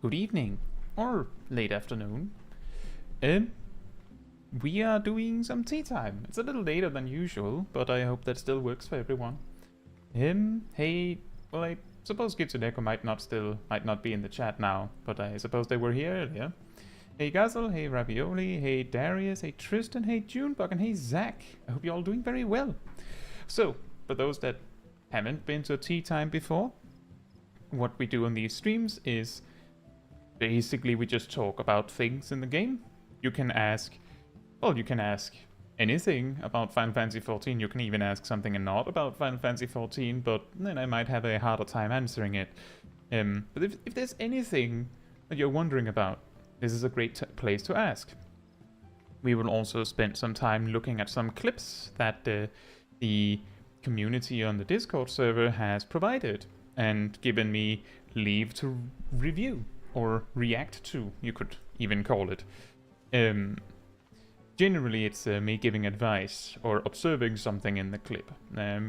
good evening, or late afternoon. We are doing some tea time. It's a little later than usual, but I hope that still works for everyone. Hey, well, I suppose Caetsu might not be in the chat now, but I suppose they were here earlier. Hey Gazel, hey Ravioli, hey Darius, hey Tristan, hey Junebug, and hey Zach. I hope you're all doing very well. So, for those that haven't been to a tea time before, what we do on these streams is basically we just talk about things in the game. You can ask anything about Final Fantasy XIV. You can even ask something and not about Final Fantasy XIV, but then I might have a harder time answering it. But if there's anything that you're wondering about, this is a great place to ask. We will also spend some time looking at some clips that the community on the Discord server has provided and given me leave to review or react to, you could even call it. Generally, it's me giving advice or observing something in the clip.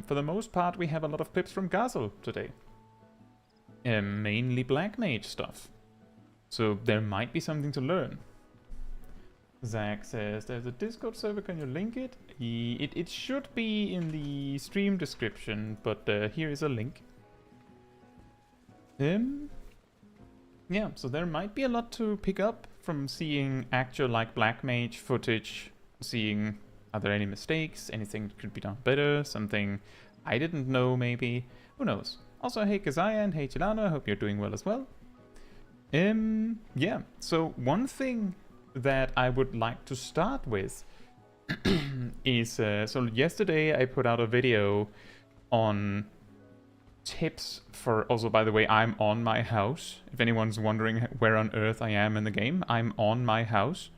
For the most part, we have a lot of clips from Gazel today. Mainly Black Mage stuff. So there might be something to learn. Zach says, there's a Discord server, can you link it? It should be in the stream description, but here is a link. Yeah, so there might be a lot to pick up from seeing actual Black Mage footage, seeing are there any mistakes, anything that could be done better, something I didn't know maybe, who knows. Also, hey Kazaya and hey Chilano, I hope you're doing well as well. Yeah, so one thing that I would like to start with is, so yesterday I put out a video on tips for, also by the way, I'm on my house. If anyone's wondering where on earth I am in the game, I'm on my house.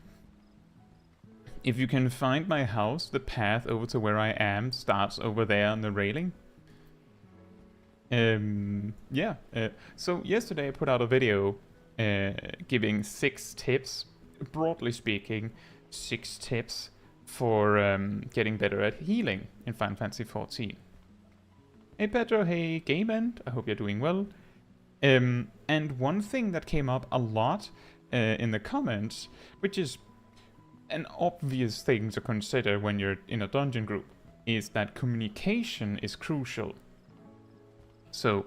If you can find my house, the path over to where I am starts over there on the railing. Yeah, so yesterday I put out a video giving 6 tips, broadly speaking, 6 tips for getting better at healing in Final Fantasy XIV. Hey Pedro, hey Gayman, I hope you're doing well. And one thing that came up a lot in the comments, which is an obvious thing to consider when you're in a dungeon group, is that communication is crucial. So,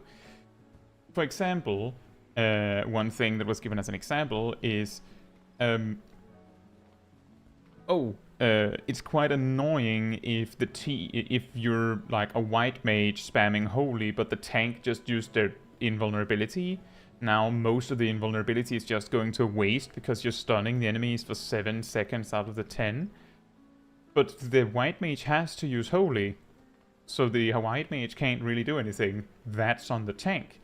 for example, one thing that was given as an example is, it's quite annoying if if you're like a white mage spamming holy, but the tank just used their invulnerability. Now most of the invulnerability is just going to waste because you're stunning the enemies for 7 seconds out of the 10. But the white mage has to use holy, so the white mage can't really do anything. That's on the tank.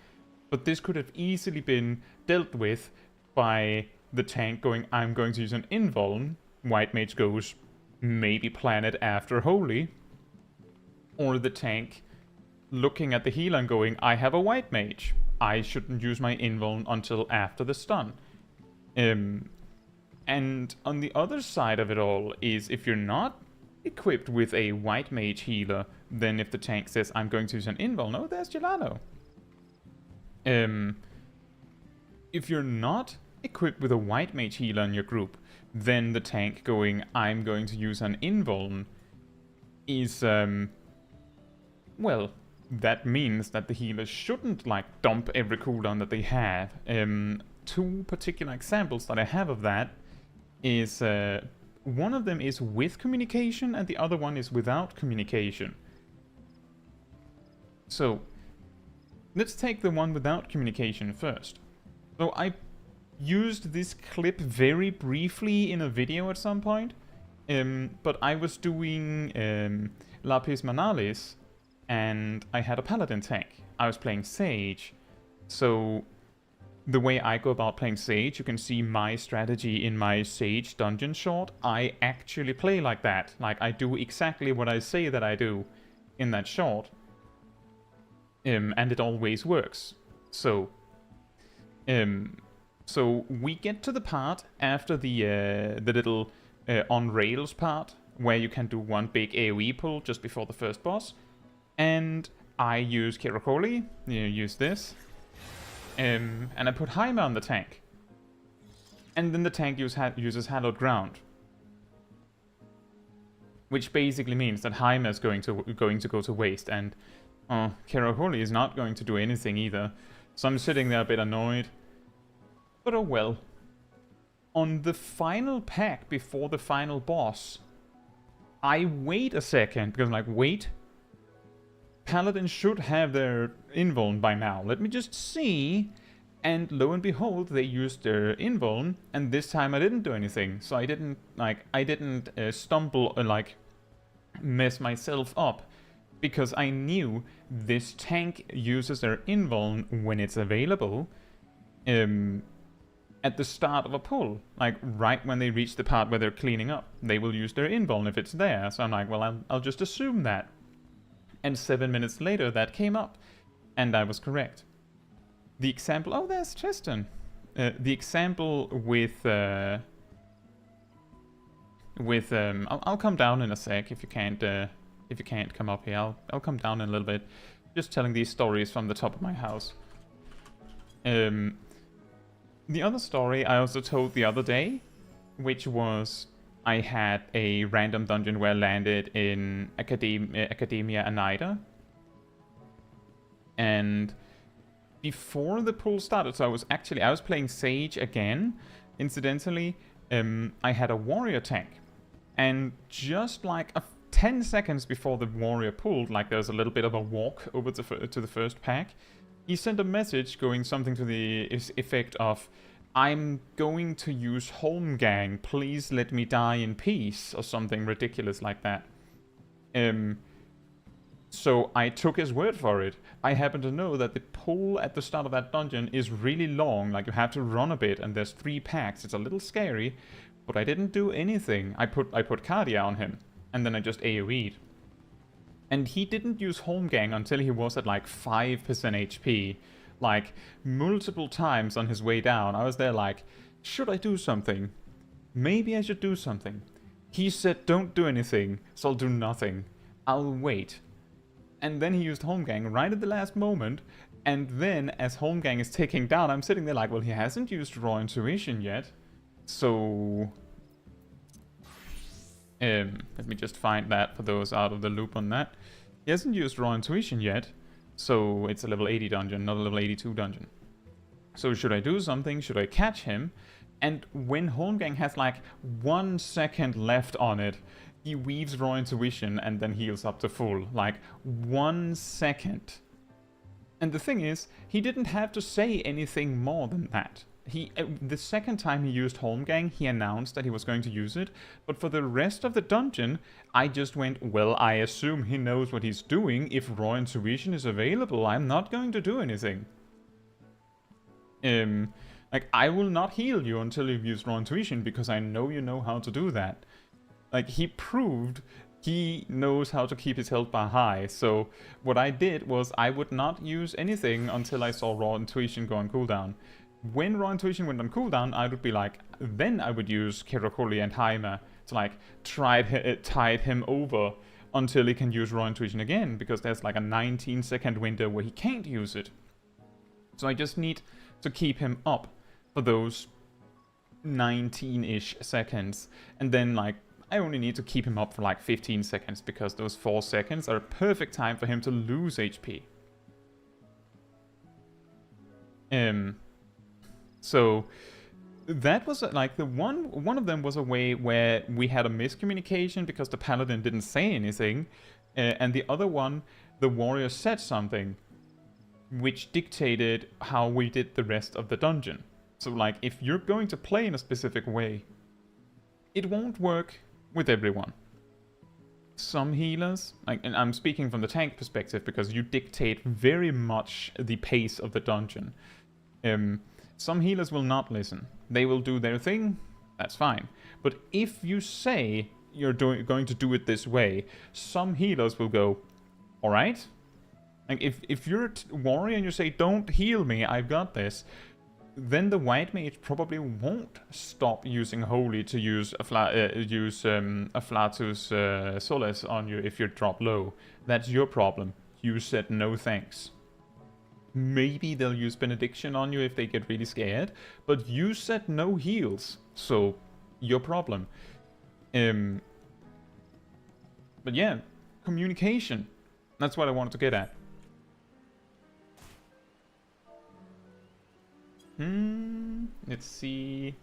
But this could have easily been dealt with by the tank going, I'm going to use an invuln. White mage goes, maybe plan it after holy. Or the tank looking at the healer and going, I have a white mage. I shouldn't use my invuln until after the stun. And on the other side of it all is if you're not equipped with a white mage healer, then if the tank says, I'm going to use an invuln, oh, there's Gelano. If you're not equipped with a white mage healer in your group, then the tank going, I'm going to use an invuln is, well, that means that the healers shouldn't, dump every cooldown that they have. 2 particular examples that I have of that is, one of them is with communication and the other one is without communication. So, let's take the one without communication first. So I used this clip very briefly in a video at some point, but I was doing Lapis Manalis, and I had a paladin tank. I was playing Sage, so the way I go about playing Sage, you can see my strategy in my Sage dungeon short. I actually play like that. I do exactly what I say that I do in that short, and it always works. So we get to the part after the little on rails part where you can do one big AoE pull just before the first boss, and I use Kirakoli, use this, and I put Heimer on the tank. And then the tank uses Hallowed Ground. Which basically means that Jaime is going to go to waste, and Keraholi is not going to do anything either. So I'm sitting there a bit annoyed. But oh well. On the final pack before the final boss, I wait a second, because I'm like, wait. Paladins should have their invuln by now. Let me just see. And lo and behold, they used their invuln, and this time I didn't do anything. So I didn't stumble or like mess myself up, because I knew this tank uses their invuln when it's available. At the start of a pull, like right when they reach the part where they're cleaning up, they will use their invuln if it's there. So I'm like, well, I'll just assume that. And 7 minutes later, that came up, and I was correct. The example... Oh, there's Tristan. The example with... I'll come down in a sec if you can't come up here. I'll come down in a little bit. Just telling these stories from the top of my house. The other story I also told the other day, which was I had a random dungeon where I landed in Academia Anaida. And before the pull started, so I was playing Sage again, incidentally. I had a warrior tank. And just like 10 seconds before the warrior pulled, like there's a little bit of a walk over to the first pack, he sent a message going something to the effect of, I'm going to use Holmgang, please let me die in peace, or something ridiculous like that. So I took his word for it. I happen to know that the pull at the start of that dungeon is really long, like you have to run a bit, and there's 3 packs. It's a little scary, but I didn't do anything. I put Cardia on him, and then I just AoE'd. And he didn't use Holmgang until he was at like 5% HP. Like, multiple times on his way down, I was there like, should I do something? Maybe I should do something. He said, don't do anything, so I'll do nothing. I'll wait. And then he used Holmgang right at the last moment, and then as Holmgang is ticking down, I'm sitting there like, well, he hasn't used Raw Intuition yet. So... let me just find that for those out of the loop on that. He hasn't used Raw Intuition yet, so it's a level 80 dungeon, not a level 82 dungeon. So should I do something? Should I catch him? And when Holmgang has like 1 second left on it, he weaves Raw Intuition and then heals up to full. Like, 1 second. And the thing is, he didn't have to say anything more than that. The second time he used Holmgang, he announced that he was going to use it, but for the rest of the dungeon, I just went, well, I assume he knows what he's doing. If Raw Intuition is available, I'm not going to do anything. Like, I will not heal you until you've used Raw Intuition, because I know you know how to do that. Like, he proved he knows how to keep his health bar high, so what I did was I would not use anything until I saw Raw Intuition go on cooldown. When Raw Intuition went on cooldown, I would be like, then I would use Kerokoli and Jaime to like tide him over until he can use Raw Intuition again, because there's like a 19-second window where he can't use it. So I just need to keep him up for those 19-ish seconds, and then like I only need to keep him up for like 15 seconds, because those 4 seconds are a perfect time for him to lose HP. So that was like the one of them was a way where we had a miscommunication because the paladin didn't say anything, and the other one, the warrior said something which dictated how we did the rest of the dungeon. So like, if you're going to play in a specific way, it won't work with everyone. Some healers, like, and I'm speaking from the tank perspective because you dictate very much the pace of the dungeon. Some healers will not listen. They will do their thing, that's fine. But if you say you're going to do it this way, some healers will go, alright? Like, if you're a warrior and you say, don't heal me, I've got this, then the white mage probably won't stop using Holy to use Afflatus Solace on you if you drop low. That's your problem. You said no thanks. Maybe they'll use Benediction on you if they get really scared, but you said no heals, so your problem. But yeah, communication. That's what I wanted to get at. Let's see.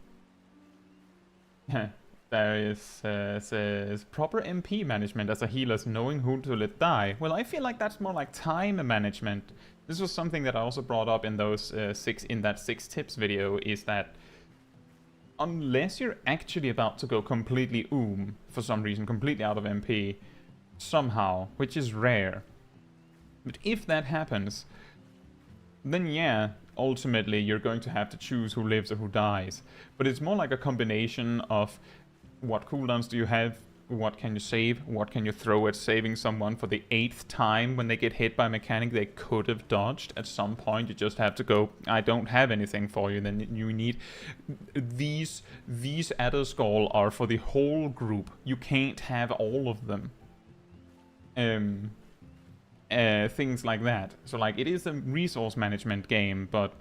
There is says proper MP management as a healer, knowing who to let die. Well, I feel like that's more like time management. This was something that I also brought up in those that 6 tips video, is that unless you're actually about to go completely for some reason, completely out of MP somehow, which is rare. But if that happens, then yeah, ultimately you're going to have to choose who lives or who dies. But it's more like a combination of what cooldowns do you have, what can you save, what can you throw at saving someone for the 8th time when they get hit by a mechanic they could have dodged. At some point you just have to go, I don't have anything for you. Then you need these Adder Skull are for the whole group. You can't have all of them. Things like that. So like, it is a resource management game, but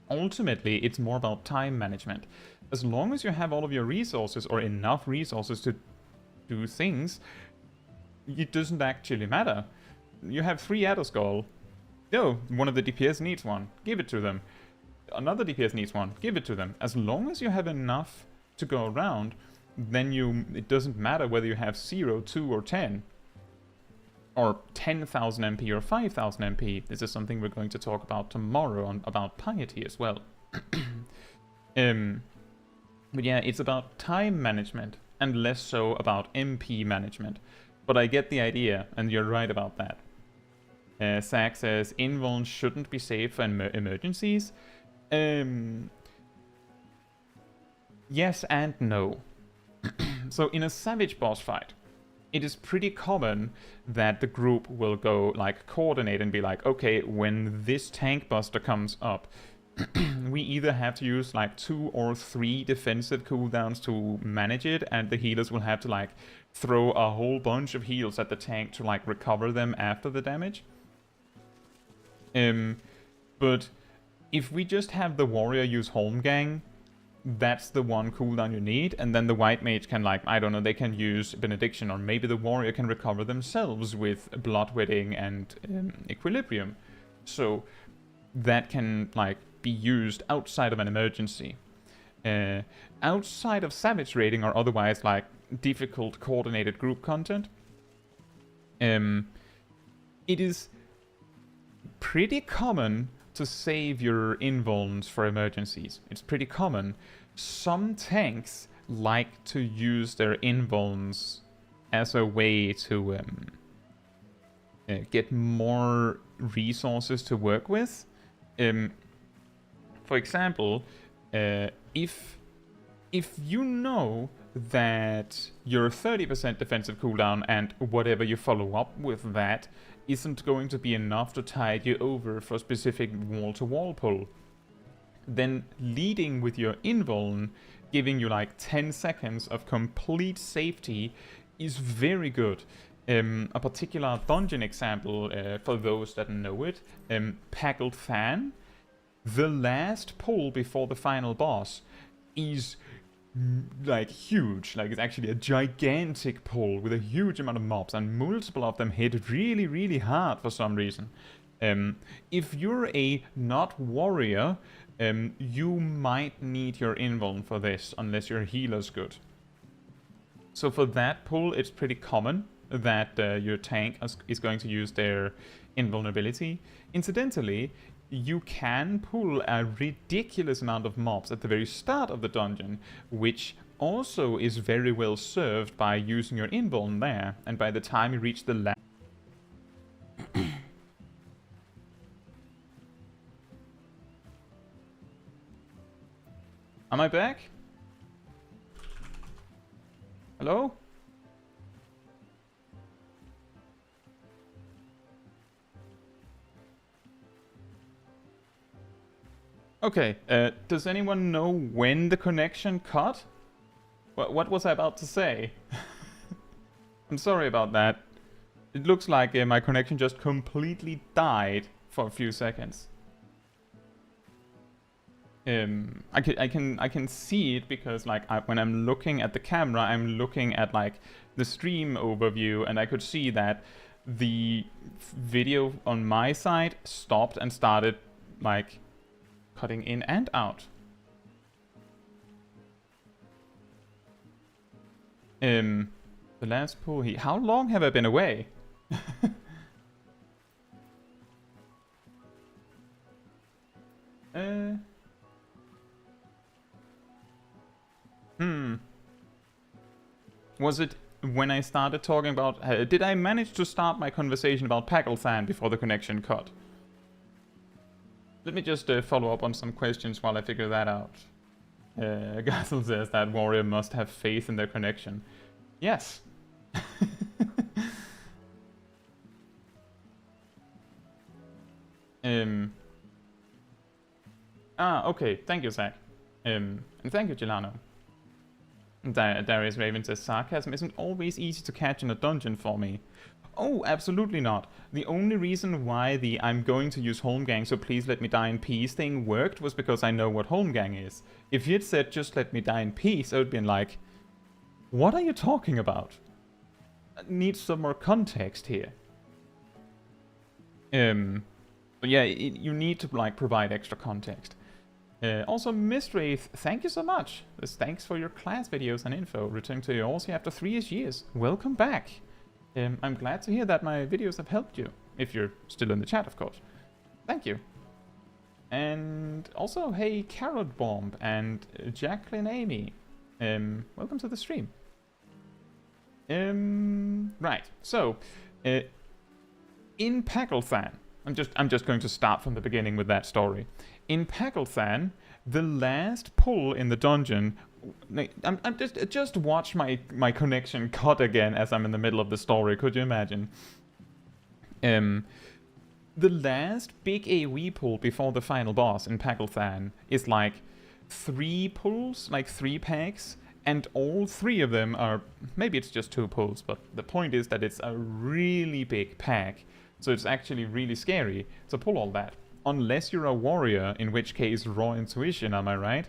ultimately it's more about time management. As long as you have all of your resources, or enough resources to do things, it doesn't actually matter. You have 3 Adder Skull. No, one of the DPS needs one. Give it to them. Another DPS needs one. Give it to them. As long as you have enough to go around, then it doesn't matter whether you have 0, 2, or 10. Or 10,000 MP or 5,000 MP. This is something we're going to talk about tomorrow about piety as well. But yeah, it's about time management and less so about MP management. But I get the idea, and you're right about that. Zach says, invuln shouldn't be saved for emergencies. Yes and no. So in a Savage boss fight, it is pretty common that the group will go like coordinate and be like, okay, when this tank buster comes up, we either have to use like 2 or 3 defensive cooldowns to manage it, and the healers will have to like throw a whole bunch of heals at the tank to like recover them after the damage. But if we just have the warrior use Holmgang, that's the one cooldown you need, and then the white mage can, like, I don't know, they can use Benediction, or maybe the warrior can recover themselves with Bloodwetting and Equilibrium. So that can, like, be used outside of an emergency. Outside of Savage raiding or otherwise, like, difficult coordinated group content, it is pretty common to save your invulns for emergencies. It's pretty common. Some tanks like to use their invulns as a way to get more resources to work with. For example, if you know that your 30% defensive cooldown and whatever you follow up with that isn't going to be enough to tide you over for a specific wall-to-wall pull, then leading with your invuln, giving you like 10 seconds of complete safety, is very good. A particular dungeon example, for those that know it, Packled Fan, the last pull before the final boss is like huge. Like, it's actually a gigantic pull with a huge amount of mobs, and multiple of them hit really, really hard for some reason. If you're a not warrior, you might need your invuln for this, unless your healer's good. So for that pull, it's pretty common that your tank is going to use their invulnerability. Incidentally, you can pull a ridiculous amount of mobs at the very start of the dungeon, which also is very well served by using your invuln there, and by the time you reach the last... Am I back? Hello? Okay, does anyone know when the connection cut? What was I about to say? I'm sorry about that. It looks like my connection just completely died for a few seconds. I can see it because like when I'm looking at the camera, I'm looking at like the stream overview, and I could see that the video on my side stopped and started like cutting in and out. The last pull here. How long have I been away? Was it when I started talking about... did I manage to start my conversation about Pagelsand before the connection cut? Let me just follow up on some questions while I figure that out. Gassel says that warrior must have faith in their connection. Yes. Okay. Thank you, Zach. And thank you, Gelano. Darius Raven says, sarcasm isn't always easy to catch in a dungeon for me. Oh, absolutely not. The only reason why the I'm going to use Holmgang, so please let me die in peace thing worked was because I know what Holmgang is. If you'd said just let me die in peace, I would have been like, what are you talking about? I need some more context here. But yeah, you need to like provide extra context. Also, Mistwraith, thank you so much. Thanks for your class videos and info. Returning to your also after 3 years. Welcome back. I'm glad to hear that my videos have helped you. If you're still in the chat, of course. Thank you. And also, hey, Carrot Bomb and Jacqueline Amy. Welcome to the stream. Right. So, in Pagelsand, I'm just going to start from the beginning with that story. In Pagelsand, the last pull in the dungeon... I'm just watch my connection cut again as I'm in the middle of the story. Could you imagine? The last big AoE pull before the final boss in Pagelsand is like 3 pulls, like 3 pegs, and all 3 of them are... Maybe it's just 2 pulls, but the point is that it's a really big peg. So it's actually really scary to pull all that. Unless you're a warrior, in which case raw intuition, am I right?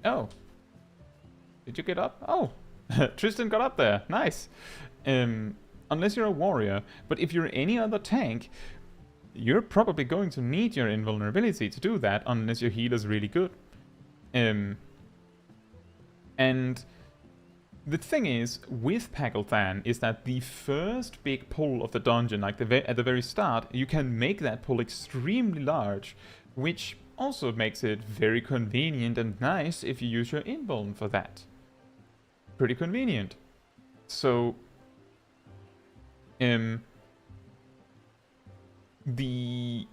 Oh. Did you get up? Oh. Tristan got up there. Nice. Unless you're a warrior. But if you're any other tank, you're probably going to need your invulnerability to do that, unless your healer's really good. And the thing is, with Pagelsand, is that the first big pull of the dungeon, like at the very start, you can make that pull extremely large, which also makes it very convenient and nice if you use your invuln for that. Pretty convenient. So, the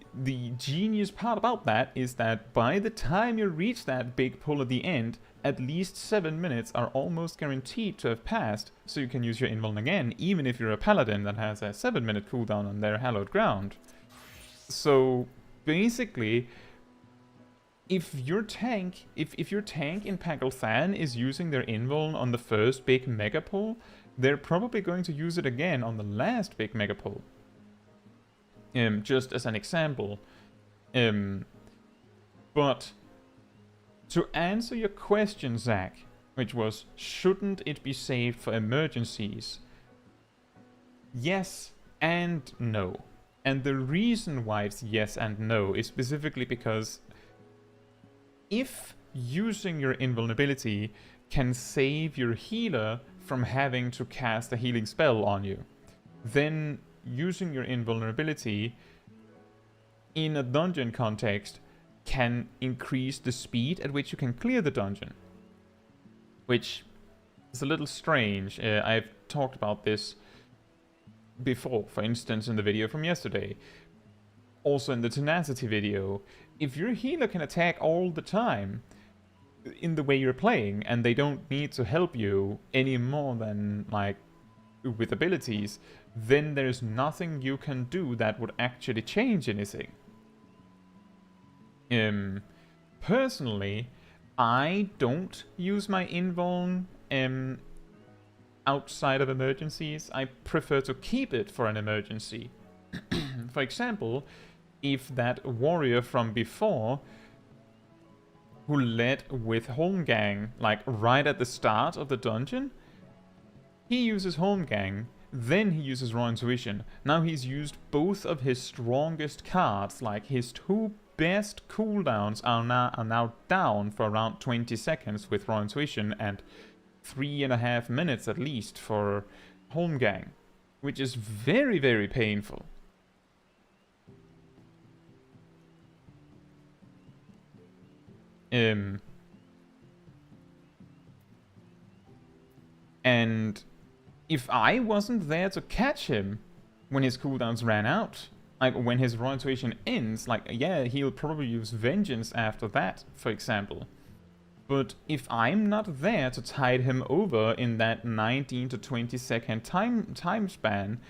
genius part about that is that by the time you reach that big pull at the end, at least 7 minutes are almost guaranteed to have passed, so you can use your invuln again, even if you're a paladin that has a 7-minute cooldown on their hallowed ground. So basically, if your tank in Pagelsand is using their invuln on the first big mega pull, they're probably going to use it again on the last big mega pull. Just as an example. But to answer your question, Zach, which was, shouldn't it be saved for emergencies? Yes and no. And the reason why it's yes and no is specifically because if using your invulnerability can save your healer from having to cast a healing spell on you, then using your invulnerability in a dungeon context can increase the speed at which you can clear the dungeon. Which is a little strange. I've talked about this before, for instance in the video from yesterday. Also in the Tenacity video. If your healer can attack all the time in the way you're playing, and they don't need to help you any more than, like, with abilities, then there's nothing you can do that would actually change anything. Personally, I don't use my invuln outside of emergencies, I prefer to keep it for an emergency. For example, if that warrior from before who led with Holmgang, like right at the start of the dungeon, he uses Holmgang, then he uses Raw Intuition. Now he's used both of his strongest cards, like his two best cooldowns are now down for around 20 seconds with Raw Intuition and 3.5 minutes at least for Holmgang, which is very, very painful. And if I wasn't there to catch him when his cooldowns ran out, like when his Raw Intuition ends, like, yeah, he'll probably use Vengeance after that, for example. But if I'm not there to tide him over in that 19 to 20 second time span,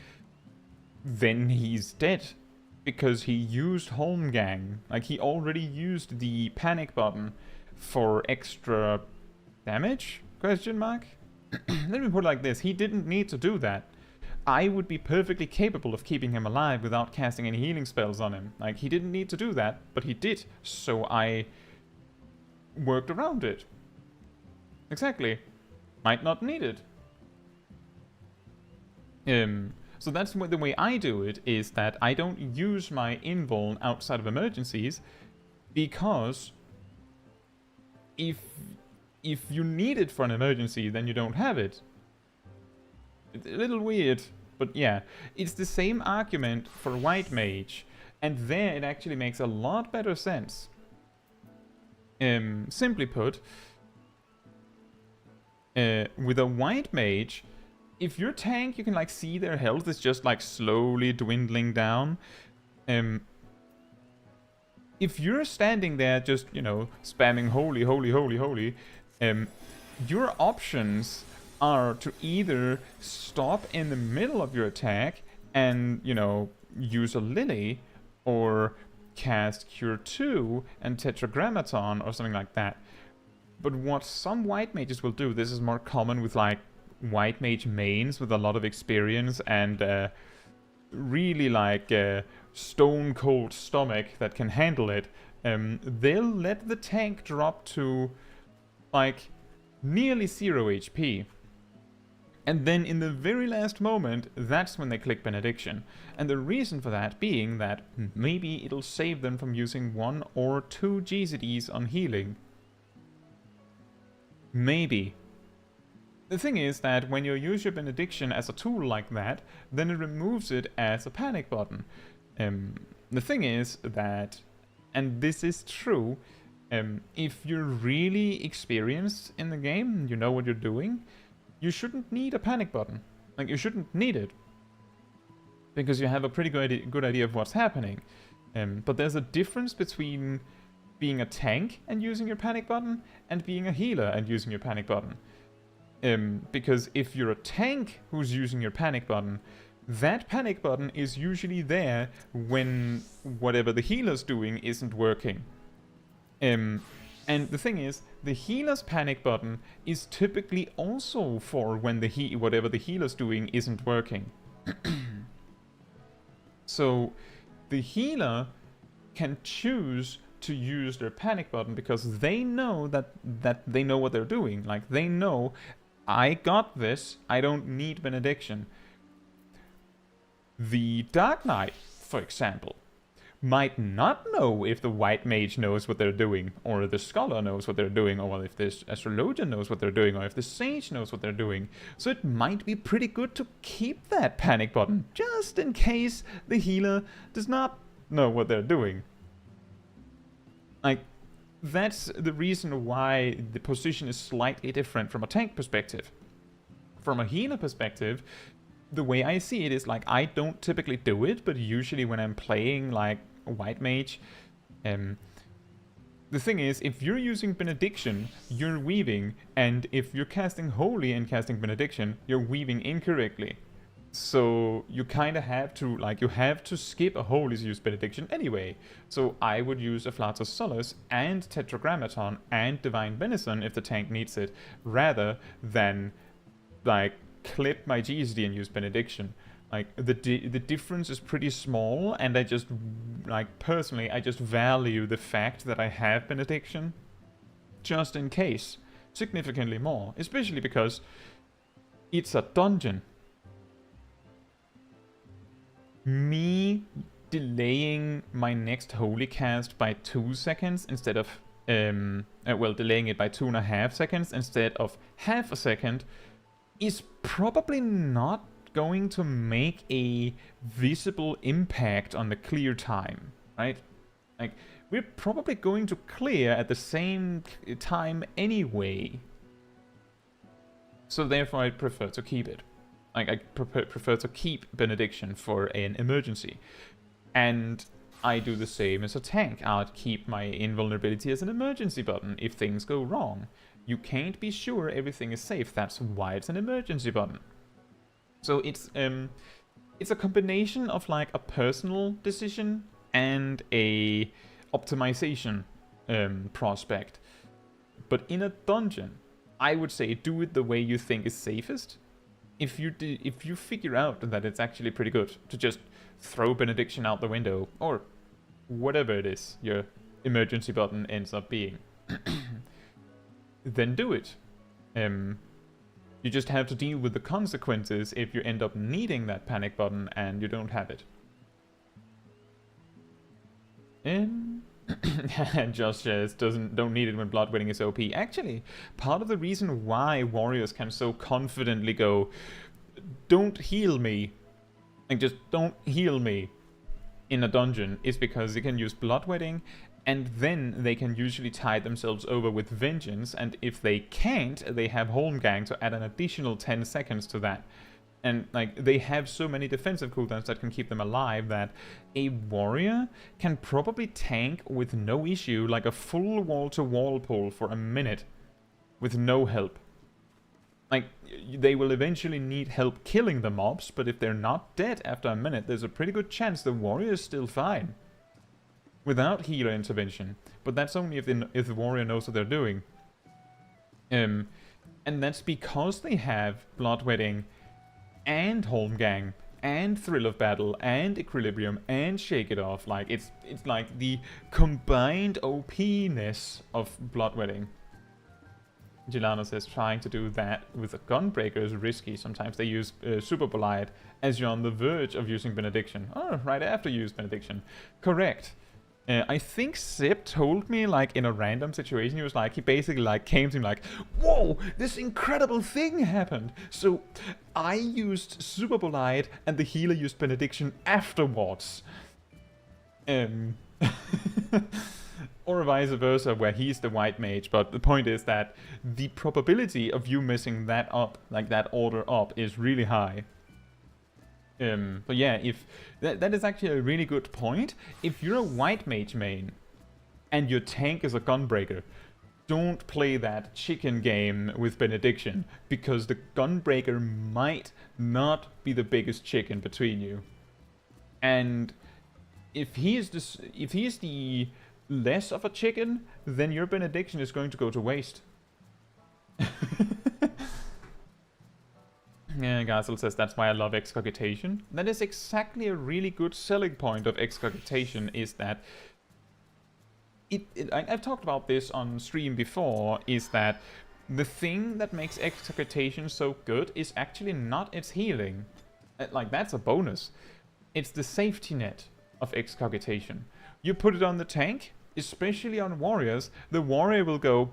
then he's dead. Because he used Holmgang. Like, he already used the panic button for extra damage? Question mark? Let me put it like this. He didn't need to do that. I would be perfectly capable of keeping him alive without casting any healing spells on him. Like, he didn't need to do that, but he did. So I worked around it. Exactly. Might not need it. So that's the way I do it, is that I don't use my invuln outside of emergencies, because if you need it for an emergency, then you don't have it. It's a little weird, but yeah. It's the same argument for White Mage, and there it actually makes a lot better sense. Simply put, with a White Mage, if your tank, you can like see their health is just like slowly dwindling down. If you're standing there just, you know, spamming holy, holy, holy, holy, your options are to either stop in the middle of your attack and, you know, use a Lily, or cast Cure 2 and Tetragrammaton or something like that. But what some White Mages will do, this is more common with like White Mage mains with a lot of experience and really like stone cold stomach that can handle it, they'll let the tank drop to like nearly 0 HP. And then in the very last moment, that's when they click Benediction. And the reason for that being that maybe it'll save them from using 1 or 2 GZDs on healing. Maybe. The thing is that when you use your Benediction as a tool like that, then it removes it as a panic button. The thing is that, and this is true, if you're really experienced in the game, you know what you're doing, you shouldn't need a panic button. Like, you shouldn't need it. Because you have a pretty good idea of what's happening. But there's a difference between being a tank and using your panic button, and being a healer and using your panic button. Because if you're a tank who's using your panic button, that panic button is usually there when whatever the healer's doing isn't working. And the thing is, the healer's panic button is typically also for when whatever the healer's doing isn't working. So the healer can choose to use their panic button because they know that they know what they're doing. Like, they know, I got this, I don't need Benediction. The Dark Knight, for example, might not know if the White Mage knows what they're doing, or the Scholar knows what they're doing, or if the Astrologian knows what they're doing, or if the Sage knows what they're doing. So it might be pretty good to keep that panic button, just in case the healer does not know what they're doing. Like, that's the reason why the position is slightly different from a tank perspective. From a healer perspective, the way I see it is like, I don't typically do it, but usually when I'm playing like a White Mage, the thing is, if you're using Benediction, you're weaving, and if you're casting Holy and casting Benediction, you're weaving incorrectly. So you kind of have to, like, you have to skip a Holy to use Benediction anyway. So I would use Afflatus Solus and Tetragrammaton and Divine Benison if the tank needs it, rather than, like, clip my GSD and use Benediction. Like, the difference is pretty small, and I just, like, personally, I just value the fact that I have Benediction, just in case, significantly more, especially because it's a dungeon. Me delaying my next holy cast by 2 seconds instead of, delaying it by 2.5 seconds instead of half a second is probably not going to make a visible impact on the clear time, right? Like, we're probably going to clear at the same time anyway. So therefore I prefer to keep it. Like, I prefer to keep Benediction for an emergency. And I do the same as a tank. I'll keep my invulnerability as an emergency button if things go wrong. You can't be sure everything is safe. That's why it's an emergency button. So it's a combination of like a personal decision and a optimization prospect. But in a dungeon, I would say do it the way you think is safest. If you figure out that it's actually pretty good to just throw Benediction out the window, or whatever it is your emergency button ends up being, then do it. You just have to deal with the consequences if you end up needing that panic button and you don't have it. Josh says don't need it when Bloodwetting is OP. Actually, part of the reason why warriors can so confidently go, don't heal me, and just don't heal me in a dungeon is because they can use Bloodwetting, and then they can usually tie themselves over with Vengeance, and if they can't, they have Holmgang to add an additional 10 seconds to that. And like, they have so many defensive cooldowns that can keep them alive that a warrior can probably tank with no issue like a full wall-to-wall pull for a minute with no help. Like, they will eventually need help killing the mobs, but if they're not dead after a minute, there's a pretty good chance the warrior is still fine without healer intervention. But that's only if the warrior knows what they're doing. And that's because they have Bloodwetting and Holmgang and Thrill of Battle and Equilibrium and Shake It Off. Like, it's like the combined OP-ness of Bloodwetting. Gilano says trying to do that with a Gunbreaker is risky. Sometimes they use Super Bolide as you're on the verge of using Benediction. Oh, right after you use Benediction. Correct. I think Zip told me, like, in a random situation, he basically, like, came to me like, whoa, this incredible thing happened! So, I used Super Bolide, and the healer used Benediction afterwards. Or vice versa, where he's the white mage, but the point is that the probability of you messing that up, like that order up, is really high. But yeah, if that is actually a really good point. If you're a white mage main and your tank is a Gunbreaker, don't play that chicken game with Benediction, because the Gunbreaker might not be the biggest chicken between you. And if he is the less of a chicken, then your Benediction is going to go to waste. Yeah, Gazel says that's why I love Excogitation. That is exactly a really good selling point of Excogitation, is that I've talked about this on stream before, is that the thing that makes Excogitation so good is actually not its healing. Like, that's a bonus. It's the safety net of Excogitation. You put it on the tank, especially on warriors, the warrior will go,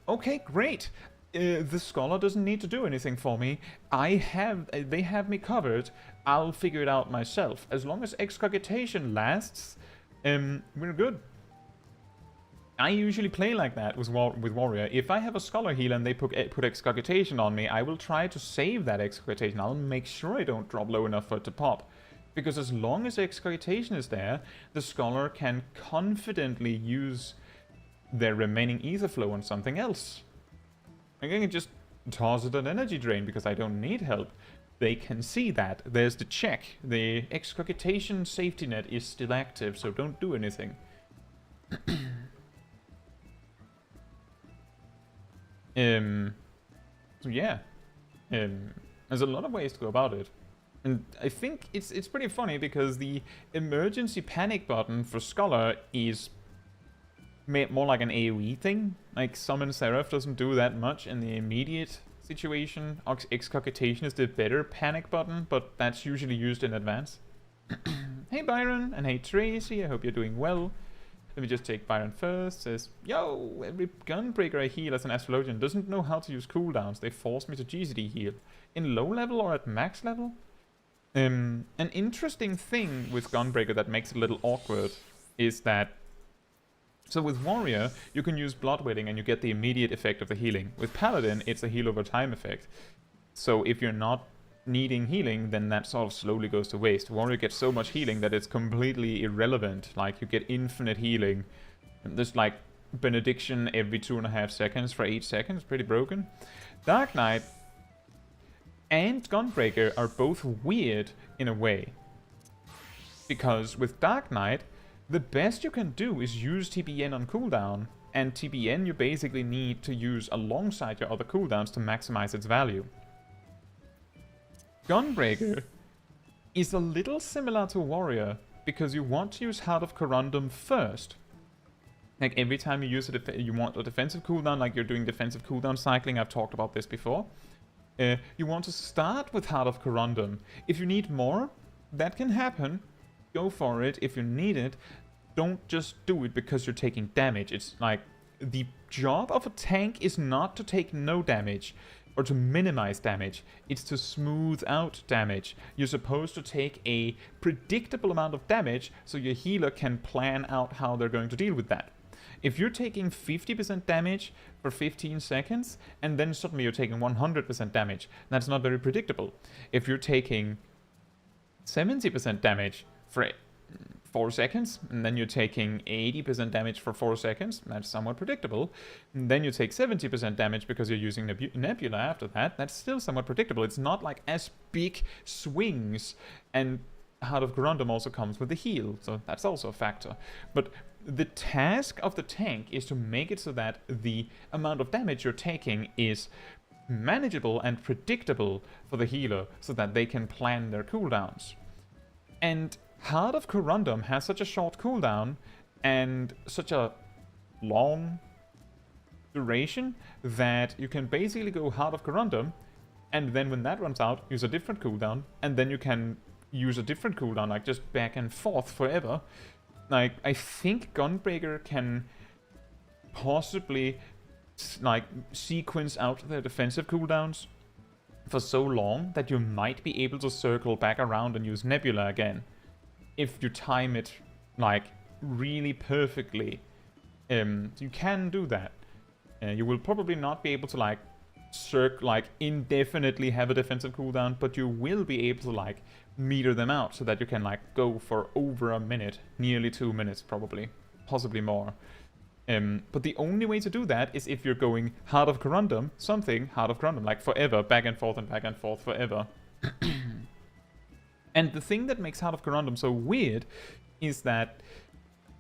okay, great. The scholar doesn't need to do anything for me. They have me covered. I'll figure it out myself. As long as Excogitation lasts, we're good. I usually play like that with warrior. If I have a scholar heal and they put Excogitation on me, I will try to save that Excogitation. I'll make sure I don't drop low enough for it to pop. Because as long as Excogitation is there, the scholar can confidently use their remaining ether flow on something else. I can just toss it an energy drain because I don't need help. They can see that. There's the check. The Excogitation safety net is still active, so don't do anything. So yeah. There's a lot of ways to go about it. And I think it's pretty funny because the emergency panic button for Scholar is made more like an AoE thing. Like, Summon Seraph doesn't do that much in the immediate situation. Excogitation is the better panic button, but that's usually used in advance. Hey Byron, and hey Tracy, I hope you're doing well. Let me just take Byron first. Says, yo, every Gunbreaker I heal as an astrologian doesn't know how to use cooldowns. They force me to GCD heal. In low level or at max level? An interesting thing with Gunbreaker that makes it a little awkward is that, so with Warrior, you can use Bloodwetting and you get the immediate effect of the healing. With Paladin, it's a heal over time effect. So if you're not needing healing, then that sort of slowly goes to waste. Warrior gets so much healing that it's completely irrelevant. Like, you get infinite healing. There's like Benediction every 2.5 seconds for 8 seconds. Pretty broken. Dark Knight and Gunbreaker are both weird in a way. Because with Dark Knight, the best you can do is use TBN on cooldown. And TBN you basically need to use alongside your other cooldowns to maximize its value. Gunbreaker is a little similar to Warrior, because you want to use Heart of Corundum first. Like, every time you use you want a defensive cooldown, like you're doing defensive cooldown cycling, I've talked about this before. You want to start with Heart of Corundum. If you need more, that can happen. Go for it. If you need it, don't just do it because you're taking damage. It's like, the job of a tank is not to take no damage or to minimize damage. It's to smooth out damage. You're supposed to take a predictable amount of damage so your healer can plan out how they're going to deal with that. If you're taking 50% damage for 15 seconds, and then suddenly you're taking 100% damage, that's not very predictable. If you're taking 70% damage for 4 seconds, and then you're taking 80% damage for 4 seconds, that's somewhat predictable. And then you take 70% damage because you're using Nebula after that, that's still somewhat predictable. It's not like as big swings, and Heart of Corundum also comes with the heal, so that's also a factor. But the task of the tank is to make it so that the amount of damage you're taking is manageable and predictable for the healer so that they can plan their cooldowns. And Heart of Corundum has such a short cooldown and such a long duration that you can basically go Heart of Corundum, and then when that runs out, use a different cooldown, and then you can use a different cooldown, like just back and forth forever. Like, I think Gunbreaker can possibly like sequence out their defensive cooldowns for so long that you might be able to circle back around and use Nebula again if you time it like really perfectly. You can do that. You will probably not be able to like indefinitely have a defensive cooldown, but you will be able to like meter them out so that you can like go for over a minute, nearly 2 minutes probably, possibly more. But the only way to do that is if you're going Heart of Corundum, Heart of Corundum, like forever, back and forth forever. And the thing that makes Heart of Corundum so weird is that,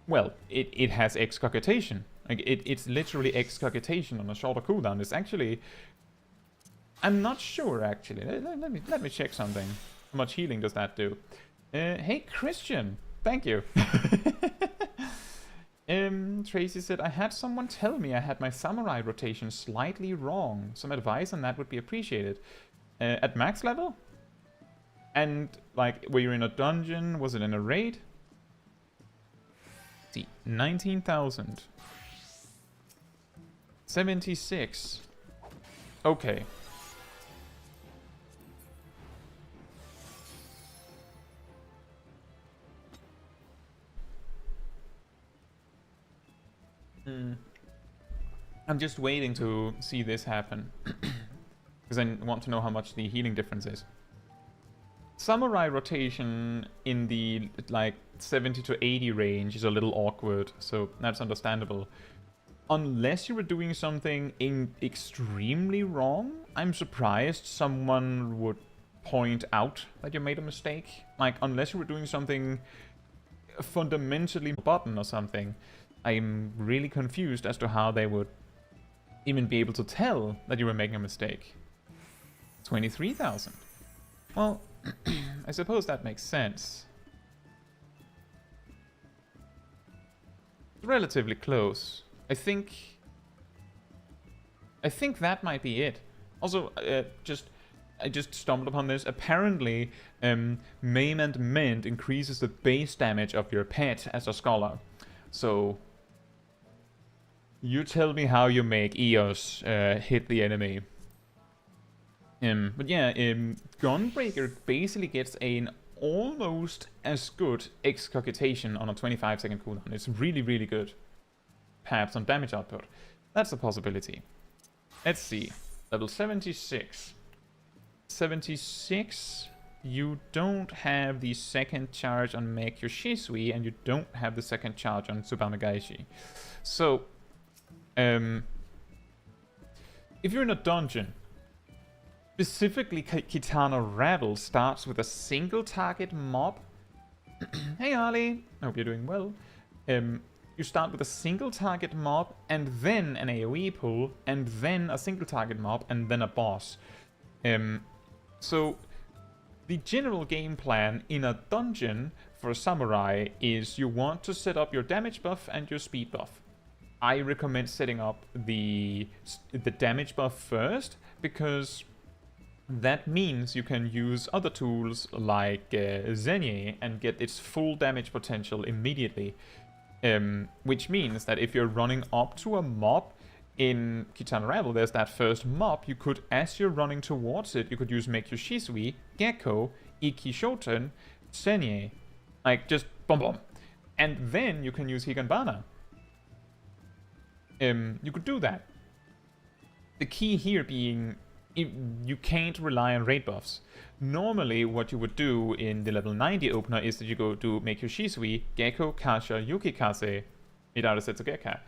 well, it has excogitation. Like, it's literally excogitation on a shorter cooldown. It's actually, I'm not sure actually. Let me check something. How much healing does that do? Hey Christian, thank you. Tracy said, I had someone tell me I had my samurai rotation slightly wrong. Some advice on that would be appreciated. At max level? And, like, were you in a dungeon? Was it in a raid? Let's see, 19,000. 76. Okay. I'm just waiting to see this happen. Because I want to know how much the healing difference is. Samurai rotation in the like 70 to 80 range is a little awkward, so that's understandable. Unless you were doing something extremely wrong, I'm surprised someone would point out that you made a mistake. Like, unless you were doing something fundamentally button or something, I'm really confused as to how they would even be able to tell that you were making a mistake. 23,000. Well, I suppose that makes sense. Relatively close. I think that might be it. Also, I just stumbled upon this. Apparently, Maim and Mend increases the base damage of your pet as a scholar. So, you tell me how you make Eos hit the enemy. But yeah, Gunbreaker basically gets an almost as good excogitation on a 25-second cooldown. It's really, really good. Perhaps on damage output. That's a possibility. Let's see. Level 76. 76, you don't have the second charge on Make Your Shisui, and you don't have the second charge on Tsubame Gaishi. So, if you're in a dungeon, specifically Kitana Rabble starts with a single target mob. Hey Harley, I hope you're doing well. You start with a single target mob, and then an AoE pull, and then a single target mob, and then a boss. So, the general game plan in a dungeon for a samurai is you want to set up your damage buff and your speed buff. I recommend setting up the damage buff first, because that means you can use other tools like Zenye and get its full damage potential immediately. Which means that if you're running up to a mob in Kitana Rabble, there's that first mob, you could, as you're running towards it, you could use Make Your Shisui, Gecko, Iki Shoten, Zenye. Like, just boom boom. And then you can use Higanbana. You could do that. The key here being, you can't rely on raid buffs. Normally, what you would do in the level 90 opener is that you go to Make Your Shisui, Gecko, Kasha, Yukikase, Midara Setsugeka.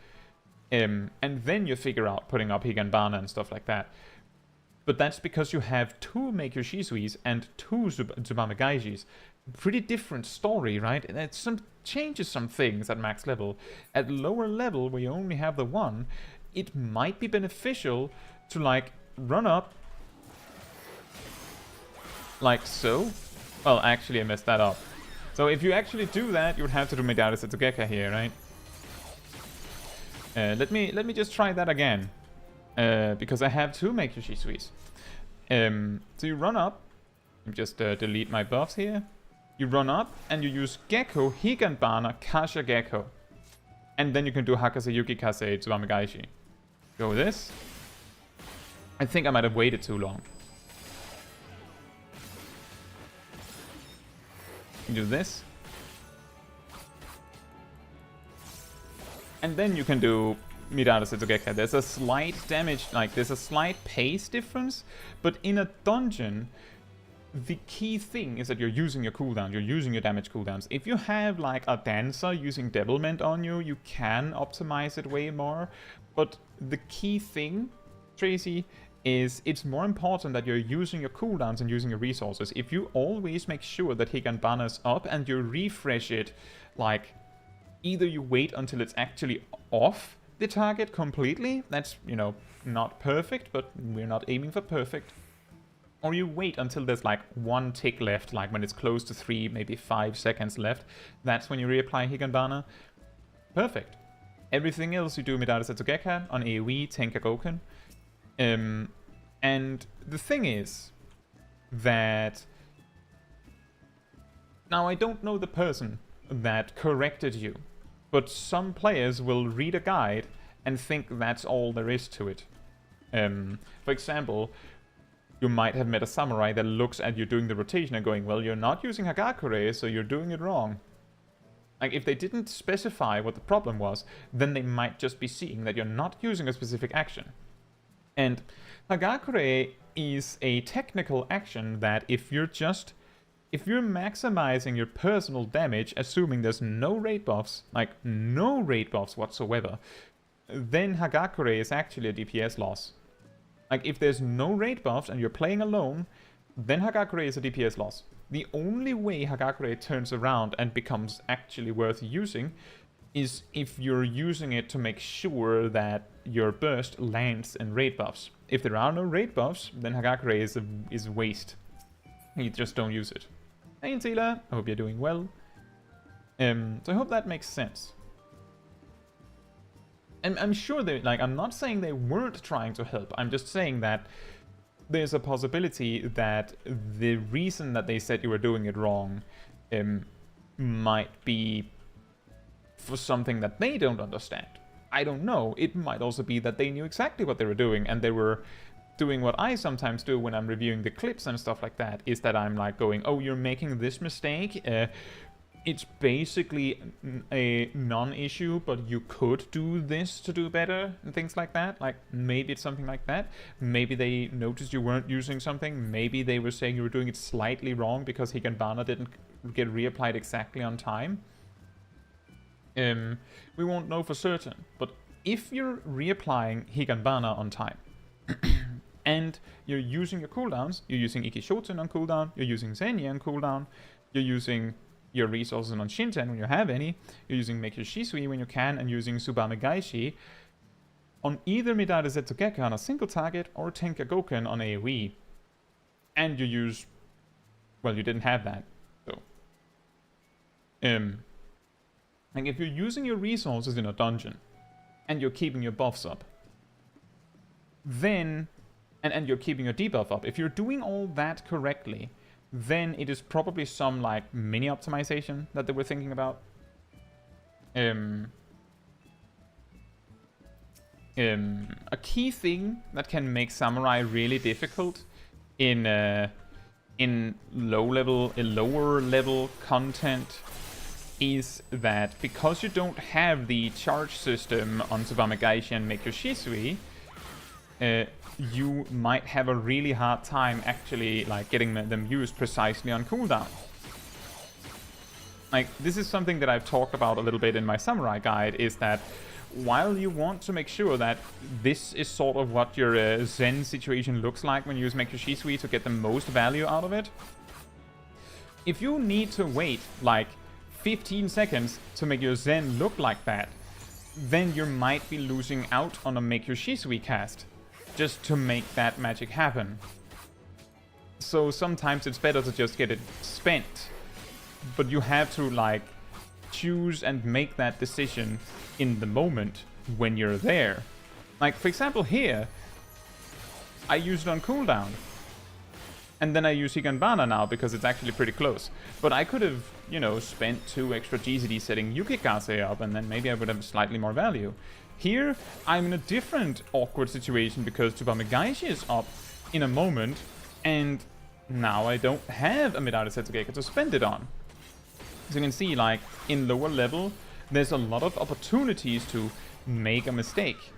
And then you figure out putting up Higanbana and stuff like that. But that's because you have two Make Your Shisuis and two Tsubame Gaijis. Pretty different story, right? And it changes some things at max level. At lower level, where you only have the one, it might be beneficial to, like, run up like so. Well, actually, I messed that up. So if you actually do that, you would have to do Midara Setsugeka here, right? Let me just try that again, because I have two Make Your Shisuis. So you run up. Let me just delete my buffs here. You run up and you use Gecko, Higanbana, Kasha Gecko, and then you can do Hakase Yukikase Tsubame Gaishi. Go with this. I think I might have waited too long. Do this. And then you can do Midara Setsugeka. There's a slight damage, like there's a slight pace difference, but in a dungeon, the key thing is that you're using your cooldown, you're using your damage cooldowns. If you have like a dancer using Devilment on you, you can optimize it way more, but the key thing, Tracy, is it's more important that you're using your cooldowns and using your resources. If you always make sure that Higanbana is up and you refresh it, like, either you wait until it's actually off the target completely, that's, you know, not perfect, but we're not aiming for perfect. Or you wait until there's like one tick left, like when it's close to 3, maybe 5 seconds left, that's when you reapply Higanbana. Perfect. Everything else you do Midara Setsugeka on AoE, Tenka Goken. And the thing is that now I don't know the person that corrected you, but some players will read a guide and think that's all there is to it. For example, you might have met a samurai that looks at you doing the rotation and going, well, you're not using Hagakure, so you're doing it wrong. Like, if they didn't specify what the problem was, then they might just be seeing that you're not using a specific action. And Hagakure is a technical action that if you're maximizing your personal damage, assuming there's no raid buffs, like no raid buffs whatsoever, then Hagakure is actually a DPS loss. Like, if there's no raid buffs and you're playing alone, then Hagakure is a DPS loss. The only way Hagakure turns around and becomes actually worth using is if you're using it to make sure that your burst lands in raid buffs. If there are no raid buffs, then Hagakure is a waste. You just don't use it. Hey Antila, I hope you're doing well. So I hope that makes sense. And I'm sure they, like, I'm not saying they weren't trying to help. I'm just saying that there's a possibility that the reason that they said you were doing it wrong might be for something that they don't understand. I don't know. It might also be that they knew exactly what they were doing, and they were doing what I sometimes do when I'm reviewing the clips and stuff like that, is that I'm like going, oh, you're making this mistake. It's basically a non-issue, but you could do this to do better, and things like that. Like, maybe it's something like that. Maybe they noticed you weren't using something. Maybe they were saying you were doing it slightly wrong because Higanbana didn't get reapplied exactly on time. We won't know for certain, but if you're reapplying Higanbana on time, and you're using your cooldowns, you're using Ikishoten on cooldown, you're using Zenye on cooldown, you're using your resources on Shinten when you have any, you're using Make Your Shisui when you can, and using Tsubame Gaishi on either Midare Zetsugeki on a single target or Tenkagoken on AoE. And you use... well, you didn't have that, so... like, if you're using your resources in a dungeon, and you're keeping your buffs up, then... and you're keeping your debuff up, if you're doing all that correctly, then it is probably some, like, mini optimization that they were thinking about. A key thing that can make Samurai really difficult in lower level content is that because you don't have the charge system on Tsubame Gaishi and Make Your Shisui, you might have a really hard time actually, like, getting them used precisely on cooldown. Like, this is something that I've talked about a little bit in my Samurai guide, is that while you want to make sure that this is sort of what your Zen situation looks like when you use Make Your Shisui to get the most value out of it, if you need to wait, like, 15 seconds to make your Zen look like that, then you might be losing out on a Make Your Shisui cast, just to make that magic happen. So sometimes it's better to just get it spent, but you have to, like, choose and make that decision in the moment when you're there. Like, for example, here, I used it on cooldown, and then I use Higanbana now because it's actually pretty close. But I could have, you know, spent 2 extra GZD setting Yukikase up, and then maybe I would have slightly more value. Here, I'm in a different awkward situation because Tsubame Gaishi is up in a moment, and now I don't have a Midare Zetsugeki to spend it on. So you can see, like, in lower level, there's a lot of opportunities to make a mistake.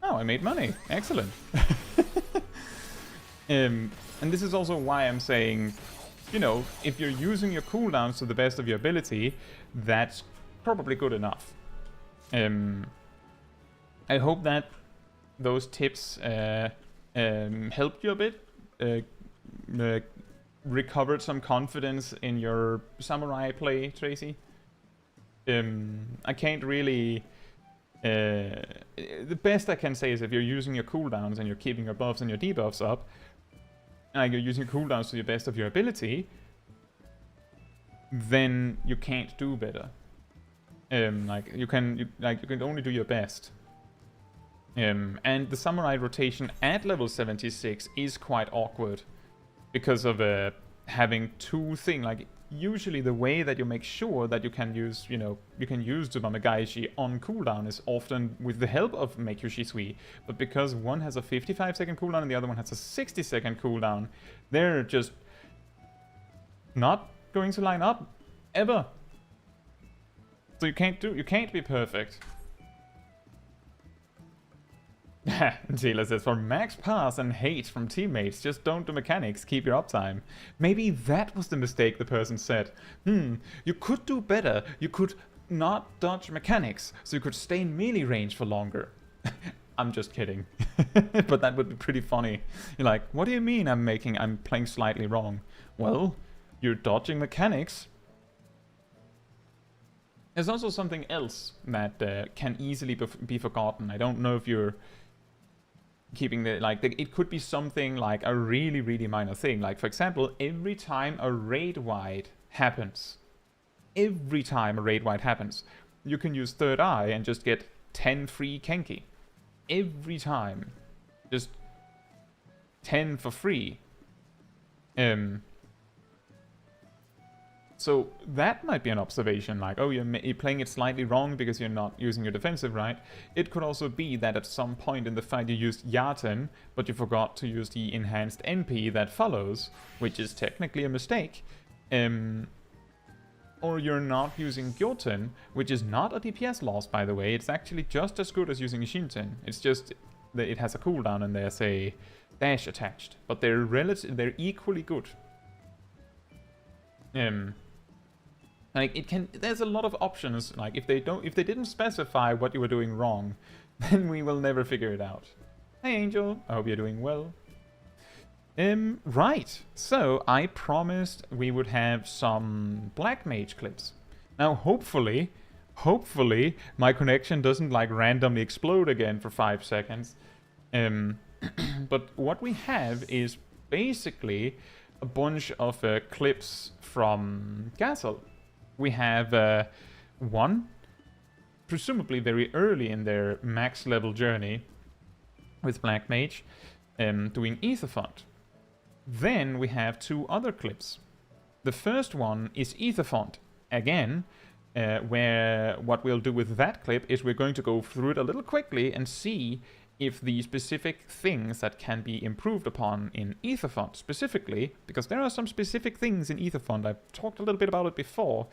Oh, I made money. Excellent. And this is also why I'm saying, you know, if you're using your cooldowns to the best of your ability, that's probably good enough. I hope that those tips helped you a bit, recovered some confidence in your Samurai play, Tracy. I can't really... the best I can say is if you're using your cooldowns and you're keeping your buffs and your debuffs up, and you're using your cooldowns to the best of your ability, then you can't do better. Like, you can only do your best. And the Samurai rotation at level 76 is quite awkward because of having 2 things. Like, usually the way that you make sure that you can use, you know, you can use Tsubame Gaishi on cooldown is often with the help of Make Your Shisui. But because one has a 55-second cooldown and the other one has a 60-second cooldown, they're just not going to line up ever. So you can't be perfect. Taylor says, for max pass and hate from teammates, just don't do mechanics, keep your uptime. Maybe that was the mistake the person said. You could do better. You could not dodge mechanics, so you could stay in melee range for longer. I'm just kidding. But that would be pretty funny. You're like, what do you mean I'm playing slightly wrong? Well, you're dodging mechanics. There's also something else that can easily be forgotten. I don't know if you're keeping it could be something like a really, really minor thing. Like, for example, every time a raid wide happens, you can use Third Eye and just get 10 free Kenki. Every time. Just 10 for free. So that might be an observation, like, oh, you're playing it slightly wrong because you're not using your defensive right. It could also be that at some point in the fight you used Yaten, but you forgot to use the enhanced NP that follows, which is technically a mistake. Or you're not using Gyoten, which is not a DPS loss, by the way. It's actually just as good as using Shinten. It's just that it has a cooldown and there's a dash attached, but they're equally good. There's a lot of options. Like, if they didn't specify what you were doing wrong, then we will never figure it out. Hey Angel, I hope you're doing well. Right, so I promised we would have some Black Mage clips. Now hopefully my connection doesn't like randomly explode again for 5 seconds. But what we have is basically a bunch of clips from Castle. We have one, presumably very early in their max level journey with Black Mage, doing Ether Font. Then we have 2 other clips. The first one is Ether Font again, where what we'll do with that clip is we're going to go through it a little quickly and see if the specific things that can be improved upon in Ether Font specifically, because there are some specific things in Ether Font, I've talked a little bit about it before.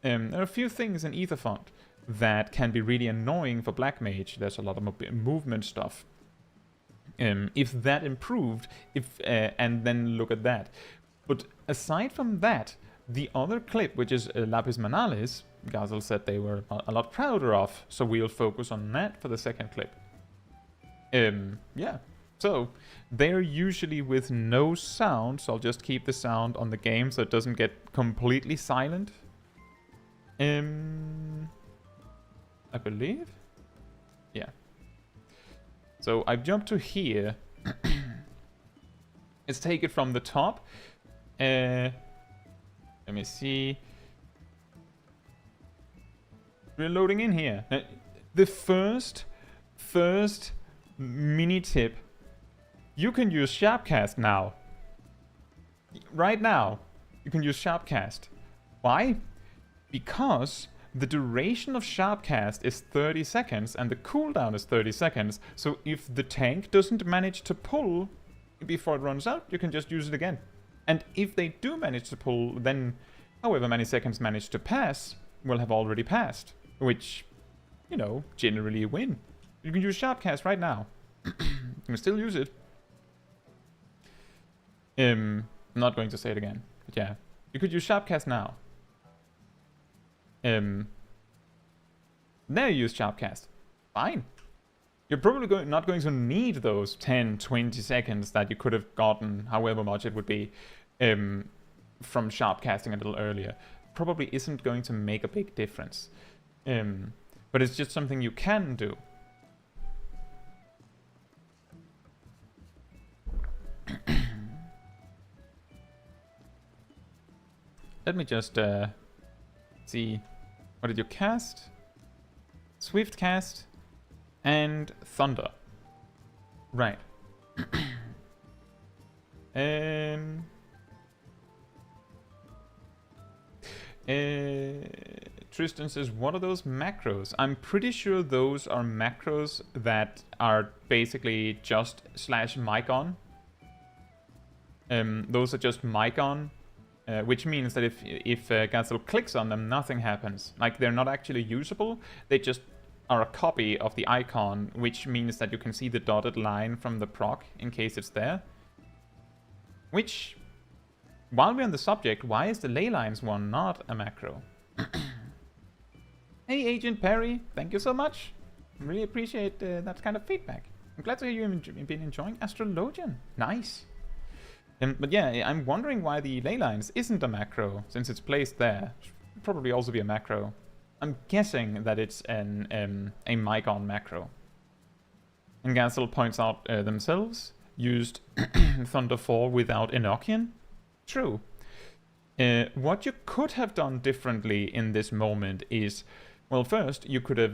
There are a few things in Ether Font that can be really annoying for Black Mage. There's a lot of movement stuff. If that improved, and then look at that. But aside from that, the other clip, which is Lapis Manalis, Gazel said they were a lot prouder of, so we'll focus on that for the second clip. Yeah, so they're usually with no sound, so I'll just keep the sound on the game so it doesn't get completely silent. I believe? Yeah. So I've jumped to here. Let's take it from the top. Let me see. We're loading in here. The first mini tip. You can use Sharpcast now. Right now, you can use Sharpcast. Why? Because the duration of Sharpcast is 30 seconds and the cooldown is 30 seconds. So if the tank doesn't manage to pull before it runs out, you can just use it again. And if they do manage to pull, then however many seconds manage to pass will have already passed. Which, you know, generally you win. You can use Sharpcast right now. You can still use it. I'm not going to say it again. But yeah, you could use Sharpcast now. Now you use Sharpcast. Fine. You're probably not going to need those 10, 20 seconds that you could have gotten, however much it would be, from Sharpcasting a little earlier. Probably isn't going to make a big difference. But it's just something you can do. Let me just see. What did you cast? Swift cast and Thunder. Right. Tristan says, what are those macros? I'm pretty sure those are macros that are basically just /mic on. Those are just mic on. Which means that if Gazel clicks on them, nothing happens. Like, they're not actually usable, they just are a copy of the icon, which means that you can see the dotted line from the proc, in case it's there. Which, while we're on the subject, why is the ley lines one not a macro? Hey Agent Perry, thank you so much. Really appreciate that kind of feedback. I'm glad to hear you've been enjoying Astrologian. Nice. But yeah, I'm wondering why the ley lines isn't a macro, since it's placed there. Should probably also be a macro. I'm guessing that it's a Mygon macro. And Gassel points out themselves used Thunder 4 without Enochian. True. What you could have done differently in this moment is, well, first you could have,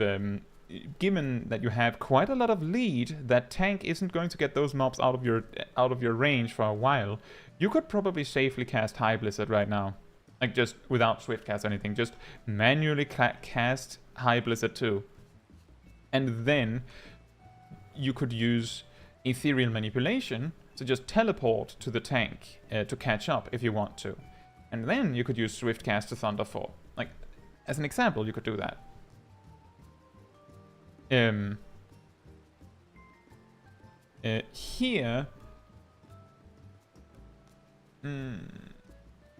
given that you have quite a lot of lead, that tank isn't going to get those mobs out of your range for a while. You could probably safely cast High Blizzard right now, like just without Swift Cast or anything. Just manually cast High Blizzard too, and then you could use Ethereal Manipulation to just teleport to the tank to catch up if you want to. And then you could use Swift Cast to Thunder 4. Like, as an example, you could do that. Here...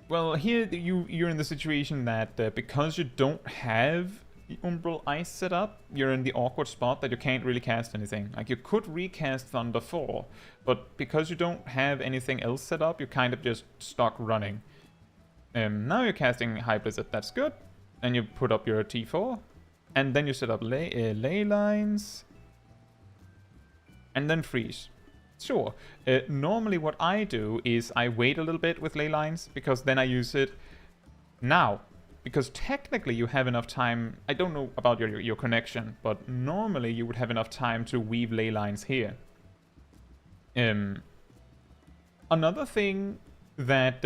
well, here you're in the situation that because you don't have Umbral Ice set up, you're in the awkward spot that you can't really cast anything. Like, you could recast Thunder 4, but because you don't have anything else set up, you're kind of just stuck running. Now you're casting High Blizzard, that's good. Then you put up your T4, and then you set up ley lines, and then freeze. Sure. Normally what I do is I wait a little bit with ley lines, because then I use it now. Because technically you have enough time, I don't know about your connection, but normally you would have enough time to weave ley lines here. Another thing that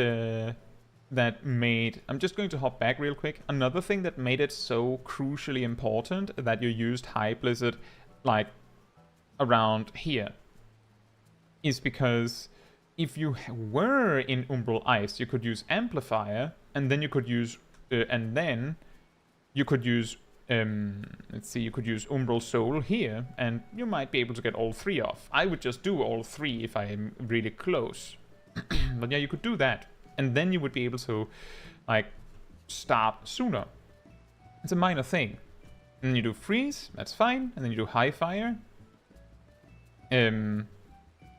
that made... I'm just going to hop back real quick. Another thing that made it so crucially important that you used High Blizzard, like, around here, is because if you were in Umbral Ice, you could use Amplifier, and then you could use... let's see, you could use Umbral Soul here, and you might be able to get all three off. I would just do all three if I am really close. But yeah, you could do that. And then you would be able to, like, start sooner. It's a minor thing. And then you do freeze, that's fine. And then you do high fire. And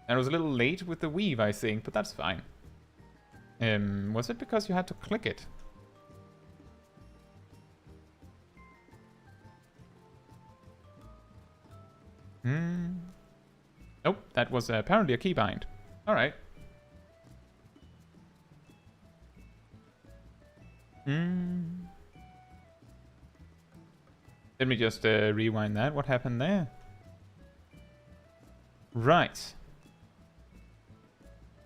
it was a little late with the weave, I think, but that's fine. Was it because you had to click it? Nope, that was apparently a keybind. Alright. Let me just rewind that. What happened there? Right.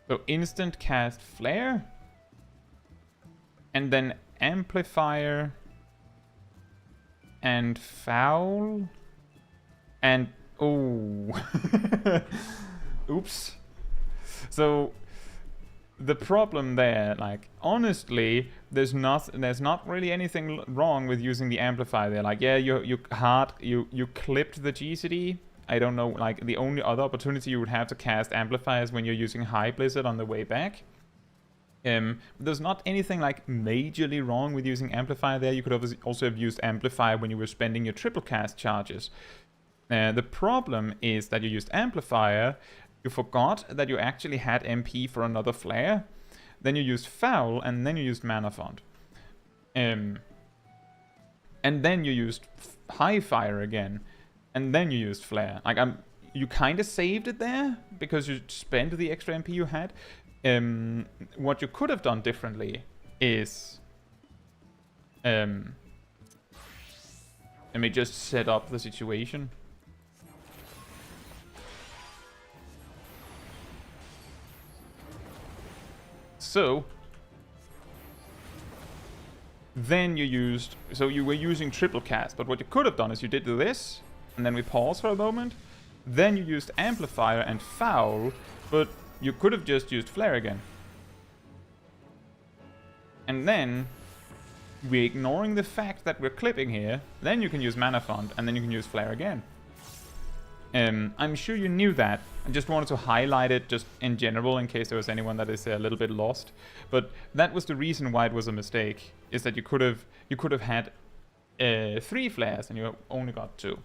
So instant cast flare. And then amplifier. And foul. And... oh. Oops. So... the problem there, like, honestly, there's not really anything wrong with using the amplifier there. Like, yeah, you clipped the GCD. I don't know, like, the only other opportunity you would have to cast amplifier is when you're using High Blizzard on the way back. There's not anything, like, majorly wrong with using amplifier there. You could obviously also have used amplifier when you were spending your triple cast charges. The problem is that you used amplifier. You forgot that you actually had MP for another flare. Then you used foul, and then you used mana font. And then you used high fire again, and then you used flare. Like, you kind of saved it there because you spent the extra MP you had. What you could have done differently is, let me just set up the situation. So, then you were using triple cast, but what you could have done is you did this, and then we pause for a moment, then you used amplifier and foul, but you could have just used flare again. And then, we're ignoring the fact that we're clipping here, then you can use mana font, and then you can use flare again. I'm sure you knew that. I just wanted to highlight it just in general in case there was anyone that is a little bit lost. But that was the reason why it was a mistake, is that you could have had 3 flares and you only got 2.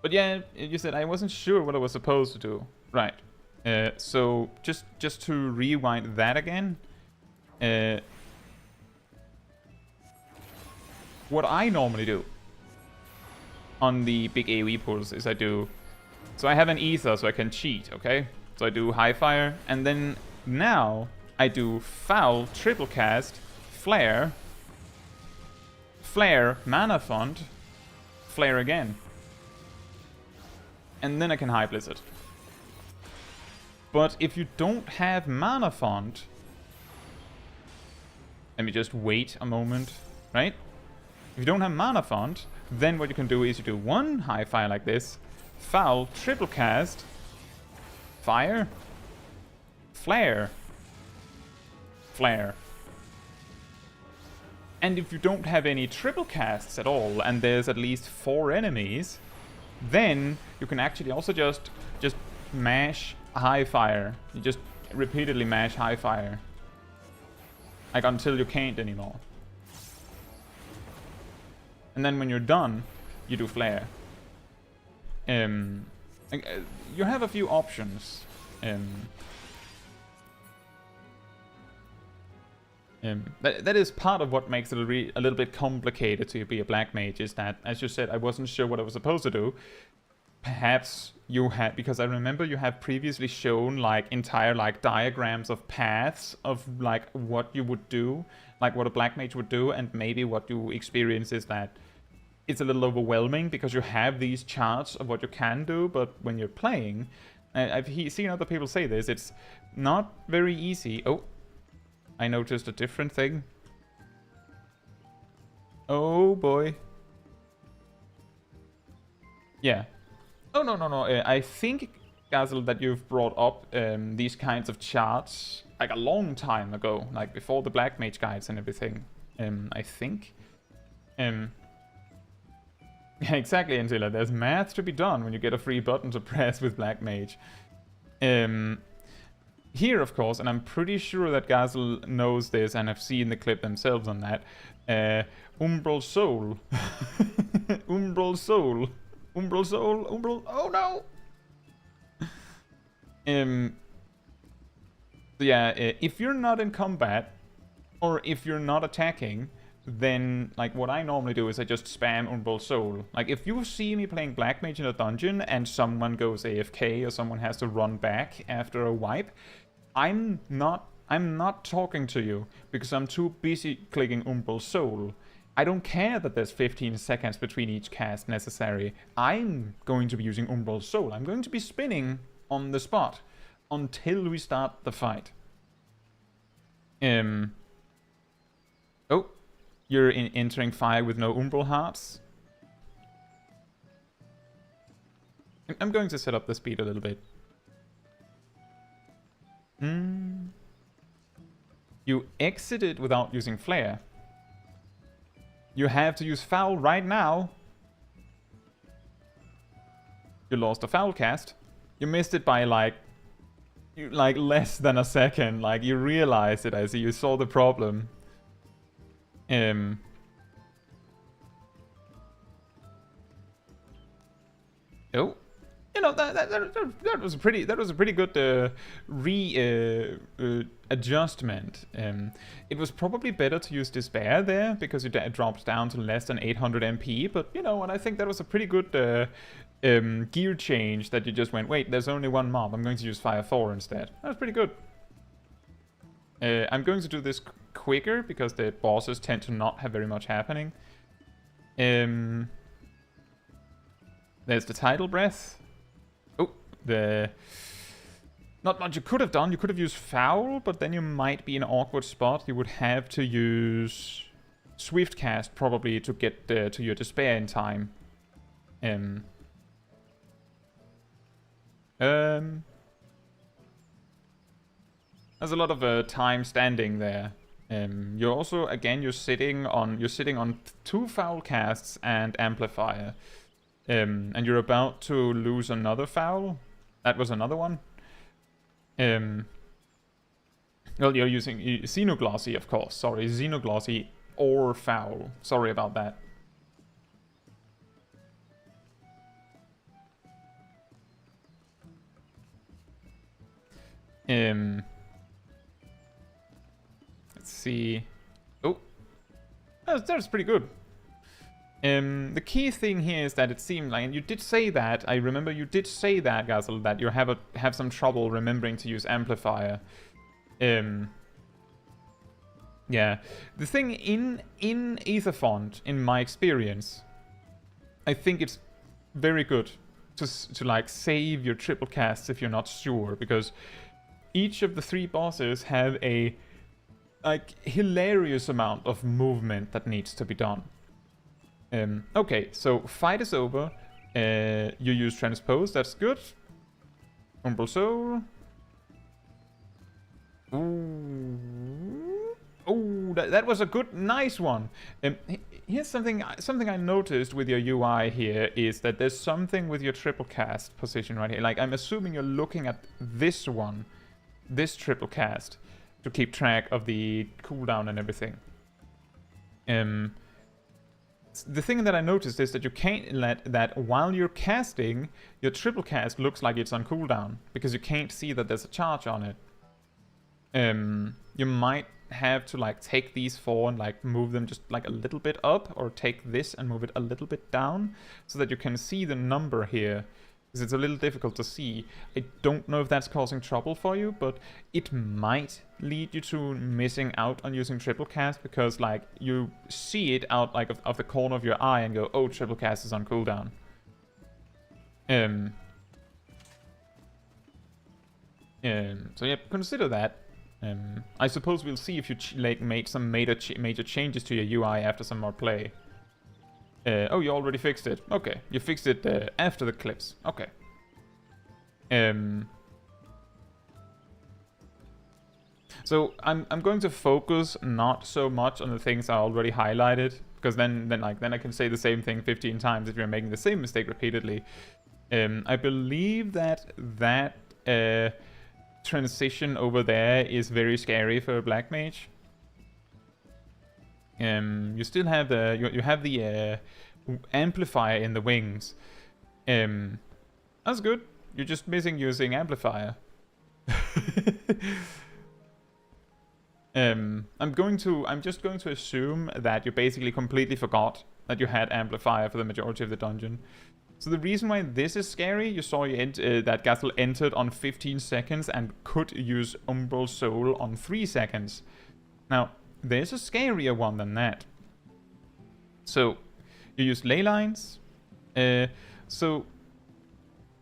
But yeah, you said I wasn't sure what I was supposed to do. Right. So just to rewind that again. What I normally do on the big AoE pulls is I do... So I have an ether so I can cheat, okay? So I do high fire, and then now I do foul, triple cast, flare, flare, mana font, flare again. And then I can high blizzard. But if you don't have mana font... Let me just wait a moment, right? If you don't have mana font, then what you can do is you do one high fire like this, foul, triple cast, fire, flare, flare. And if you don't have any triple casts at all, and there's at least 4 enemies, then you can actually also just mash high fire. You just repeatedly mash high fire. Like until you can't anymore. And then when you're done, you do flare. You have a few options. That is part of what makes it a little bit complicated to be a black mage, is that, as you said, I wasn't sure what I was supposed to do. Perhaps you had, because I remember you have previously shown like entire like diagrams of paths of like what you would do, like what a black mage would do, and maybe what you experience is that it's a little overwhelming because you have these charts of what you can do, but when you're playing, I've seen other people say this, it's not very easy. Oh, I noticed a different thing. Oh boy. Yeah. Oh, no. I think, Gazel, that you've brought up these kinds of charts like a long time ago, like before the Black Mage guides and everything. I think. Yeah, exactly, Angela. There's math to be done when you get a free button to press with Black Mage. Here, of course, and I'm pretty sure that Gazel knows this and have seen the clip themselves on that. Umbral Soul. Umbral Soul. Umbral Soul. Umbral. Oh no! Yeah, if you're not in combat, or if you're not attacking, then, like, what I normally do is I just spam Umbral Soul. Like, if you see me playing Black Mage in a dungeon and someone goes AFK or someone has to run back after a wipe, I'm not talking to you because I'm too busy clicking Umbral Soul. I don't care that there's 15 seconds between each cast necessary. I'm going to be using Umbral Soul. I'm going to be spinning on the spot until we start the fight. Oh, you're entering fire with no Umbral Hearts? I'm going to set up the speed a little bit. You exited without using Flare. You have to use Foul right now. You lost a Foul cast. You missed it by like less than a second. Like, you realized it as you saw the problem. Oh, you know, that was a pretty good adjustment. It was probably better to use Despair there because it drops down to less than 800 MP. But you know, and I think that was a pretty good gear change that you just went, wait, there's only one mob. I'm going to use Fire 4 instead. That was pretty good. I'm going to do this quicker because the bosses tend to not have very much happening. There's the Tidal Breath. Oh, not much you could have done. You could have used Foul, but then you might be in an awkward spot. You would have to use Swift Cast probably to get to your Despair in time. There's a lot of time standing there. You're also, again, you're sitting on 2 Foul casts and Amplifier. And you're about to lose another Foul. That was another one. Well, you're using Xenoglossy, of course. Sorry, Xenoglossy or Foul. Sorry about that. Let's see. Oh, that's pretty good. The key thing here is that it seemed like, and you did say that, I remember you did say that, Gazel, that you have some trouble remembering to use amplifier. Yeah. The thing in Etherfont, in my experience, I think it's very good to like save your triple casts if you're not sure, because each of the 3 bosses have a like hilarious amount of movement that needs to be done. Okay, so fight is over. You use transpose, that's good. Umbral Soul. Ooh, that was a good, nice one. Here's something I noticed with your UI here is that there's something with your triple cast position right here. Like, I'm assuming you're looking at this one, this triple cast, to keep track of the cooldown and everything. The thing that I noticed is that you can't let that while you're casting, your triple cast looks like it's on cooldown, because you can't see that there's a charge on it. You might have to like take these 4 and like move them just like a little bit up, or take this and move it a little bit down, so that you can see the number here, because it's a little difficult to see. I don't know if that's causing trouble for you, but it might lead you to missing out on using triple cast, because like you see it out like of the corner of your eye and go, oh, triple cast is on cooldown. So yeah, consider that. I suppose we'll see if you like made some major changes to your UI after some more play. Oh, you already fixed it. Okay, you fixed it after the clips. Okay. So I'm going to focus not so much on the things I already highlighted, because then I can say the same thing 15 times if you're making the same mistake repeatedly. I believe that transition over there is very scary for a black mage. You still have the amplifier in the wings. That's good. You're just missing using amplifier. I'm just going to assume that you basically completely forgot that you had amplifier for the majority of the dungeon. So the reason why this is scary, you saw that Gazel entered on 15 seconds and could use Umbral Soul on 3 seconds. Now, there's a scarier one than that. So, you use ley lines. So,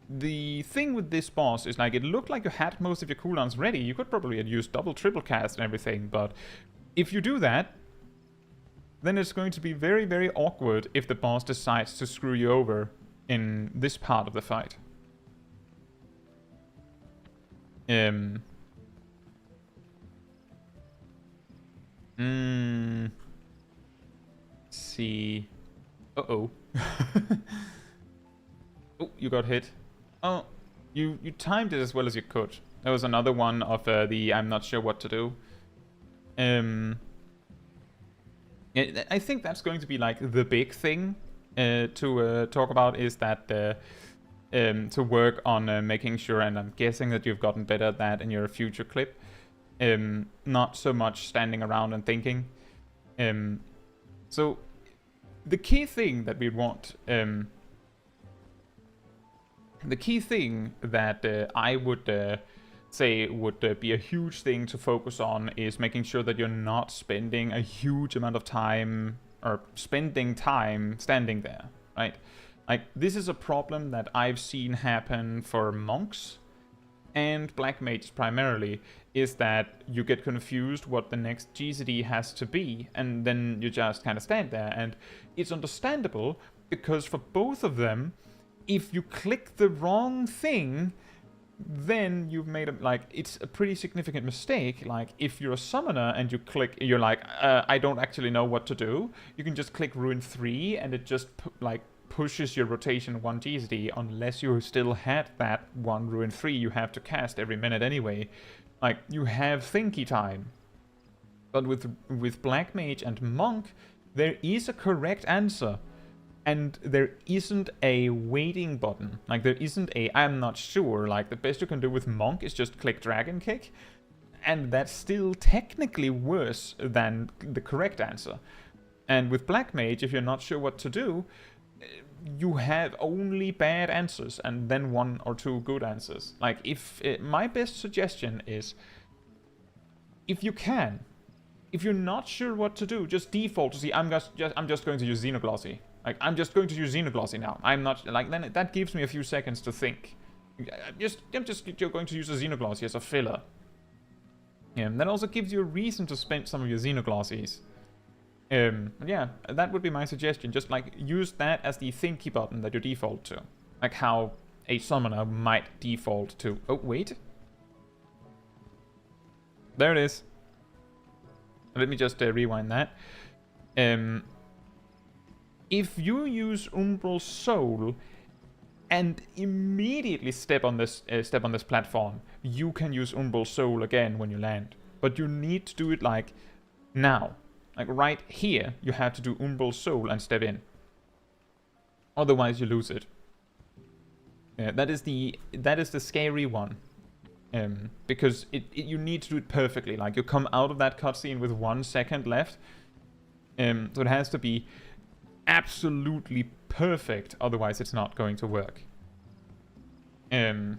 the thing with this boss is like, it looked like you had most of your cooldowns ready. You could probably have used double, triple cast and everything, but if you do that, then it's going to be very, very awkward if the boss decides to screw you over in this part of the fight. See. Uh-oh. Oh, you got hit. Oh, you timed it as well as you could. That was another one of the I'm not sure what to do. I think that's going to be like the big thing to talk about, is that to work on making sure, and I'm guessing that you've gotten better at that in your future clip, not so much standing around and thinking. So the key thing that we want, the key thing that I would say would be a huge thing to focus on is making sure that you're not spending a huge amount of time, or spending time standing there, right? Like, this is a problem that I've seen happen for monks and black mages primarily, is that you get confused what the next GCD has to be, and then you just kind of stand there. And it's understandable, because for both of them, if you click the wrong thing, then you've made it's a pretty significant mistake. Like, if you're a summoner and you're like, I don't actually know what to do, you can just click Ruin 3 and it just pushes your rotation 1 GCD, unless you still had that 1 Ruin 3 you have to cast every minute anyway. Like, you have thinky time. But with Black Mage and Monk, there is a correct answer. And there isn't a waiting button. Like, there isn't a I'm not sure. Like, the best you can do with Monk is just click Dragon Kick. and that's still technically worse than the correct answer. And with Black Mage, if you're not sure what to do, you have only bad answers and then 1 or 2 good answers. Like, my best suggestion is, if you're not sure what to do, just default to see, I'm just going to use Xenoglossy. Like, I'm just going to use Xenoglossy now. I'm not, like, then that gives me a few seconds to think. I'm just going to use a Xenoglossy as a filler. And that also gives you a reason to spend some of your Xenoglossies. Yeah, that would be my suggestion. Just, like, use that as the thinky button that you default to. Like how a summoner might default to... Oh, wait. There it is. Let me just rewind that. If you use Umbral Soul and immediately step on this platform, you can use Umbral Soul again when you land. But you need to do it like now. Like right here, you have to do Umbral Soul and step in. Otherwise, you lose it. Yeah, that is the scary one. Because you need to do it perfectly. Like, you come out of that cutscene with 1 second left. So it has to be absolutely perfect, otherwise it's not going to work. You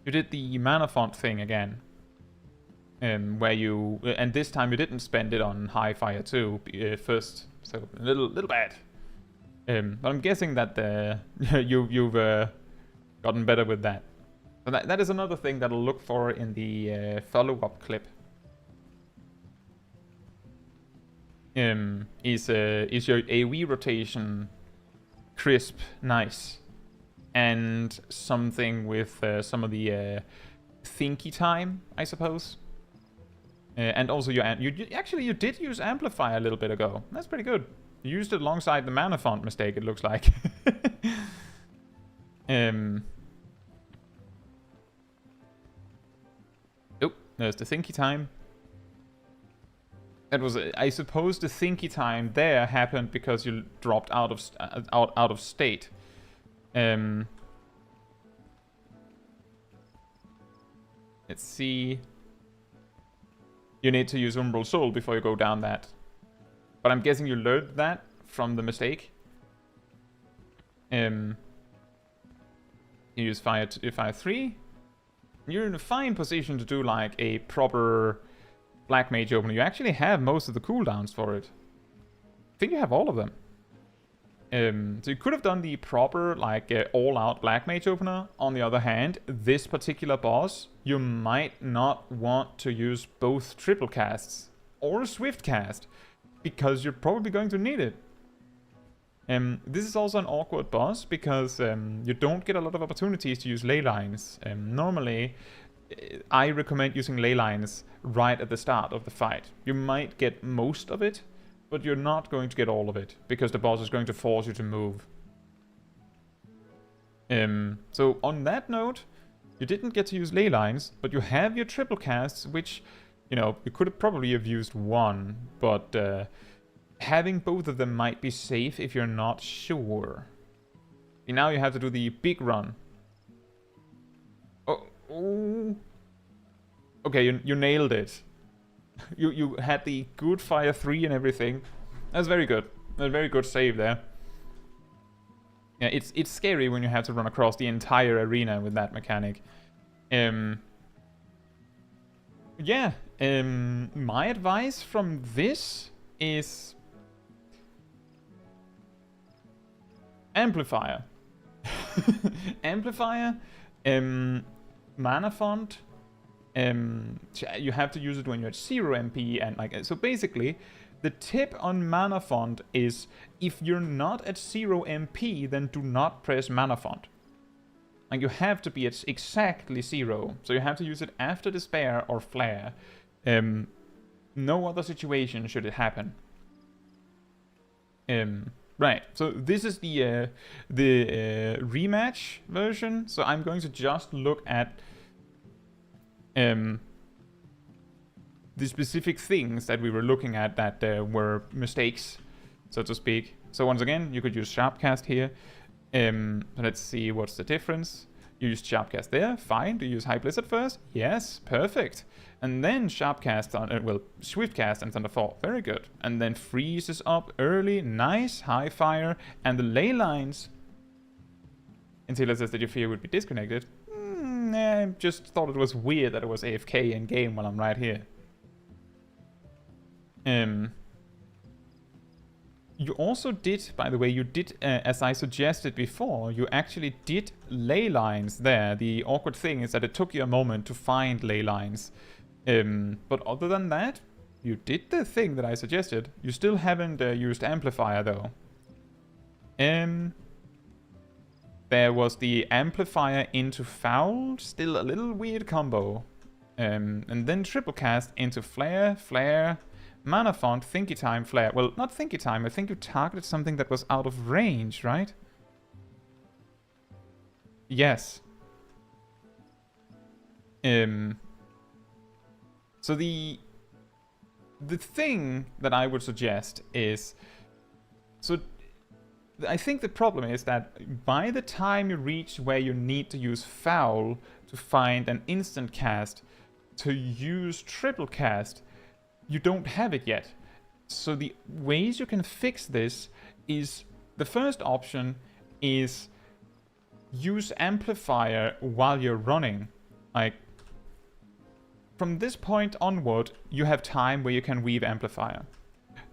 did the mana font thing again. Where you... And this time you didn't spend it on High Fire 2 first. So, a little bad. But I'm guessing that you've gotten better with that. So that is another thing that I'll look for in the follow-up clip. Is your AoE rotation crisp, nice, and something with some of the thinky time, I suppose. And also you did use Amplify a little bit ago. That's pretty good. You used it alongside the mana font mistake, it looks like. Oh, there's the thinky time. That was, I suppose, the thinky time there happened because you dropped out of state. Let's see. You need to use Umbral Soul before you go down that. But I'm guessing you learned that from the mistake. You use Fire 3. You're in a fine position to do like a proper Black Mage opener. You actually have most of the cooldowns for it. I think you have all of them. So you could have done the proper, like, all-out Black Mage opener. On the other hand, this particular boss, you might not want to use both triple casts or swift cast, because you're probably going to need it. This is also an awkward boss, because you don't get a lot of opportunities to use ley lines. Normally, I recommend using ley lines right at the start of the fight. You might get most of it, but you're not going to get all of it, because the boss is going to force you to move. So on that note, you didn't get to use ley lines, but you have your triple casts, which, you know, you could have probably have used one, but having both of them might be safe if you're not sure. And now you have to do the big run. Oh. Okay, you nailed it. You had the good Fire 3 and everything. That's very good. A very good save there. Yeah, it's scary when you have to run across the entire arena with that mechanic. Yeah, my advice from this is Amplifier. Amplifier, mana font. You have to use it when you're at 0 MP, and like, so basically the tip on mana font is, if you're not at 0 MP, then do not press mana font. Like, you have to be at exactly 0, so you have to use it after Despair or Flare. No other situation should it happen. Right, so this is the rematch version, so I'm going to just look at the specific things that we were looking at that were mistakes, so to speak. So once again, you could use Sharpcast here. Let's see what's the difference. You used Sharpcast there, fine. Do you use High Blizzard first? Yes, perfect. And then Sharpcast, Swiftcast and Thunderfall, very good. And then freezes up early, nice, high fire, and the ley lines. Until says that your fear would be disconnected. I just thought it was weird that it was AFK in game while I'm right here. You also did, by the way, you did, as I suggested before, you actually did ley lines there. The awkward thing is that it took you a moment to find ley lines. But other than that, you did the thing that I suggested. You still haven't used Amplifier, though. There was the Amplifier into Foul, still a little weird combo. And then Triple Cast into Flare, Flare, Mana Font, Thinky Time, Flare. Well, not Thinky Time, I think you targeted something that was out of range, right? Yes. So the thing that I would suggest is... So I think the problem is that by the time you reach where you need to use Foul to find an instant cast, to use Triple Cast, you don't have it yet. So the ways you can fix this is, the first option is use Amplifier while you're running. Like, from this point onward, you have time where you can weave Amplifier.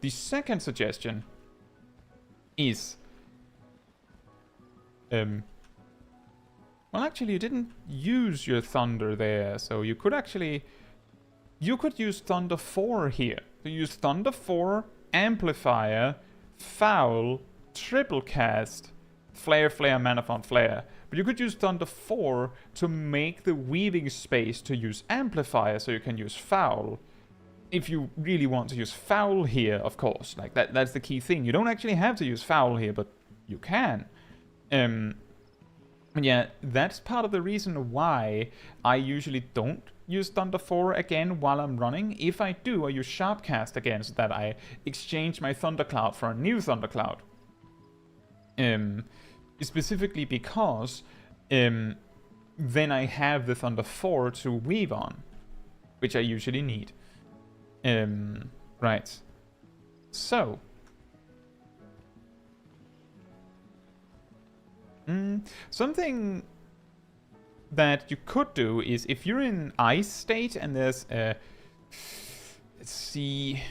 The second suggestion is... well, actually, you didn't use your Thunder there, so you could actually... You could use Thunder 4 here. So use Thunder 4, Amplifier, Foul, Triple Cast, Flare, Flare, Mana Font, Flare. But you could use Thunder 4 to make the weaving space to use Amplifier so you can use Foul. If you really want to use Foul here, of course. Like, that's the key thing. You don't actually have to use Foul here, but you can. Yeah, that's part of the reason why I usually don't use Thunder 4 again while I'm running. If I do, I use Sharpcast again so that I exchange my Thundercloud for a new Thundercloud. Specifically because then I have the Thunder 4 to weave on, which I usually need. Right. So. Something that you could do is, if you're in ice state and there's a... Let's see...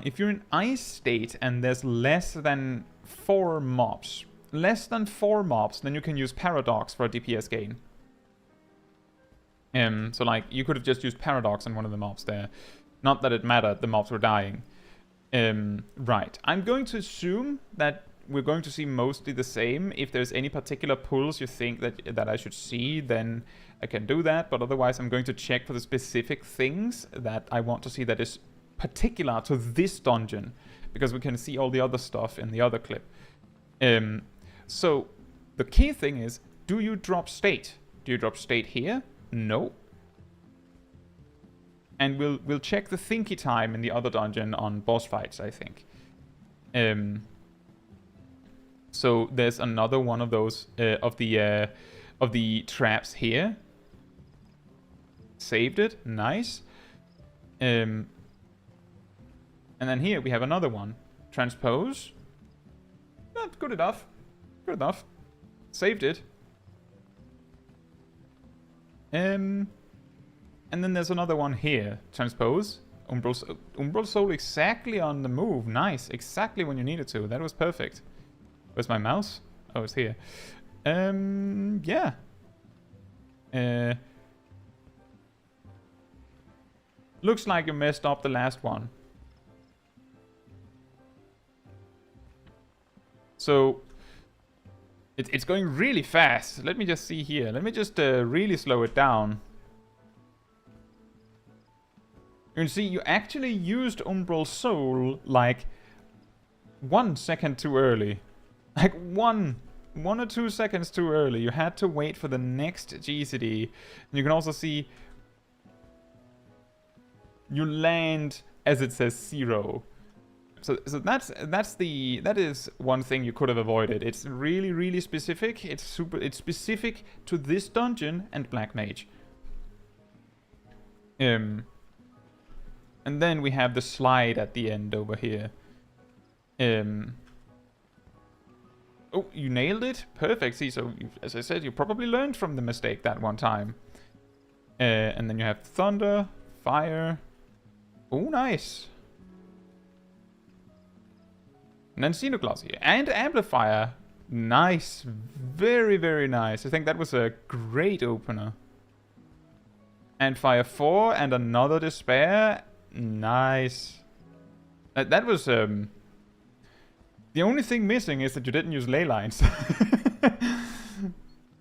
if you're in ice state and there's less than 4 mobs, then you can use Paradox for a DPS gain. So like, you could have just used Paradox on one of the mobs there. Not that it mattered, the mobs were dying. Right. I'm going to assume that we're going to see mostly the same. If there's any particular pulls you think that I should see, then I can do that. But otherwise, I'm going to check for the specific things that I want to see that is particular to this dungeon, because we can see all the other stuff in the other clip. So the key thing is, do you drop state? Do you drop state here? No. And we'll check the thinky time in the other dungeon on boss fights, I think. So there's another one of those of the traps here. Saved it, nice. And then here we have another one. Transpose. Good enough. Good enough. Saved it. And then there's another one here. Transpose. Umbral Soul exactly on the move. Nice. Exactly when you needed to. That was perfect. Where's my mouse? Oh, it's here. Yeah. Looks like you messed up the last one. So it's going really fast. Let me just see here. Let me just really slow it down. You can see you actually used Umbral Soul like 1 second too early. Like one or 2 seconds too early. You had to wait for the next GCD. And you can also see you land as it says 0. So that is one thing you could have avoided. It's really specific. It's specific to this dungeon and Black Mage. And then we have the slide at the end over here. Oh, you nailed it. Perfect. See, so as I said, you probably learned from the mistake that one time. And then you have thunder, fire. Oh, nice. And then Xenoglossy and Amplifier. Nice. Very nice. I think that was a great opener. And Fire 4 and another Despair. Nice. That was... The only thing missing is that you didn't use ley lines.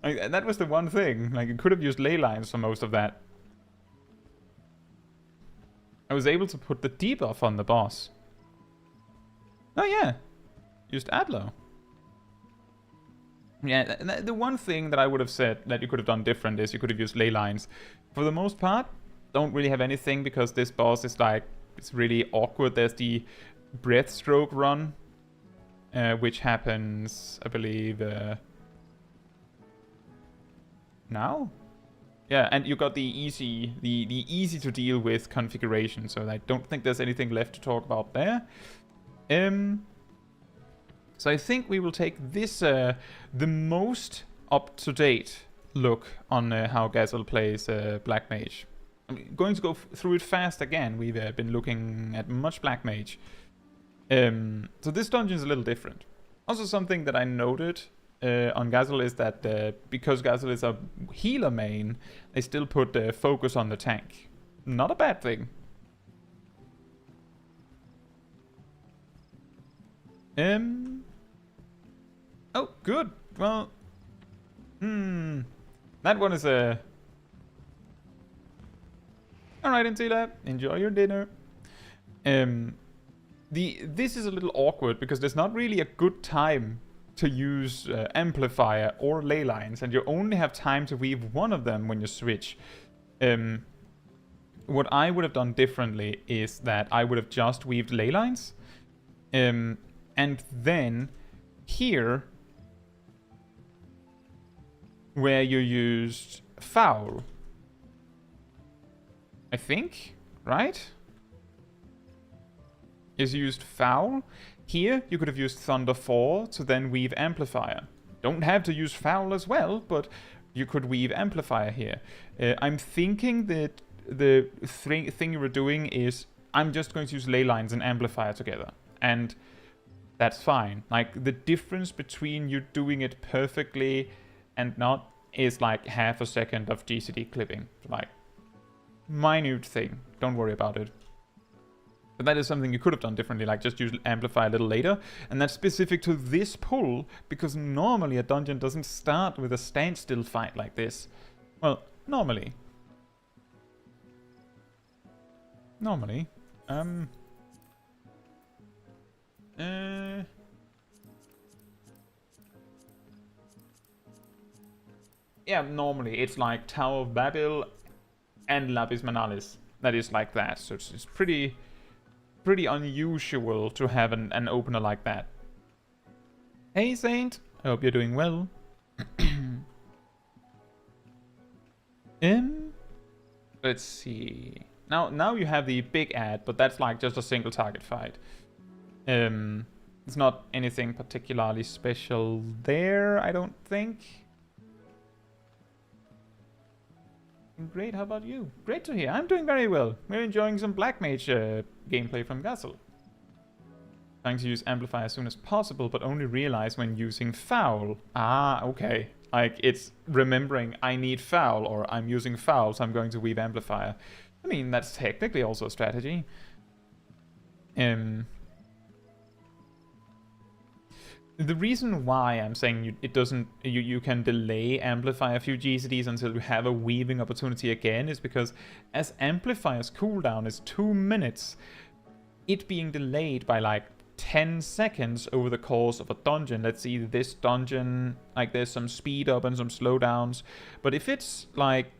Like, that was the one thing. Like, you could have used ley lines for most of that. I was able to put the debuff on the boss. Oh yeah. Used Adler. Yeah, the one thing that I would have said that you could have done different is you could have used ley lines. For the most part, don't really have anything because this boss is like, it's really awkward. There's the breathstroke run, which happens, I believe, now? Yeah, and you got the easy to deal with configuration, so I don't think there's anything left to talk about there. So I think we will take this, the most up-to-date look on how Gazel plays Black Mage. I'm going to go through it fast again. We've been looking at much Black Mage. So this dungeon is a little different. Also something that I noted on Gazel is that because Gazel is a healer main, they still put focus on the tank. Not a bad thing. Oh, good. Well, that one is a... Alright, Intila, enjoy your dinner. This is a little awkward because there's not really a good time to use Amplifier or ley lines, and you only have time to weave one of them when you switch. What I would have done differently is that I would have just weaved ley lines, and then here, where you used foul, I think, right? Is used foul. Here, you could have used Thunder 4 to then weave Amplifier. Don't have to use foul as well, but you could weave Amplifier here. I'm thinking that the thing you were doing is, I'm just going to use ley lines and Amplifier together. And that's fine. Like, the difference between you doing it perfectly and not is like half a second of GCD clipping. Like, minute thing. Don't worry about it. But that is something you could have done differently, like just use Amplify a little later. And that's specific to this pull, because normally a dungeon doesn't start with a standstill fight like this. Well, normally. Yeah, normally it's like Tower of Babel and Lapis Manalis. That is like that, so it's pretty unusual to have an opener like that. Hey Saint, I hope you're doing well. Let's see. Now you have the big ad, but that's like just a single target fight. It's not anything particularly special there, I don't think. Great, how about you? Great to hear. I'm doing very well. We're enjoying some Black Mage gameplay from Gazel. Trying to use Amplify as soon as possible, but only realize when using foul. Ah, okay. Like, it's remembering I need foul, or I'm using foul, so I'm going to weave Amplifier. I mean, that's technically also a strategy. The reason why I'm saying you can delay Amplify a few GCDs until you have a weaving opportunity again is because as Amplifier's cooldown is 2 minutes, it being delayed by like 10 seconds over the course of a dungeon. Let's see, this dungeon, like there's some speed up and some slowdowns, but if it's like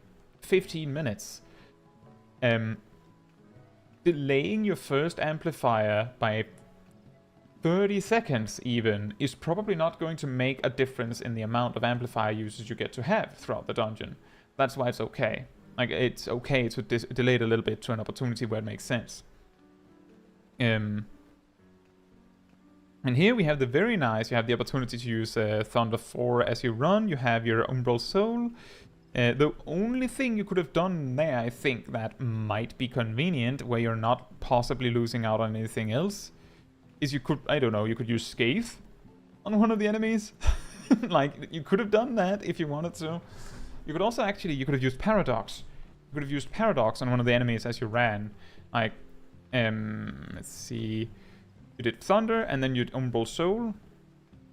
15 minutes, delaying your first Amplifier by 30 seconds even is probably not going to make a difference in the amount of amplifier usage you get to have throughout the dungeon. That's why it's okay. Like, it's okay to delay it a little bit to an opportunity where it makes sense. And here we have the very nice, you have the opportunity to use Thunder 4 as you run, you have your Umbral Soul. The only thing you could have done there, I think, that might be convenient, where you're not possibly losing out on anything else, is you could, I don't know, you could use Scathe on one of the enemies. Like, you could have done that if you wanted to. You could also actually, you could have used Paradox. You could have used Paradox on one of the enemies as you ran. Like, let's see. You did Thunder, and then you'd Umbral Soul,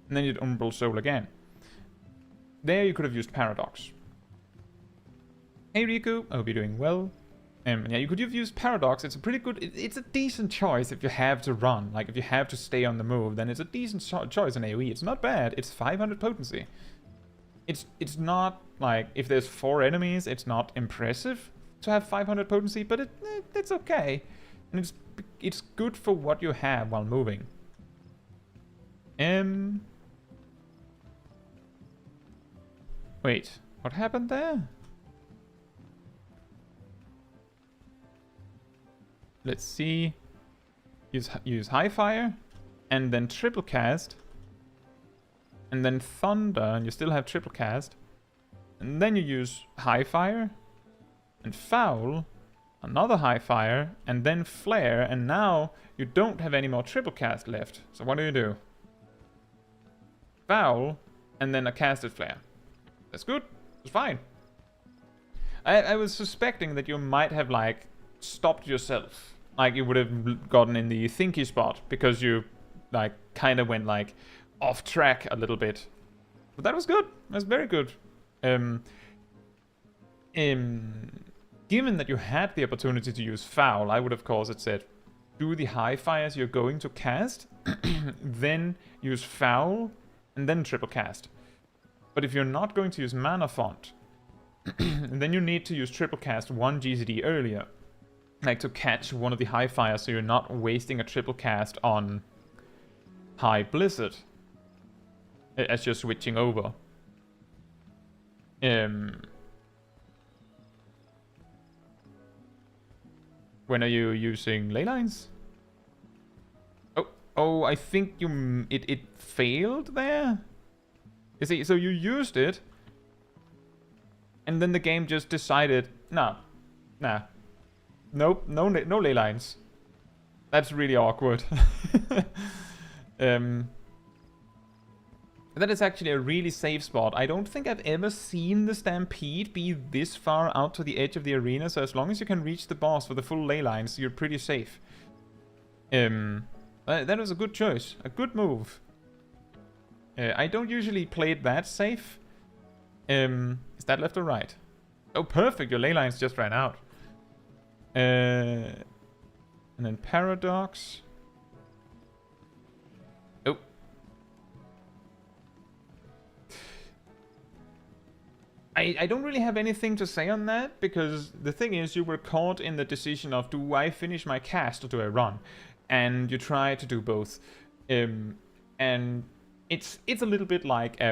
and then you'd Umbral Soul again. There you could have used Paradox. Hey Riku, I hope you're doing well. Yeah, you could have used Paradox. It's a pretty good, it's a decent choice if you have to run. Like, if you have to stay on the move, then it's a decent choice in AoE. It's not bad. It's 500 potency. It's not, like, if there's 4 enemies, it's not impressive to have 500 potency, but it's okay. And it's good for what you have while moving. Wait, what happened there? Let's see. Use High Fire, and then Triple Cast, and then Thunder, and you still have Triple Cast, and then you use High Fire, and Foul, another High Fire, and then Flare, and now you don't have any more Triple Cast left. So what do? Foul, and then a Casted Flare. That's good. It's fine. I was suspecting that you might have, like, stopped yourself. Like, you would have gotten in the thinky spot because you, like, kind of went, like, off track a little bit. But that was good. That's very good. Given that you had the opportunity to use Foul, I would, of course, have said, do the High Fires you're going to cast, then use Foul, and then Triple Cast. But if you're not going to use Mana Font, then you need to use Triple Cast 1 GCD earlier. Like, to catch one of the High Fires, so you're not wasting a Triple Cast on High Blizzard as you're switching over. When are you using ley lines? Oh, I think it failed there. You see, so you used it, and then the game just decided, nah. Nope, no ley lines. That's really awkward. That is actually a really safe spot. I don't think I've ever seen the Stampede be this far out to the edge of the arena, so as long as you can reach the boss with the full ley lines, you're pretty safe. That was a good choice. A good move. I don't usually play it that safe. Is that left or right? Oh, perfect. Your ley lines just ran out. And then Paradox. Oh. I don't really have anything to say on that, because the thing is, you were caught in the decision of, do I finish my cast or do I run? And you try to do both. And it's a little bit like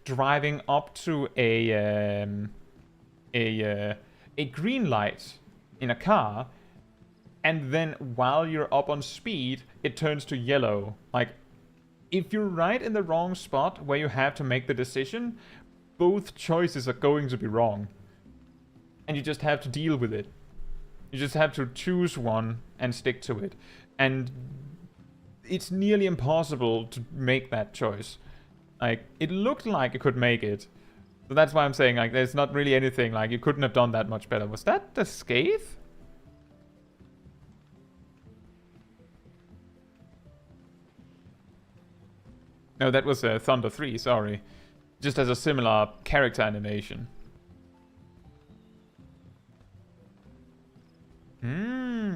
driving up to a green light in a car, and then while you're up on speed, it turns to yellow. Like, if you're right in the wrong spot where you have to make the decision, both choices are going to be wrong. And you just have to deal with it. You just have to choose one and stick to it. And it's nearly impossible to make that choice. Like, it looked like you could make it. So that's why I'm saying, like, there's not really anything, like, you couldn't have done that much better. Was that the Scathe? No, that was Thunder 3, sorry. Just has a similar character animation.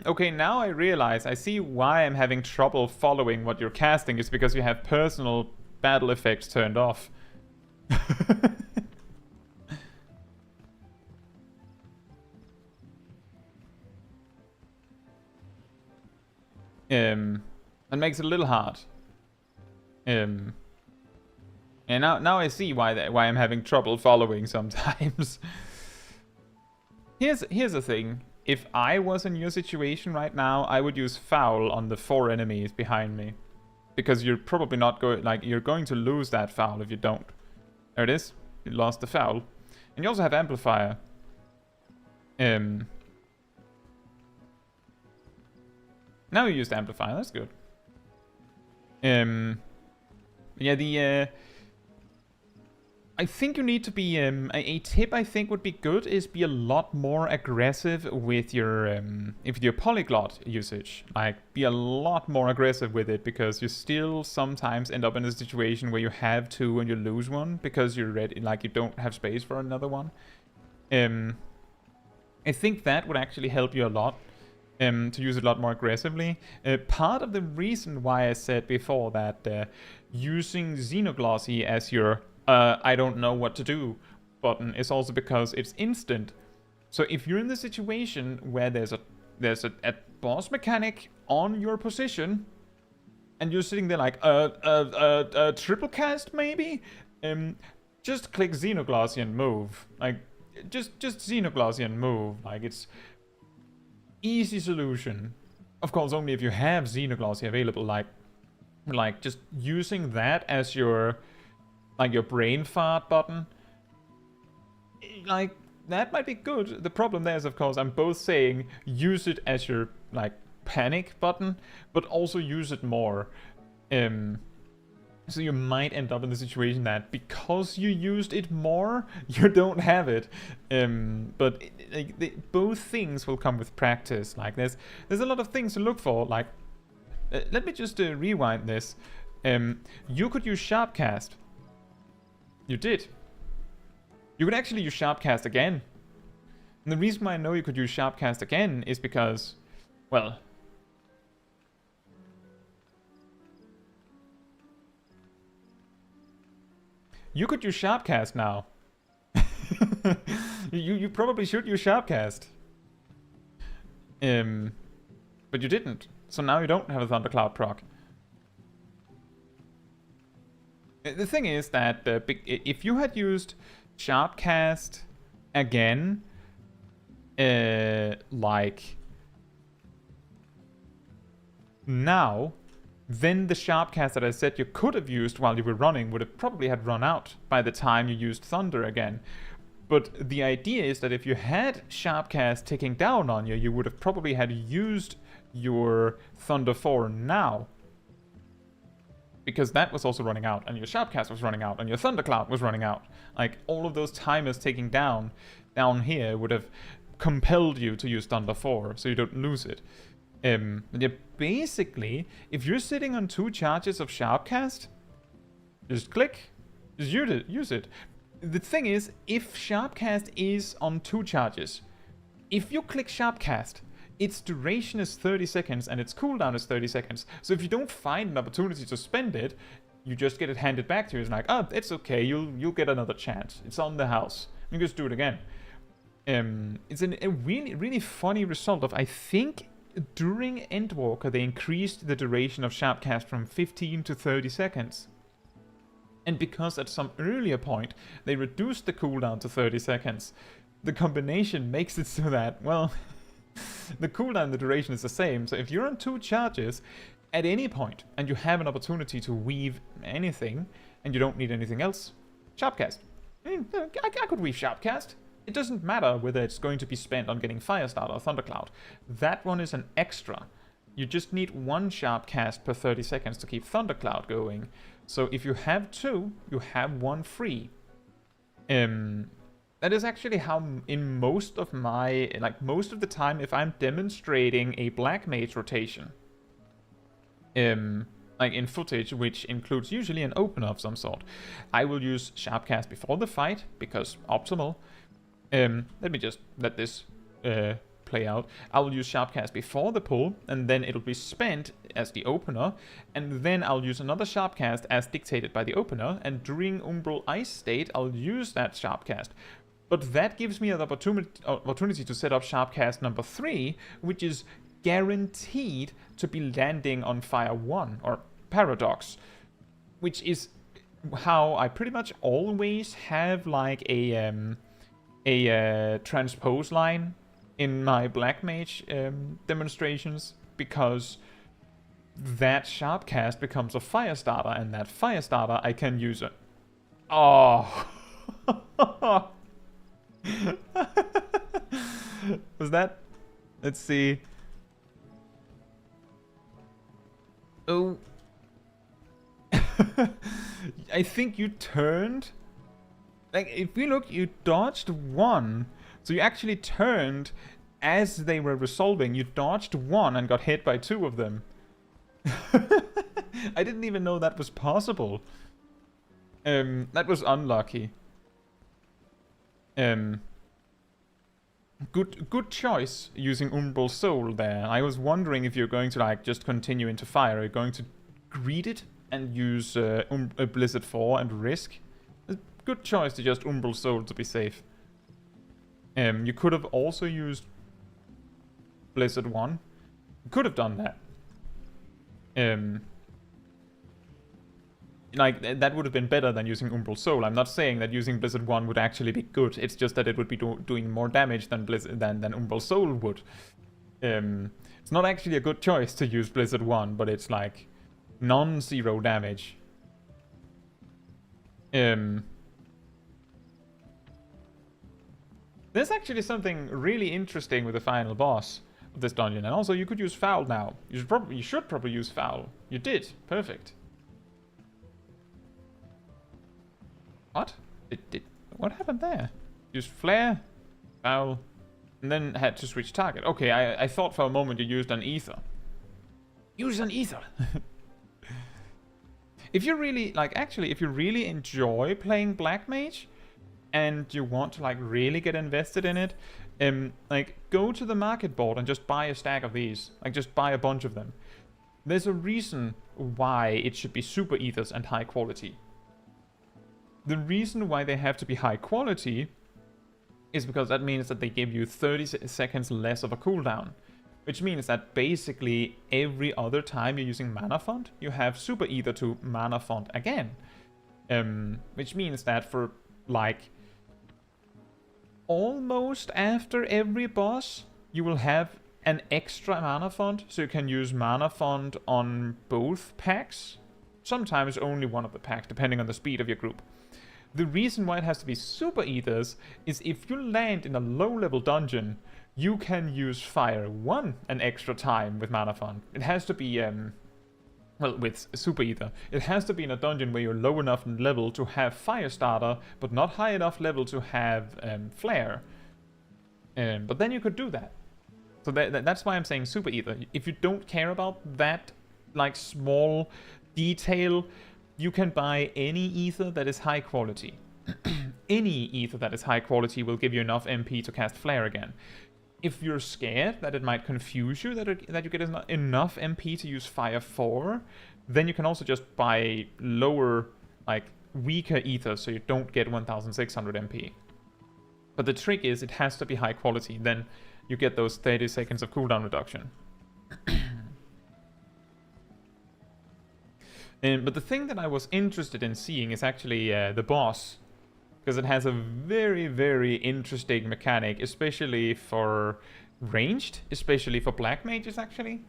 Okay, now I realize, I see why I'm having trouble following what you're casting. It's because you have personal battle effects turned off. That makes it a little hard. And now I see why I'm having trouble following sometimes. Here's the thing. If I was in your situation right now, I would use foul on the 4 enemies behind me. Because you're probably not going, like, you're going to lose that foul if you don't. There it is. You lost the foul. And you also have amplifier. Now you used amplifier, that's good. Yeah, I think you need to be, a tip I think would be good is be a lot more aggressive with your polyglot usage. Like, be a lot more aggressive with it, because you still sometimes end up in a situation where you have 2 and you lose one, because you're ready, like, you don't have space for another one. I think that would actually help you a lot, to use it a lot more aggressively. Part of the reason why I said before that using Xenoglossy as your I don't know what to do button is also because it's instant. So if you're in the situation where there's a boss mechanic on your position, and you're sitting there like, triple cast maybe? Just click Xenoglossy and move. Like, just Xenoglossy and move. Like, it's easy solution. Of course, only if you have Xenoglossy available, like just using that as your, like, your brain fart button, like, that might be good. The problem there is, of course, I'm both saying use it as your, like, panic button, but also use it more. So you might end up in the situation that because you used it more, you don't have it. But both things will come with practice. Like, there's a lot of things to look for. Like, let me just rewind this. You could use Sharpcast. You did. You could actually use Sharpcast again. And the reason why I know you could use Sharpcast again is because, well, you could use Sharpcast now. you probably should use Sharpcast. But you didn't. So now you don't have a Thundercloud proc. The thing is that if you had used Sharpcast again, like now, then the Sharpcast that I said you could have used while you were running would have probably had run out by the time you used Thunder again. But the idea is that if you had Sharpcast ticking down on you, you would have probably had used your Thunder 4 now. Because that was also running out, and your Sharpcast was running out, and your Thundercloud was running out. Like, all of those timers taking down here would have compelled you to use Thunder 4, so you don't lose it. Yeah, basically, if you're sitting on 2 charges of Sharpcast, just click, just use it. The thing is, if Sharpcast is on 2 charges, if you click Sharpcast, its duration is 30 seconds and its cooldown is 30 seconds. So if you don't find an opportunity to spend it, you just get it handed back to you. It's like, oh, it's okay, you'll get another chance. It's on the house. You can just do it again. It's a really, really funny result of, I think, during Endwalker, they increased the duration of Sharpcast from 15 to 30 seconds. And because at some earlier point, they reduced the cooldown to 30 seconds, the combination makes it so that, well, the cooldown and the duration is the same. So if you're on 2 charges at any point, and you have an opportunity to weave anything, and you don't need anything else, Sharpcast. I could weave Sharpcast. It doesn't matter whether it's going to be spent on getting Firestarter or Thundercloud. That one is an extra. You just need 1 Sharpcast per 30 seconds to keep Thundercloud going. So if you have 2, you have 1 free. That is actually how in most of my, like most of the time, if I'm demonstrating a Black Mage rotation, like in footage, which includes usually an opener of some sort, I will use Sharpcast before the fight, because optimal. Let me just let this play out. I will use Sharpcast before the pull, and then it'll be spent as the opener, and then I'll use another Sharpcast as dictated by the opener, and during Umbral Ice state, I'll use that Sharpcast. But that gives me an opportunity to set up Sharpcast number 3, which is guaranteed to be landing on Fire 1, or Paradox. which is how I pretty much always have like a transpose line in my black mage demonstrations, because that sharp cast becomes a fire starter, and that fire starter I can use it. Oh. Was that? Let's see. Oh. I think you turned. Like, if we look, you dodged one. So you actually turned as they were resolving. You dodged one and got hit by two of them. I didn't even know that was possible. That was unlucky. Good choice using Umbral Soul there. I was wondering if you're going to like just continue into fire. Are you going to greet it and use Blizzard 4 and risk? Good choice to just Umbral Soul to be safe. You could have also used Blizzard 1. You could have done that. Like, that would have been better than using Umbral Soul. I'm not saying that using Blizzard 1 would actually be good. It's just that it would be doing more damage than Umbral Soul would. It's not actually a good choice to use Blizzard 1, but it's like non-zero damage. There's actually something really interesting with the final boss of this dungeon. And also, you could use Foul now. You should probably use Foul. You did. Perfect. What? What happened there? Used Flare, Foul, and then had to switch target. Okay, I thought for a moment you used an Ether. Use an Ether! If you really, like, actually, if you really enjoy playing Black Mage, and you want to, like, really get invested in it, like, go to the market board and just buy a stack of these. Like, just buy a bunch of them. There's a reason why it should be super ethers and high quality. The reason why they have to be high quality is because that means that they give you 30 seconds less of a cooldown. Which means that basically every other time you're using Mana Font, you have Super Ether to Mana Font again. Which means that for, like, almost after every boss, you will have an extra Mana Font, so you can use Mana Font on both packs. Sometimes only one of the packs, depending on the speed of your group. The reason why it has to be Super Ethers is if you land in a low-level dungeon, you can use Fire 1 an extra time with Mana Font. It has to be, well, with Super Ether. It has to be in a dungeon where you're low enough in level to have Fire Starter, but not high enough level to have Flare. But then you could do that. So that's why I'm saying Super Ether. If you don't care about that, like, small detail, you can buy any ether that is high quality. Any ether that is high quality will give you enough MP to cast Flare again. If you're scared that it might confuse you, that you get enough MP to use Fire 4, then you can also just buy lower, like, weaker ether so you don't get 1600 MP. But the trick is it has to be high quality, then you get those 30 seconds of cooldown reduction. But the thing that I was interested in seeing is actually the boss. Because it has a very, very interesting mechanic, especially for ranged, especially for black mages, actually.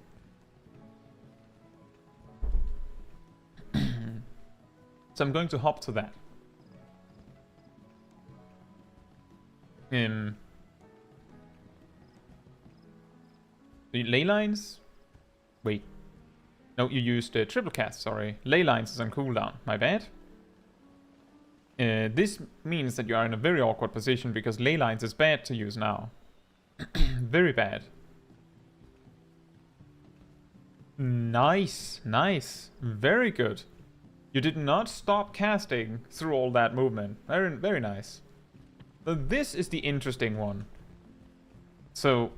So I'm going to hop to that. The ley lines? Wait. No, you used triple cast, sorry. Ley lines is on cooldown, my bad. This means that you are in a very awkward position because ley lines is bad to use now. Very bad. Nice, nice. Very good. You did not stop casting through all that movement. Very, very nice. But this is the interesting one. So,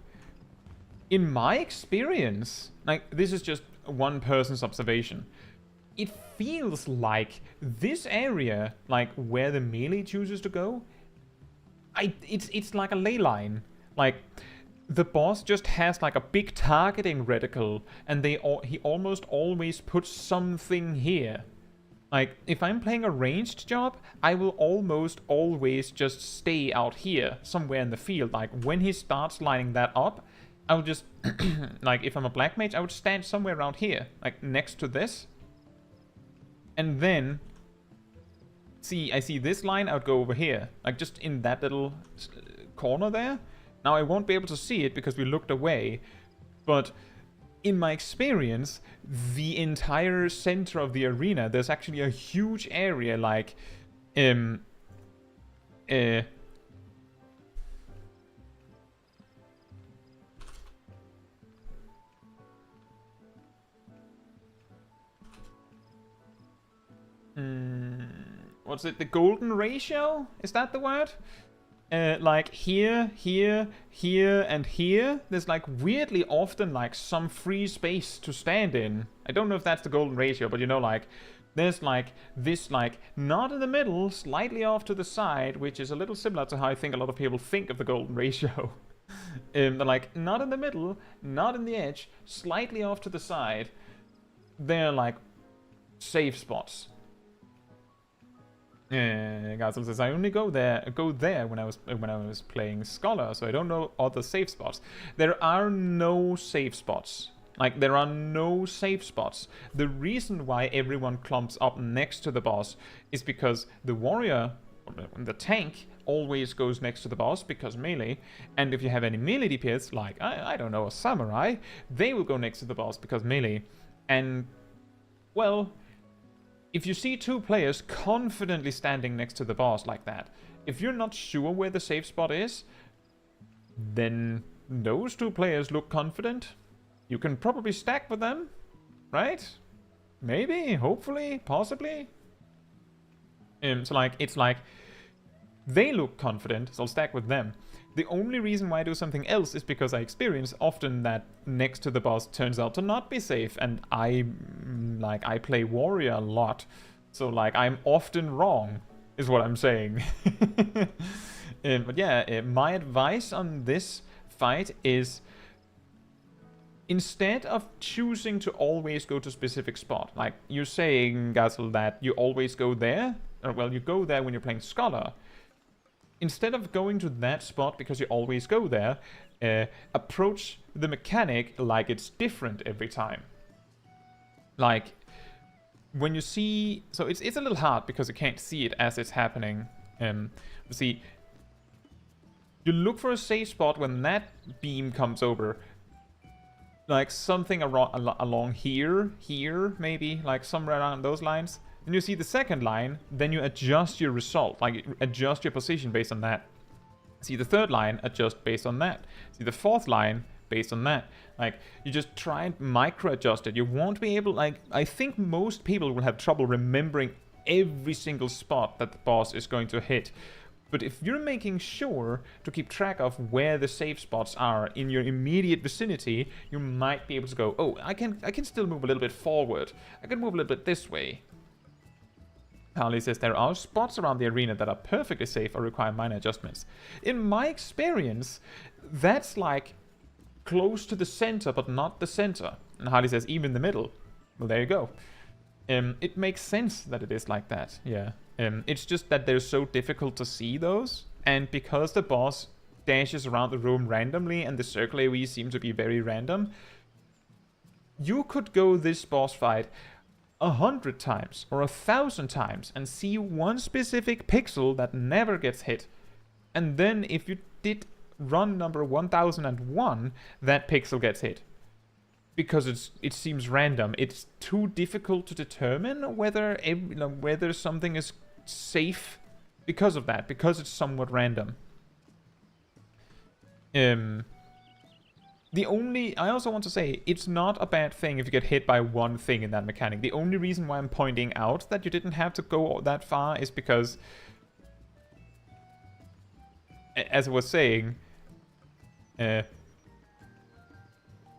in my experience, like, this is just one person's observation, it feels like this area, like where the melee chooses to go, it's like a ley line. Like, the boss just has like a big targeting reticle, and he almost always puts something here. Like, if I'm playing a ranged job, I will almost always just stay out here, somewhere in the field. Like, when he starts lining that up, I would just, like, if I'm a black mage, I would stand somewhere around here, like, next to this. And then, I see this line, I would go over here, like, just in that little corner there. Now, I won't be able to see it because we looked away, but in my experience, the entire center of the arena, there's actually a huge area, like, what's it, the golden ratio? Is that the word? Like here, here, here, and here, there's like weirdly often like some free space to stand in. I don't know if that's the golden ratio, but you know, like there's like this, like not in the middle, slightly off to the side, which is a little similar to how I think a lot of people think of the golden ratio. They're like not in the middle, not in the edge, slightly off to the side. They're like safe spots. Gazel says I only go there when I was playing Scholar, so I don't know other safe spots. There are no safe spots. Like, there are no safe spots. The reason why everyone clumps up next to the boss is because the warrior, the tank, always goes next to the boss because melee, and if you have any melee DPS, like, I don't know, a samurai, they will go next to the boss because melee. And, well, if you see two players confidently standing next to the boss like that, if you're not sure where the safe spot is, then those two players look confident. You can probably stack with them, right? Maybe, hopefully, possibly. So like, it's like, they look confident, so I'll stack with them. The only reason why I do something else is because I experience often that next to the boss turns out to not be safe, and I play warrior a lot, so like I'm often wrong, is what I'm saying. But yeah, my advice on this fight is, instead of choosing to always go to a specific spot, like you're saying, Gazel, that you always go there, or well, you go there when you're playing Scholar. Instead of going to that spot because you always go there, approach the mechanic like it's different every time. Like, when you see... So it's a little hard because you can't see it as it's happening. See, you look for a safe spot when that beam comes over. Like something along here, maybe, like somewhere around those lines. And you see the second line, then you adjust your result, like adjust your position based on that. See the third line, adjust based on that. See the fourth line, based on that. Like, you just try and micro-adjust it. You won't be able, like, I think most people will have trouble remembering every single spot that the boss is going to hit. But if you're making sure to keep track of where the safe spots are in your immediate vicinity, you might be able to go, oh, I can still move a little bit forward. I can move a little bit this way. Harley says there are spots around the arena that are perfectly safe or require minor adjustments. In my experience, that's like close to the center, but not the center. And Harley says even in the middle. Well, there you go. It makes sense that it is like that, yeah. It's just that they're so difficult to see those, and because the boss dashes around the room randomly and the circle AoE seem to be very random, you could go this boss fight 100 times or 1,000 times and see one specific pixel that never gets hit. And then if you did run number 1001, that pixel gets hit. Because it seems random. It's too difficult to determine whether something is safe because of that, because it's somewhat random. I also want to say, it's not a bad thing if you get hit by one thing in that mechanic. The only reason why I'm pointing out that you didn't have to go that far is because, as I was saying,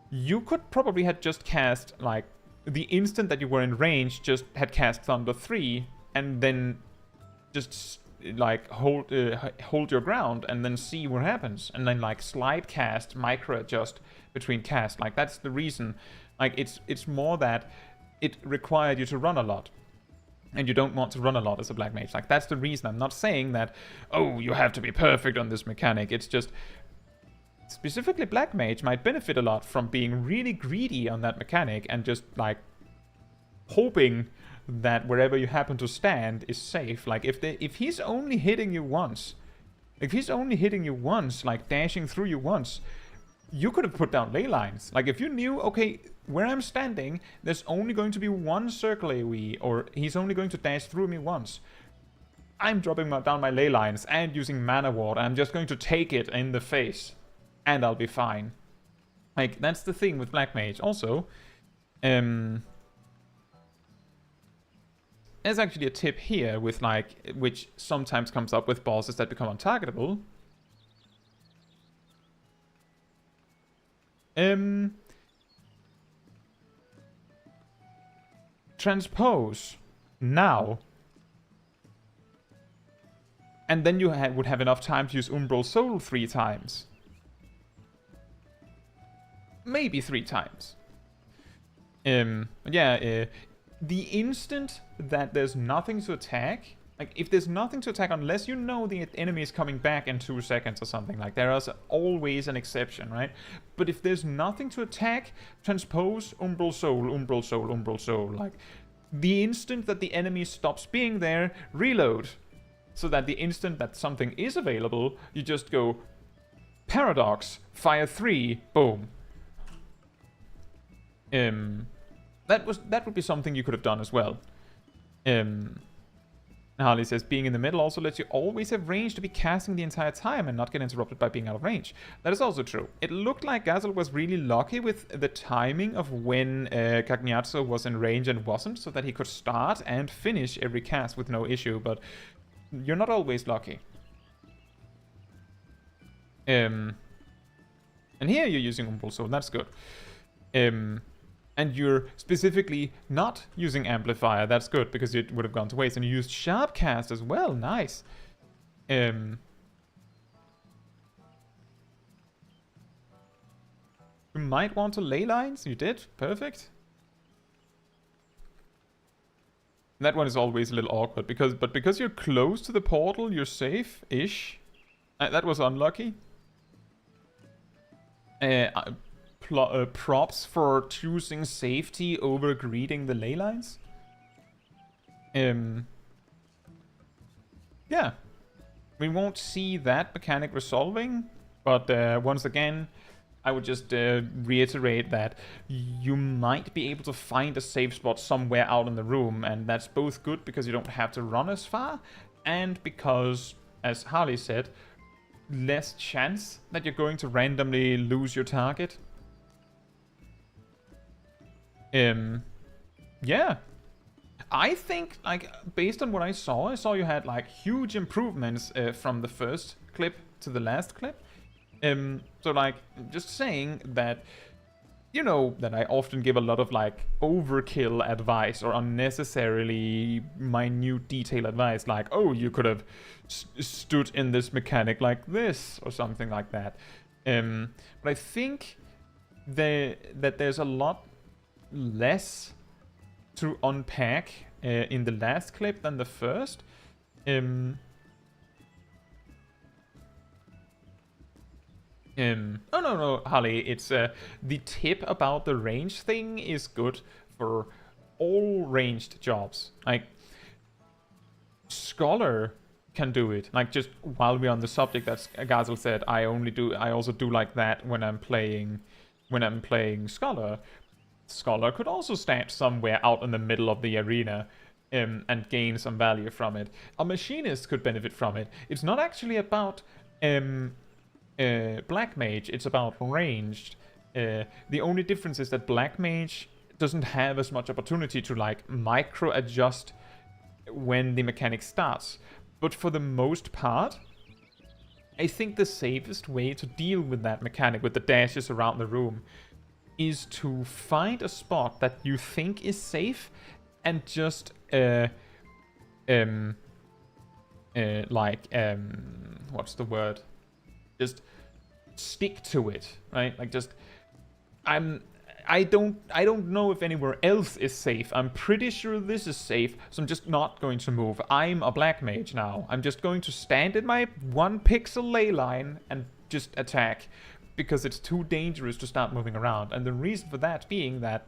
you could probably have just cast, like, the instant that you were in range, just had cast Thunder 3, and then just, like, hold your ground, and then see what happens. And then, like, slide cast, micro-adjust between casts. Like, that's the reason. Like, it's more that it required you to run a lot. and you don't want to run a lot as a black mage. Like, that's the reason. I'm not saying that, oh, you have to be perfect on this mechanic. It's just, specifically black mage might benefit a lot from being really greedy on that mechanic and just, like, hoping that wherever you happen to stand is safe. Like, if he's only hitting you once, like, dashing through you once, you could have put down ley lines. Like, if you knew, okay, where I'm standing, there's only going to be one circle AoE, or he's only going to dash through me once, I'm dropping down my ley lines and using mana ward. I'm just going to take it in the face, and I'll be fine. Like, that's the thing with black mage. Also, there's actually a tip here with, like, which sometimes comes up with bosses that become untargetable. Transpose now, and then you would have enough time to use Umbral Soul 3 times. Maybe 3 times. The instant that there's nothing to attack, like, if there's nothing to attack, unless you know the enemy is coming back in 2 seconds or something, like, there is always an exception, right? But if there's nothing to attack, transpose Umbral Soul, Umbral Soul, Umbral Soul. Like, the instant that the enemy stops being there, reload. So that the instant that something is available, you just go Paradox, fire 3, boom. That would be something you could have done as well. Harley says, being in the middle also lets you always have range to be casting the entire time and not get interrupted by being out of range. That is also true. It looked like Gazel was really lucky with the timing of when Caetsu was in range and wasn't, so that he could start and finish every cast with no issue, but you're not always lucky. And here you're using Umbral, so that's good. And you're specifically not using Amplifier. That's good, because it would have gone to waste. And you used Sharp Cast as well. Nice. You might want to ley lines. You did. Perfect. That one is always a little awkward, because you're close to the portal, you're safe-ish. That was unlucky. Props for choosing safety over greeting the ley lines. Yeah. We won't see that mechanic resolving, but once again, I would just reiterate that you might be able to find a safe spot somewhere out in the room, and that's both good because you don't have to run as far, and because, as Harley said, less chance that you're going to randomly lose your target. Yeah. I think, like, based on what I saw you had, like, huge improvements from the first clip to the last clip. So, like, just saying that, you know, that I often give a lot of, like, overkill advice or unnecessarily minute detail advice, like, oh, you could have stood in this mechanic like this, or something like that. But I think that there's a lot less to unpack in the last clip than the first. Oh no, Harley, it's the tip about the range thing is good for all ranged jobs. Like, Scholar can do it. Like, just while we're on the subject, that Gazel said, I also do like that when I'm playing Scholar. Scholar could also stand somewhere out in the middle of the arena and gain some value from it. A machinist could benefit from it. It's not actually about Black Mage, it's about ranged. The only difference is that Black Mage doesn't have as much opportunity to, like, micro adjust when the mechanic starts. But for the most part, I think the safest way to deal with that mechanic, with the dashes around the room, is to find a spot that you think is safe and just what's the word? Just stick to it, right? Like, just I don't know if anywhere else is safe. I'm pretty sure this is safe, so I'm just not going to move. I'm a black mage now. I'm just going to stand in my 1 pixel ley line and just attack, because it's too dangerous to start moving around. And the reason for that being that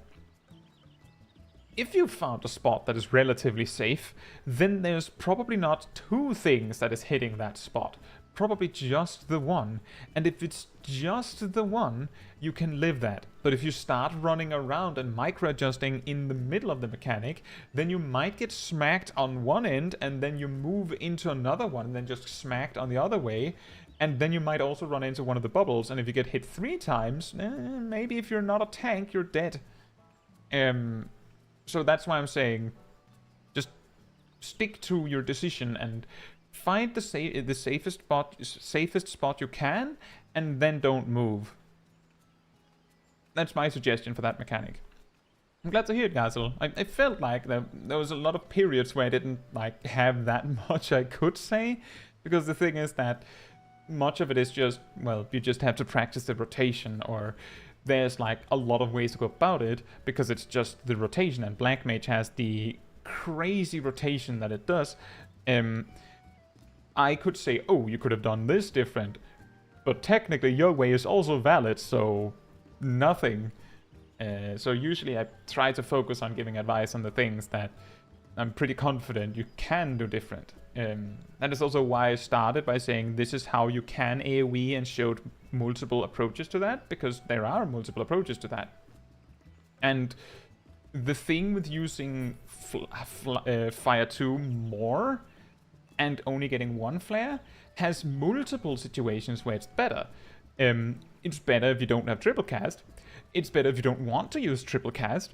if you found a spot that is relatively safe, then there's probably not 2 things that is hitting that spot. Probably just the one. And if it's just the one, you can live that. But if you start running around and micro-adjusting in the middle of the mechanic, then you might get smacked on one end, and then you move into another one, and then just smacked on the other way. And then you might also run into one of the bubbles, and if you get hit 3 times, maybe if you're not a tank, you're dead. So that's why I'm saying, just stick to your decision and find the safest spot you can, and then don't move. That's my suggestion for that mechanic. I'm glad to hear it, Gazel. I felt like there was a lot of periods where I didn't like have that much I could say, because the thing is that much of it is just, well, you just have to practice the rotation, or there's like a lot of ways to go about it, because it's just the rotation, and Black Mage has the crazy rotation that it does. I could say, oh, you could have done this different, but technically your way is also valid, so nothing. So usually I try to focus on giving advice on the things that I'm pretty confident you can do different. That is also why I started by saying this is how you can AoE, and showed multiple approaches to that, because there are multiple approaches to that. And the thing with using Fire 2 more and only getting 1 flare has multiple situations where it's better. It's better if you don't have triple cast. It's better if you don't want to use triple cast.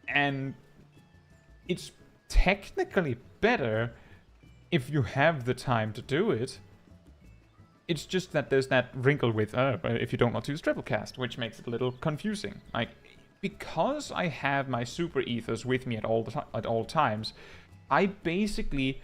And it's technically better if you have the time to do it. It's just that there's that wrinkle with if you don't want to use triple cast, which makes it a little confusing. Like, because I have my super ethers with me at all times, I basically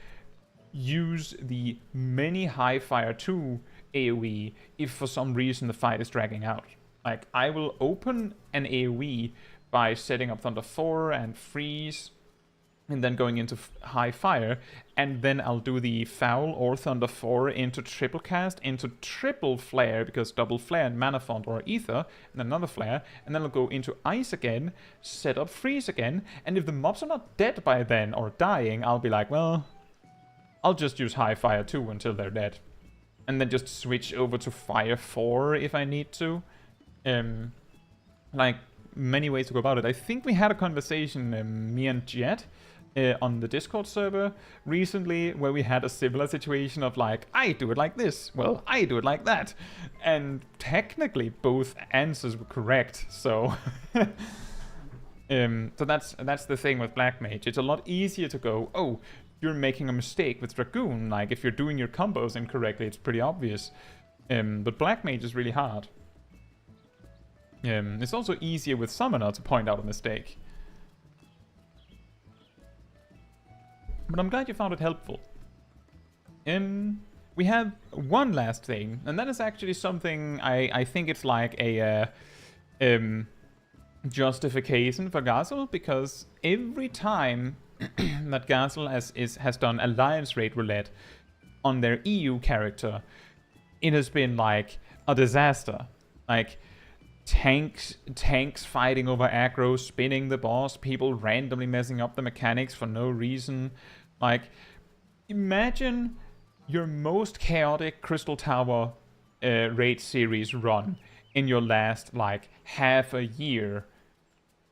use the many high fire 2 AoE if for some reason the fight is dragging out. Like, I will open an AoE by setting up Thunder 4 and Freeze, and then going into high fire, and then I'll do the Foul or Thunder 4 into triple cast, into triple flare, because double flare and mana font or ether, and then another flare, and then I'll go into ice again, set up freeze again, and if the mobs are not dead by then or dying, I'll be like, well, I'll just use high fire 2 until they're dead, and then just switch over to fire 4 if I need to. Like, many ways to go about it. I think we had a conversation, me and Jet, on the Discord server recently, where we had a similar situation of like, I do it like this, well, I do it like that, and technically both answers were correct. So so that's the thing with Black Mage. It's a lot easier to go, oh, you're making a mistake with Dragoon. Like, if you're doing your combos incorrectly, it's pretty obvious. But Black Mage is really hard. It's also easier with Summoner to point out a mistake. But I'm glad you found it helpful. We have one last thing, and that is actually something I think it's like a justification for Gazel, because every time that Gazel has done Alliance Raid Roulette on their EU character, it has been like a disaster. Like, tanks fighting over aggro, spinning the boss, people randomly messing up the mechanics for no reason. Like, imagine your most chaotic Crystal Tower raid series run in your last, like, half a year.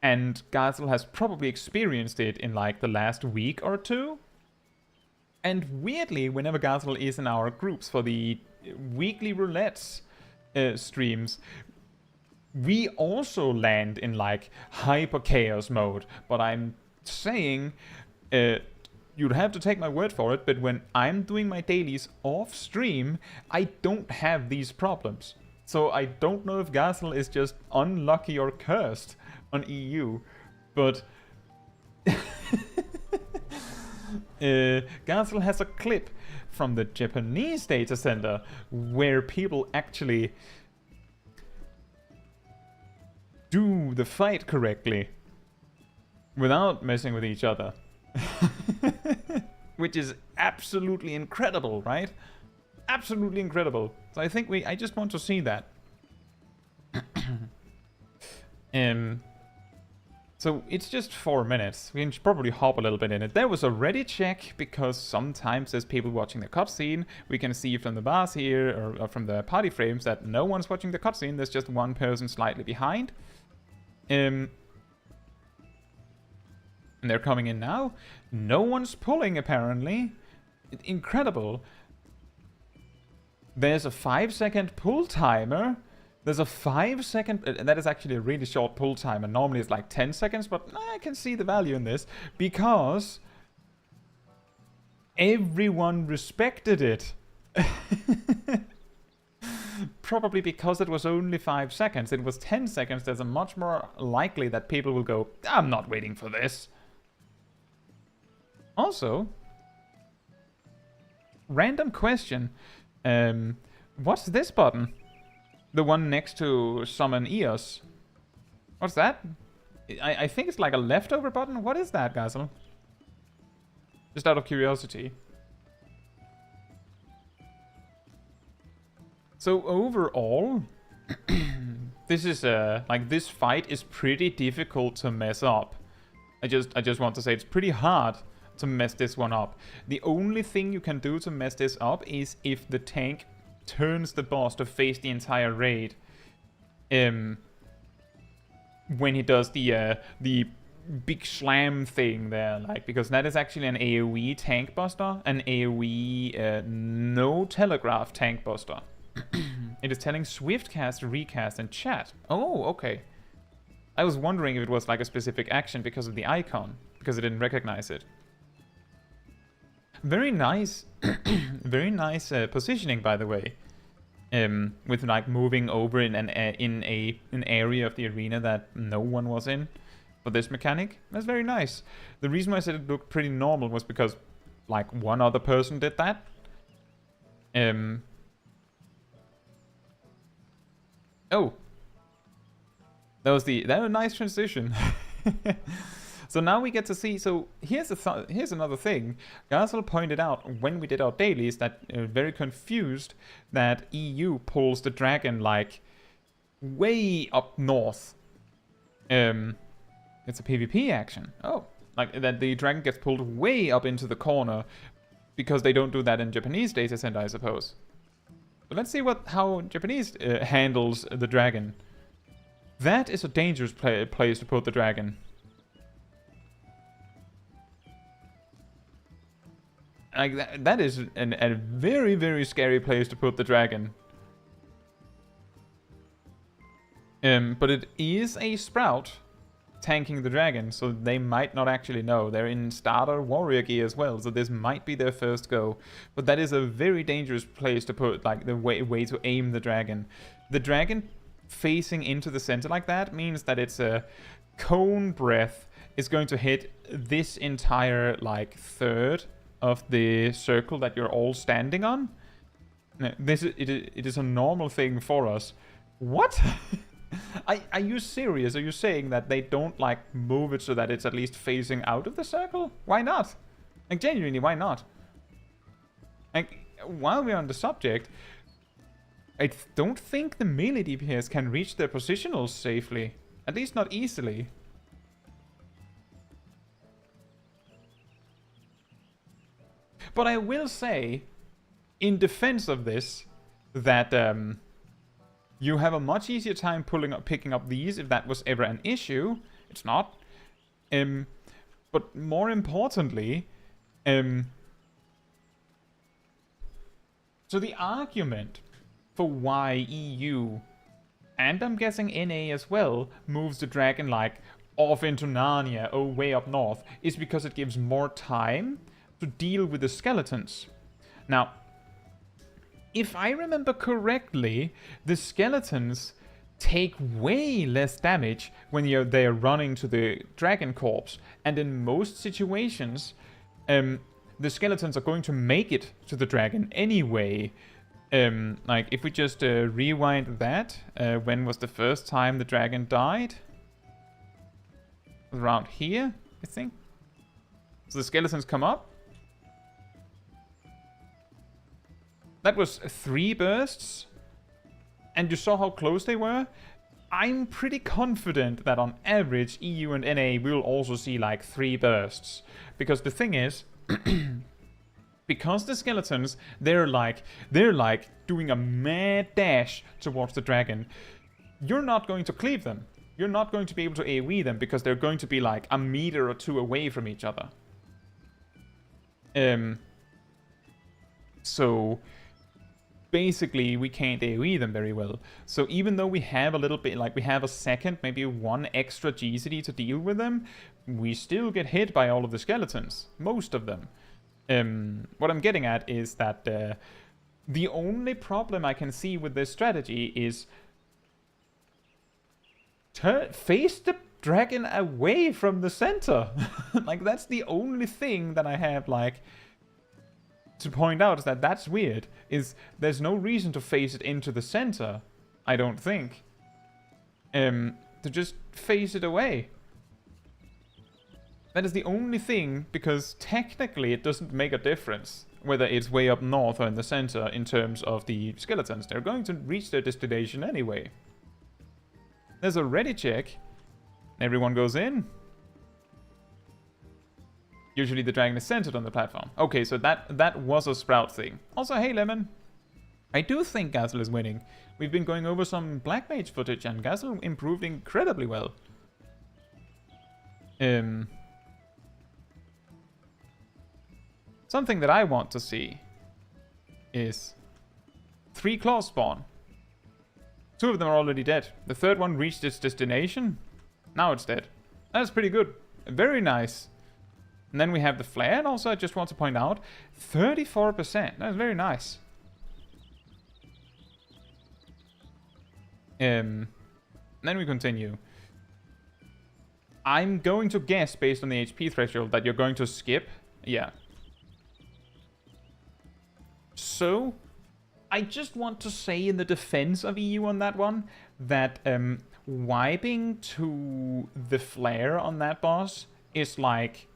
And Gazel has probably experienced it in, like, the last week or 2. And weirdly, whenever Gazel is in our groups for the weekly roulettes streams, we also land in, like, hyper chaos mode. But I'm saying, you'd have to take my word for it, but when I'm doing my dailies off stream, I don't have these problems. So I don't know if Gazel is just unlucky or cursed on EU, but Gazel has a clip from the Japanese data center where people actually do the fight correctly without messing with each other. Which is absolutely incredible, right? Absolutely incredible. So I think I just want to see that. So it's just 4 minutes. We can probably hop a little bit in it. There was a ready check, because sometimes there's people watching the cutscene. We can see from the bars here, or from the party frames, that no one's watching the cutscene. There's just one person slightly behind. And they're coming in now. No one's pulling, apparently. Incredible. There's a 5-second pull timer. There's a 5-second... that is actually a really short pull timer. Normally it's like 10 seconds, but I can see the value in this. Because everyone respected it. Probably because it was only 5 seconds. It was 10 seconds. There's a much more likely that people will go, I'm not waiting for this. Also, random question. What's this button? The one next to summon Eos. What's that? I think it's like a leftover button. What is that, Gazel? Just out of curiosity. So overall, this is like this fight is pretty difficult to mess up. I just want to say it's pretty hard to mess this one up. The only thing you can do to mess this up is if the tank turns the boss to face the entire raid. When he does the big slam thing there, like, because that is actually an AoE tank buster, an AoE no telegraph tank buster. It is telling swift cast, recast, and chat. Oh, okay. I was wondering if it was like a specific action because of the icon, because I didn't recognize it. Very nice, very nice positioning, by the way. With like moving over in an area of the arena that no one was in for this mechanic. That's very nice. The reason why I said it looked pretty normal was because like one other person did that. Oh, that was a nice transition. So now we get to see. So here's another thing. Gazel pointed out when we did our dailies that very confused that EU pulls the dragon like way up north. It's a PvP action. Oh, like that the dragon gets pulled way up into the corner because they don't do that in Japanese data center, I suppose. But let's see how Japanese handles the dragon. That is a dangerous place to put the dragon. Like that is a very, very scary place to put the dragon. But it is a sprout tanking the dragon, so they might not actually know. They're in starter warrior gear as well, so this might be their first go. But that is a very dangerous place to put, like, the way to aim the dragon. The dragon facing into the center like that means that it's a cone breath is going to hit this entire, like, third of the circle that you're all standing on. It is a normal thing for us. What? Are you serious? Are you saying that they don't, like, move it so that it's at least facing out of the circle? Why not? Like, genuinely, why not? Like, while we're on the subject, I don't think the melee DPS can reach their positionals safely. At least not easily. But I will say, in defense of this, that you have a much easier time picking up these if that was ever an issue. It's not. But more importantly, so the argument for why EU, and I'm guessing NA as well, moves the dragon like off into Narnia, oh, way up north, is because it gives more time to deal with the skeletons. Now, if I remember correctly, the skeletons take way less damage when they're running to the dragon corpse, and in most situations, the skeletons are going to make it to the dragon anyway. Like, if we just rewind that, when was the first time the dragon died? Around here, I think. So the skeletons come up. That was 3 bursts. And you saw how close they were. I'm pretty confident that on average, EU and NA will also see like 3 bursts. Because the thing is, because the skeletons, they're like doing a mad dash towards the dragon. You're not going to cleave them. You're not going to be able to AoE them because they're going to be like a meter or 2 away from each other. So basically we can't AoE them very well. So even though we have a little bit, like we have a second, maybe 1 extra GCD to deal with them, we still get hit by all of the skeletons. Most of them. What I'm getting at is that the only problem I can see with this strategy is face the dragon away from the center. Like, that's the only thing that I have, like, to point out, is that that's weird. Is there's no reason to face it into the center, I don't think. To just face it away. That is the only thing, because technically it doesn't make a difference whether it's way up north or in the center in terms of the skeletons. They're going to reach their destination anyway. There's a ready check. Everyone goes in. Usually the dragon is centered on the platform. Okay, so that was a sprout thing. Also, hey Lemon. I do think Gazel is winning. We've been going over some Black Mage footage and Gazel improved incredibly well. Something that I want to see is 3 claws spawn. 2 of them are already dead. The 3rd one reached its destination. Now it's dead. That's pretty good. Very nice. And then we have the flare, and also I just want to point out 34%. That's very nice. Then we continue. I'm going to guess, based on the HP threshold, that you're going to skip. Yeah. So, I just want to say in the defense of EU on that one, that wiping to the flare on that boss is like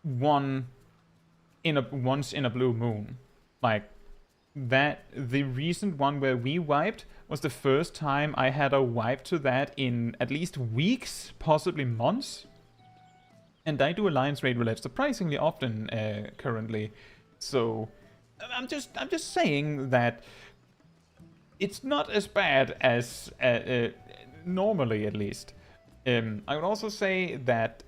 once in a blue moon. Like, that, the recent one where we wiped was the first time I had a wipe to that in at least weeks, possibly months. And I do Alliance raid roulette surprisingly often currently. So I'm just saying that it's not as bad as normally, at least. I would also say that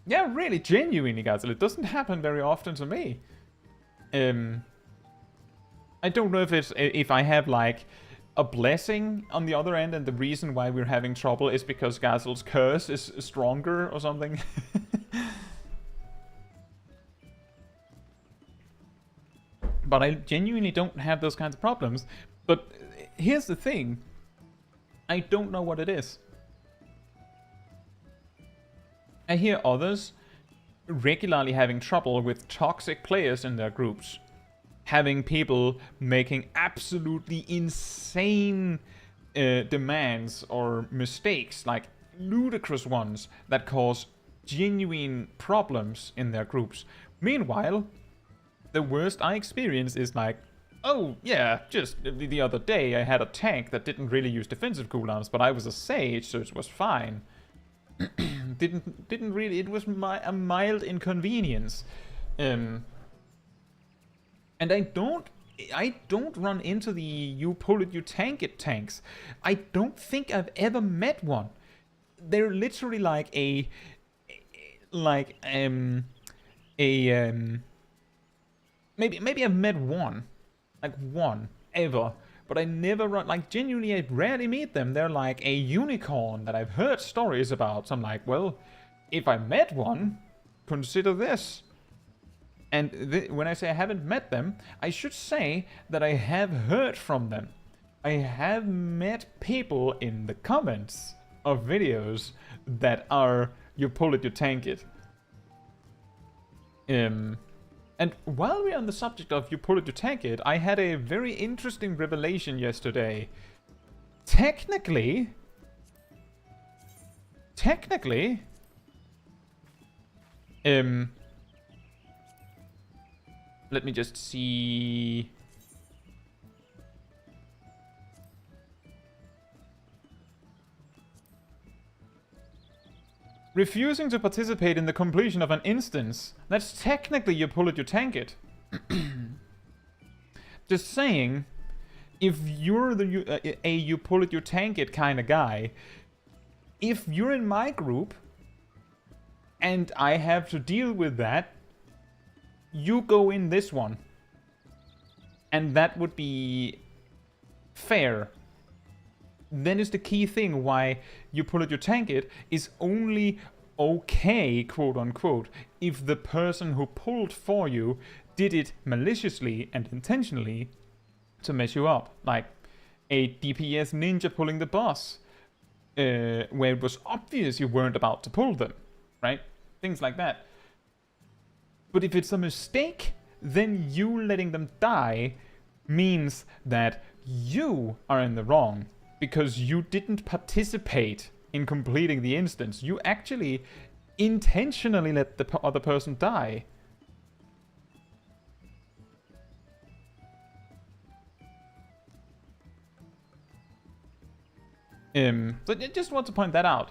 yeah, really, genuinely, guys, it doesn't happen very often to me. I don't know if I have like a blessing on the other end, and the reason why we're having trouble is because Gazel's curse is stronger or something. But I genuinely don't have those kinds of problems. But here's the thing. I don't know what it is. I hear others regularly having trouble with toxic players in their groups. Having people making absolutely insane demands or mistakes, like ludicrous ones, that cause genuine problems in their groups. Meanwhile, the worst I experience is like, oh yeah, just the other day I had a tank that didn't really use defensive cooldowns, but I was a sage, so it was fine. didn't really, it was a mild inconvenience. And I don't run into the you pull it, you tank it tanks. I don't think I've ever met one. They're literally like maybe I've met one. Like one, ever. But I never run, like genuinely I rarely meet them. They're like a unicorn that I've heard stories about. So I'm like, well, if I met one, consider this. And when I say I haven't met them, I should say that I have heard from them. I have met people in the comments of videos that are, you pull it, you tank it. And while we're on the subject of you pull it, you tank it, I had a very interesting revelation yesterday. Technically, let me just see. Refusing to participate in the completion of an instance. That's technically you pull it, you tank it. Just saying, if you're the you pull it, you tank it kind of guy, if you're in my group and I have to deal with that, you go in this one. And that would be fair. Then is the key thing why you pull it, you tank it is only okay, quote unquote, if the person who pulled for you did it maliciously and intentionally to mess you up. Like a DPS ninja pulling the boss, where it was obvious you weren't about to pull them, right? Things like that. But if it's a mistake, then you letting them die means that you are in the wrong. Because you didn't participate in completing the instance. You actually intentionally let the other person die. So I just want to point that out.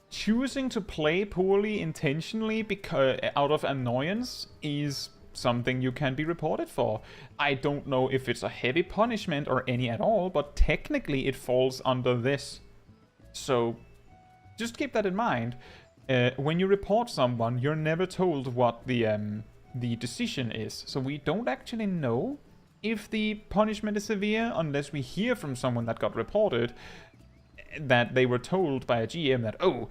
Choosing to play poorly intentionally because out of annoyance is something you can be reported for. I don't know if it's a heavy punishment or any at all, but technically it falls under this. So just keep that in mind. When you report someone, you're never told what the decision is. So we don't actually know if the punishment is severe unless we hear from someone that got reported that they were told by a GM that, oh,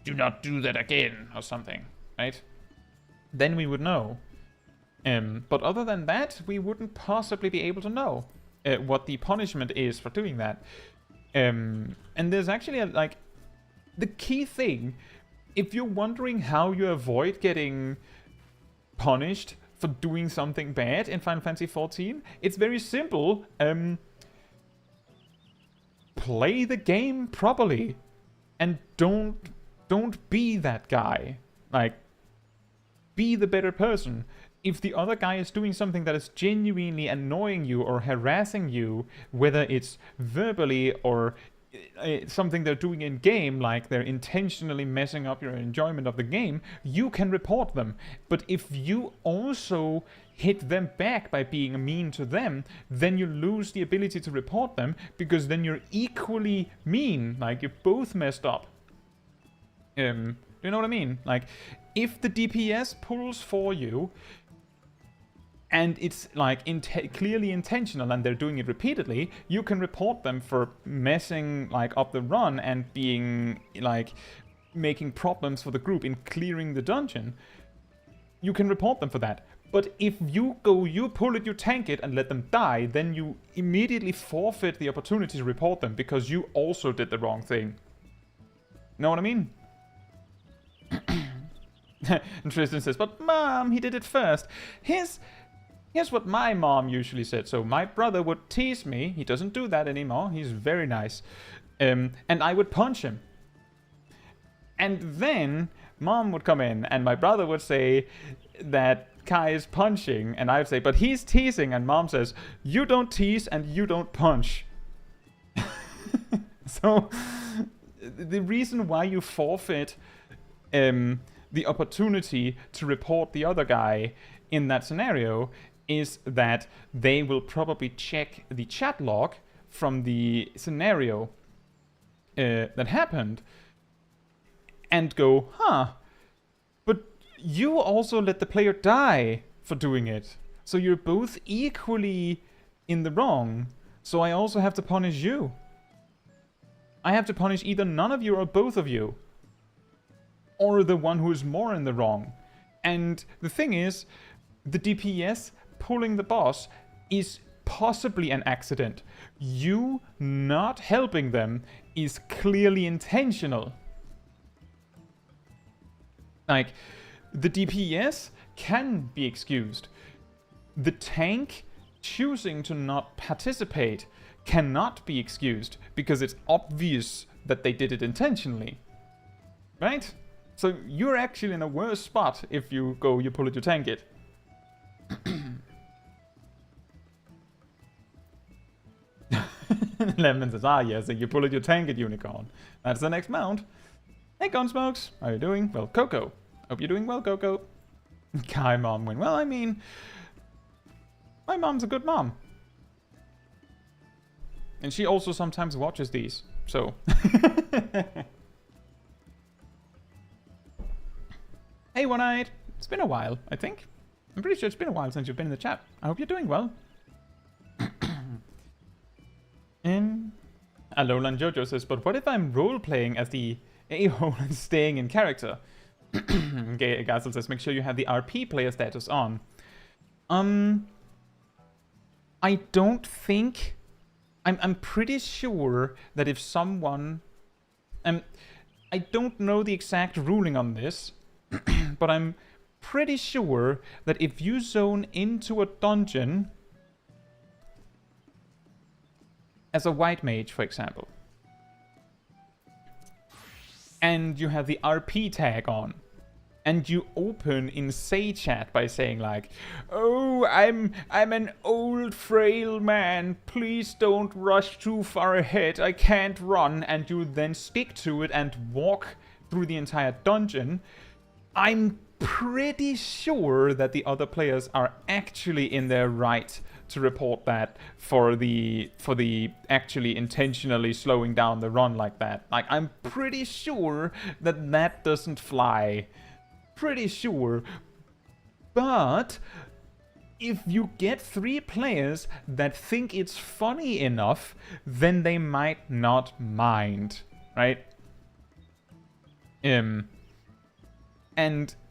do not do that again or something, right? Then we would know. But other than that, we wouldn't possibly be able to know what the punishment is for doing that. And there's actually the key thing, if you're wondering how you avoid getting punished for doing something bad in Final Fantasy XIV, it's very simple. Play the game properly and don't be that guy. Like, be the better person. If the other guy is doing something that is genuinely annoying you or harassing you, whether it's verbally or something they're doing in game, like they're intentionally messing up your enjoyment of the game, you can report them. But if you also hit them back by being mean to them, then you lose the ability to report them, because then you're equally mean, like you both messed up. Do you know what I mean? Like, if the DPS pulls for you, and it's like clearly intentional and they're doing it repeatedly, you can report them for messing like up the run and being like making problems for the group in clearing the dungeon. You can report them for that. But if you pull it, you tank it and let them die, then you immediately forfeit the opportunity to report them because you also did the wrong thing. Know what I mean? And Tristan says, but Mom, he did it first. Here's what my mom usually said. So my brother would tease me. He doesn't do that anymore. He's very nice. And I would punch him. And then Mom would come in and my brother would say that Kai is punching. And I would say, but he's teasing. And Mom says, you don't tease and you don't punch. So the reason why you forfeit the opportunity to report the other guy in that scenario is that they will probably check the chat log from the scenario that happened and go, huh, but you also let the player die for doing it. So you're both equally in the wrong. So I also have to punish you. I have to punish either none of you or both of you. Or the one who is more in the wrong. And the thing is, the DPS pulling the boss is possibly an accident. You not helping them is clearly intentional. Like, the DPS can be excused. The tank choosing to not participate cannot be excused because it's obvious that they did it intentionally. Right? So you're actually in a worse spot if you go, you pull it, you tank it. Lemon says, ah yes, you pull it, you tank it, unicorn. That's the next mount. Hey Gunsmokes, how you doing? Well, Coco. Hope you're doing well, Coco. Kai mom win. Well, I mean, my mom's a good mom. And she also sometimes watches these, so. Hey One-Eyed, it's been a while, I think. I'm pretty sure it's been a while since you've been in the chat. I hope you're doing well. Alolan Jojo says, but what if I'm role-playing as the a-hole and staying in character? Gassel says, make sure you have the RP player status on. I don't think... I'm pretty sure that if someone... I don't know the exact ruling on this, but I'm pretty sure that if you zone into a dungeon... as a white mage, for example, and you have the RP tag on, and you open in Say chat by saying like, oh, I'm an old frail man, please don't rush too far ahead, I can't run, and you then stick to it and walk through the entire dungeon, I'm pretty sure that the other players are actually in their right to report that for the actually intentionally slowing down the run like that. Like, I'm pretty sure that that doesn't fly. Pretty sure. But if you get 3 players that think it's funny enough, then they might not mind, right? And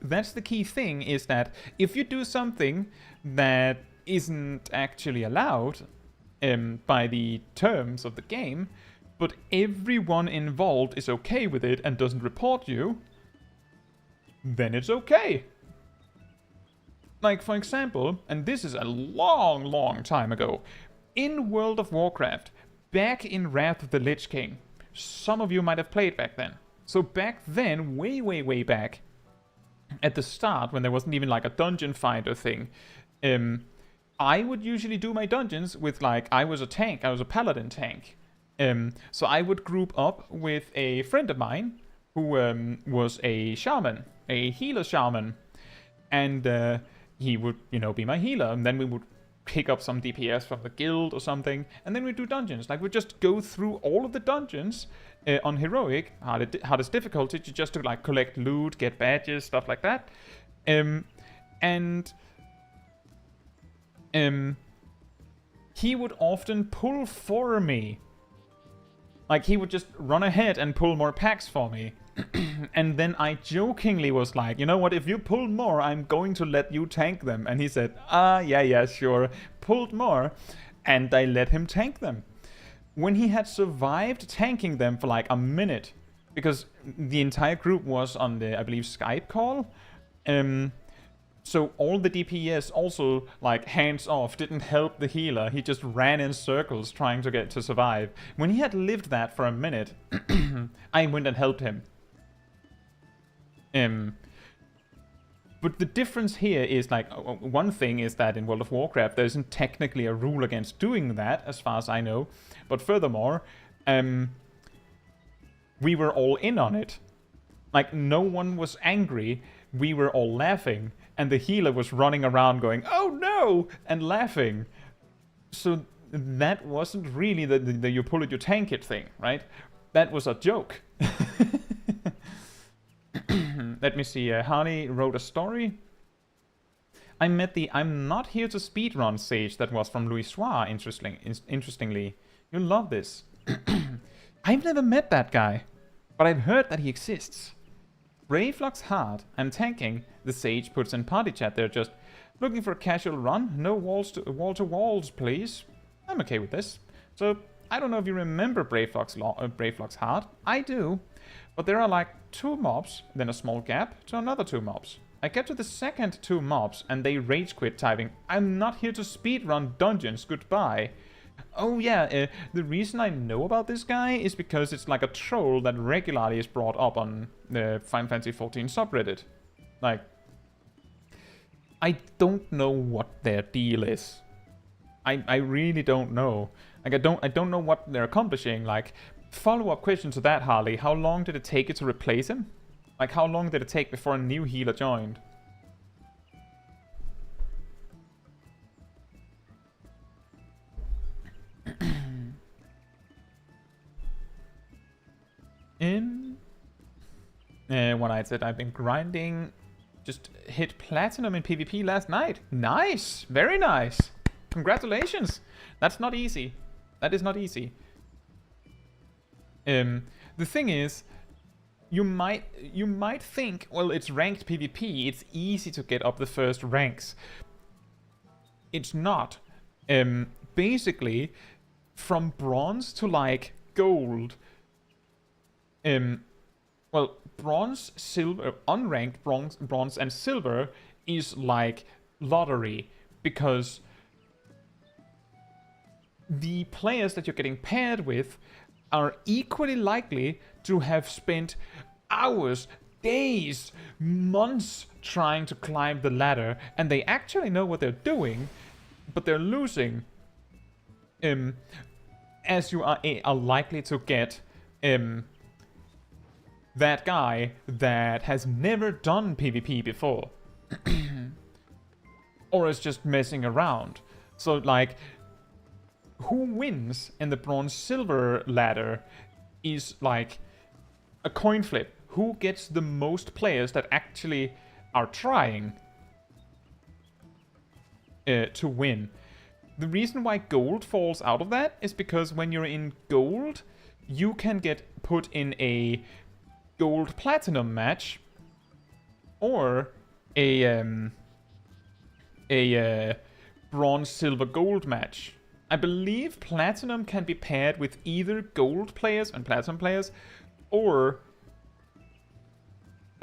that's the key thing, is that if you do something that isn't actually allowed by the terms of the game, but everyone involved is okay with it and doesn't report you, then it's okay. Like, for example, and this is a long time ago, in World of Warcraft, back in Wrath of the Lich King, some of you might have played back then. So back then, way back, at the start, when there wasn't even like a dungeon finder thing, I would usually do my dungeons with, like, I was a tank, I was a paladin tank. So I would group up with a friend of mine who was a shaman, a healer shaman. And he would, you know, be my healer. And then we would pick up some DPS from the guild or something. And then we'd do dungeons. Like, we'd just go through all of the dungeons on heroic, hardest difficulty, just to, like, collect loot, get badges, stuff like that. He would often pull for me. Like, he would just run ahead and pull more packs for me. And then I jokingly was like, you know what, if you pull more, I'm going to let you tank them. And he said, yeah, sure. Pulled more, and I let him tank them. When he had survived tanking them for like a minute, because the entire group was on the, I believe, Skype call, so all the DPS also, like, hands off, didn't help the healer. He just ran in circles trying to get to survive. When he had lived that for a minute, I went and helped him. But the difference here is, like, one thing is that in World of Warcraft, there isn't technically a rule against doing that, as far as I know. But furthermore, we were all in on it. Like, no one was angry. We were all laughing. And the healer was running around going, oh no, and laughing. So that wasn't really the you pull it, you tank it thing, right? That was a joke. Let me see, Harley wrote a story. I met the I'm not here to speedrun sage that was from Louis Soir, interestingly. You'll love this. I've never met that guy, but I've heard that he exists. Rayflux hard, I'm tanking. The sage puts in party chat there, just looking for a casual run. No wall-to-walls, please. I'm okay with this. So, I don't know if you remember Brayflux hard. I do. But there are like 2 mobs, then a small gap to another 2 mobs. I get to the second 2 mobs and they rage quit, typing, "I'm not here to speedrun dungeons, goodbye." Oh yeah, the reason I know about this guy is because it's like a troll that regularly is brought up on the Final Fantasy XIV subreddit. Like, I don't know what their deal is. I really don't know. Like, I don't know what they're accomplishing. Like, follow-up question to that, Harley. How long did it take you to replace him? Like, how long did it take before a new healer joined? When I said I've been grinding, just hit platinum in PvP last night. Nice, very nice. Congratulations. That's not easy. That is not easy. The thing is, you might think, well, it's ranked PvP. It's easy to get up the first ranks. It's not. Basically, from bronze to like gold. Well, bronze, silver, unranked bronze and silver is like lottery, because the players that you're getting paired with are equally likely to have spent hours, days, months trying to climb the ladder, and they actually know what they're doing, but they're losing. As you are likely to get that guy that has never done PvP before. Or is just messing around. So, like, who wins in the bronze-silver ladder is, like, a coin flip. Who gets the most players that actually are trying to win? The reason why gold falls out of that is because when you're in gold, you can get put in a gold platinum match or a bronze silver gold match. I believe platinum can be paired with either gold players and platinum players, or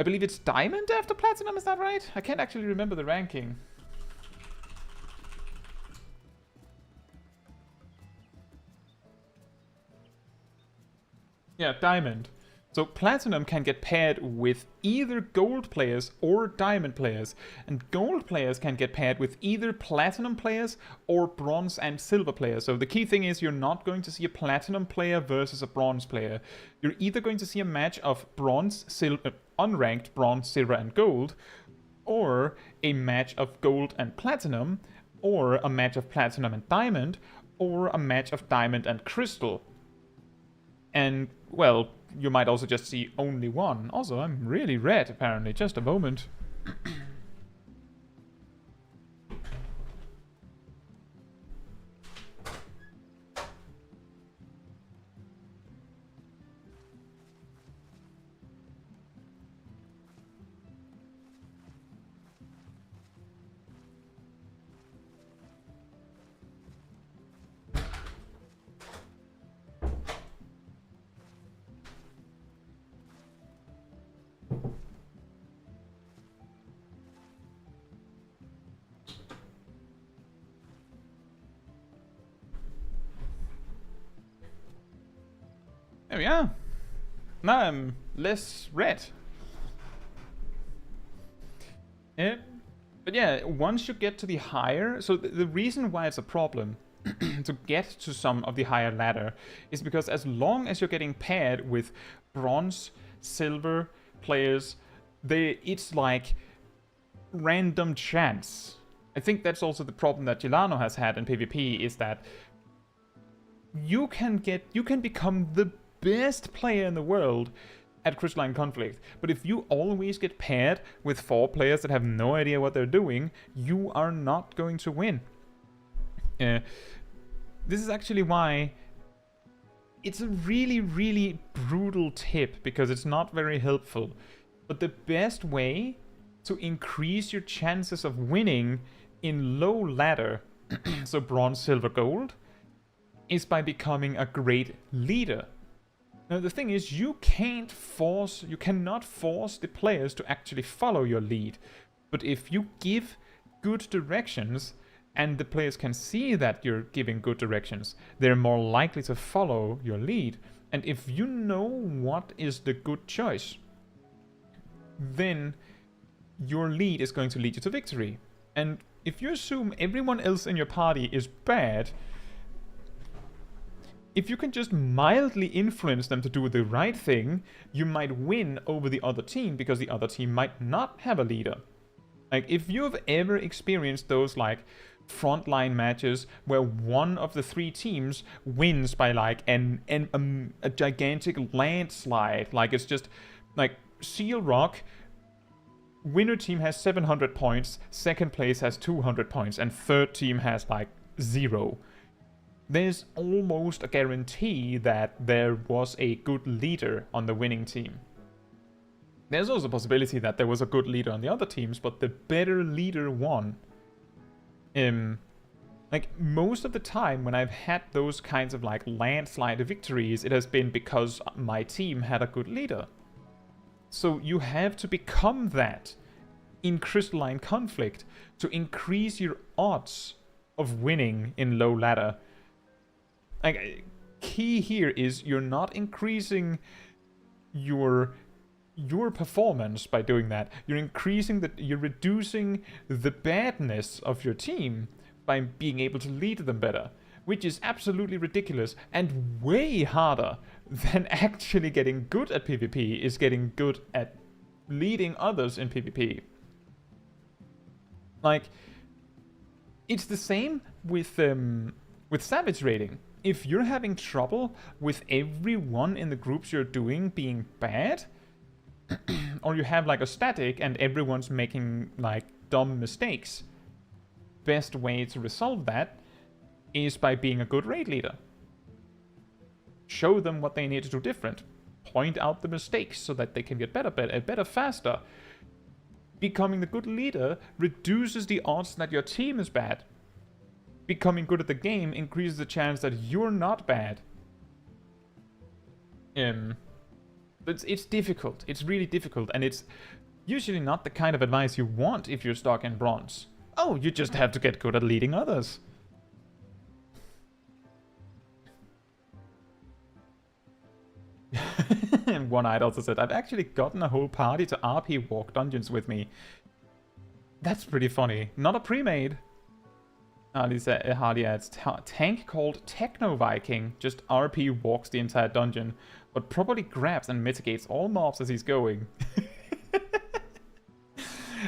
I believe it's diamond after platinum. Is that right? I can't actually remember the ranking. Yeah, diamond. So platinum can get paired with either gold players or diamond players, and gold players can get paired with either platinum players or bronze and silver players. So the key thing is you're not going to see a platinum player versus a bronze player. You're either going to see a match of bronze, silver, unranked bronze, silver, and gold, or a match of gold and platinum, or a match of platinum and diamond, or a match of diamond and crystal. And, well, you might also just see only one. Also, I'm really red, apparently. Just a moment. There we are. Now I'm less red. Yeah. But yeah, once you get to the higher... So the reason why it's a problem to get to some of the higher ladder is because as long as you're getting paired with bronze, silver players, it's like random chance. I think that's also the problem that Gilano has had in PvP, is that you can become the best player in the world at Crystalline Conflict, but if you always get paired with 4 players that have no idea what they're doing, you are not going to win. This is actually why it's a really, really brutal tip, because it's not very helpful. But the best way to increase your chances of winning in low ladder, so bronze, silver, gold, is by becoming a great leader. Now the thing is, you cannot force the players to actually follow your lead. But if you give good directions, and the players can see that you're giving good directions, they're more likely to follow your lead. And if you know what is the good choice, then your lead is going to lead you to victory. And if you assume everyone else in your party is bad, if you can just mildly influence them to do the right thing, you might win over the other team because the other team might not have a leader. Like, if you've ever experienced those, like, frontline matches where one of the three teams wins by, like, a gigantic landslide, like, it's just, like, Seal Rock, winner team has 700 points, second place has 200 points, and third team has, like, 0. There's almost a guarantee that there was a good leader on the winning team. There's also a possibility that there was a good leader on the other teams, but the better leader won. Like, most of the time when I've had those kinds of, like, landslide victories, it has been because my team had a good leader. So you have to become that in Crystalline Conflict to increase your odds of winning in low ladder. Like, key here is you're not increasing your performance by doing that. You're reducing the badness of your team by being able to lead them better, which is absolutely ridiculous and way harder than actually getting good at PvP is getting good at leading others in PvP. Like, it's the same with Savage raiding. If you're having trouble with everyone in the groups you're doing being bad, or you have like a static and everyone's making like dumb mistakes, best way to resolve that is by being a good raid leader. Show them what they need to do different. Point out the mistakes so that they can get better faster. Becoming the good leader reduces the odds that your team is bad. Becoming good at the game increases the chance that you're not bad. It's difficult. It's really difficult, and it's usually not the kind of advice you want if you're stuck in bronze. Oh, you just have to get good at leading others. And One-Eyed also said, I've actually gotten a whole party to RP walk dungeons with me. That's pretty funny. Not a pre-made. Hardy adds, tank called Techno Viking just RP walks the entire dungeon, but probably grabs and mitigates all mobs as he's going.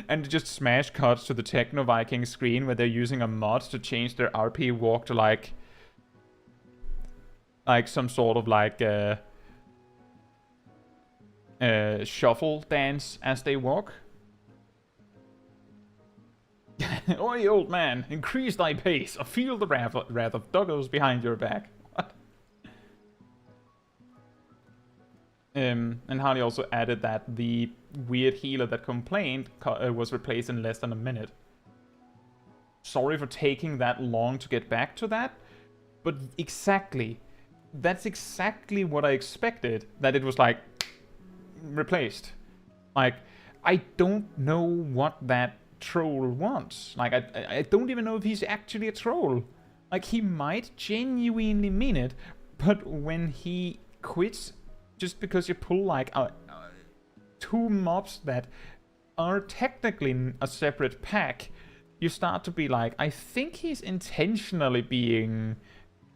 And just smash cuts to the Techno Viking screen where they're using a mod to change their RP walk to like some sort of like shuffle dance as they walk. Oi, old man, increase thy pace, or feel the wrath of doggos behind your back. What? And Harley also added that the weird healer that complained was replaced in less than a minute. Sorry for taking that long to get back to that, but exactly. That's exactly what I expected, that it was like replaced. Like, I don't know what that troll wants. Like, I don't even know if he's actually a troll. Like, he might genuinely mean it, but when he quits just because you pull like two mobs that are technically a separate pack, you start to be like, I think he's intentionally being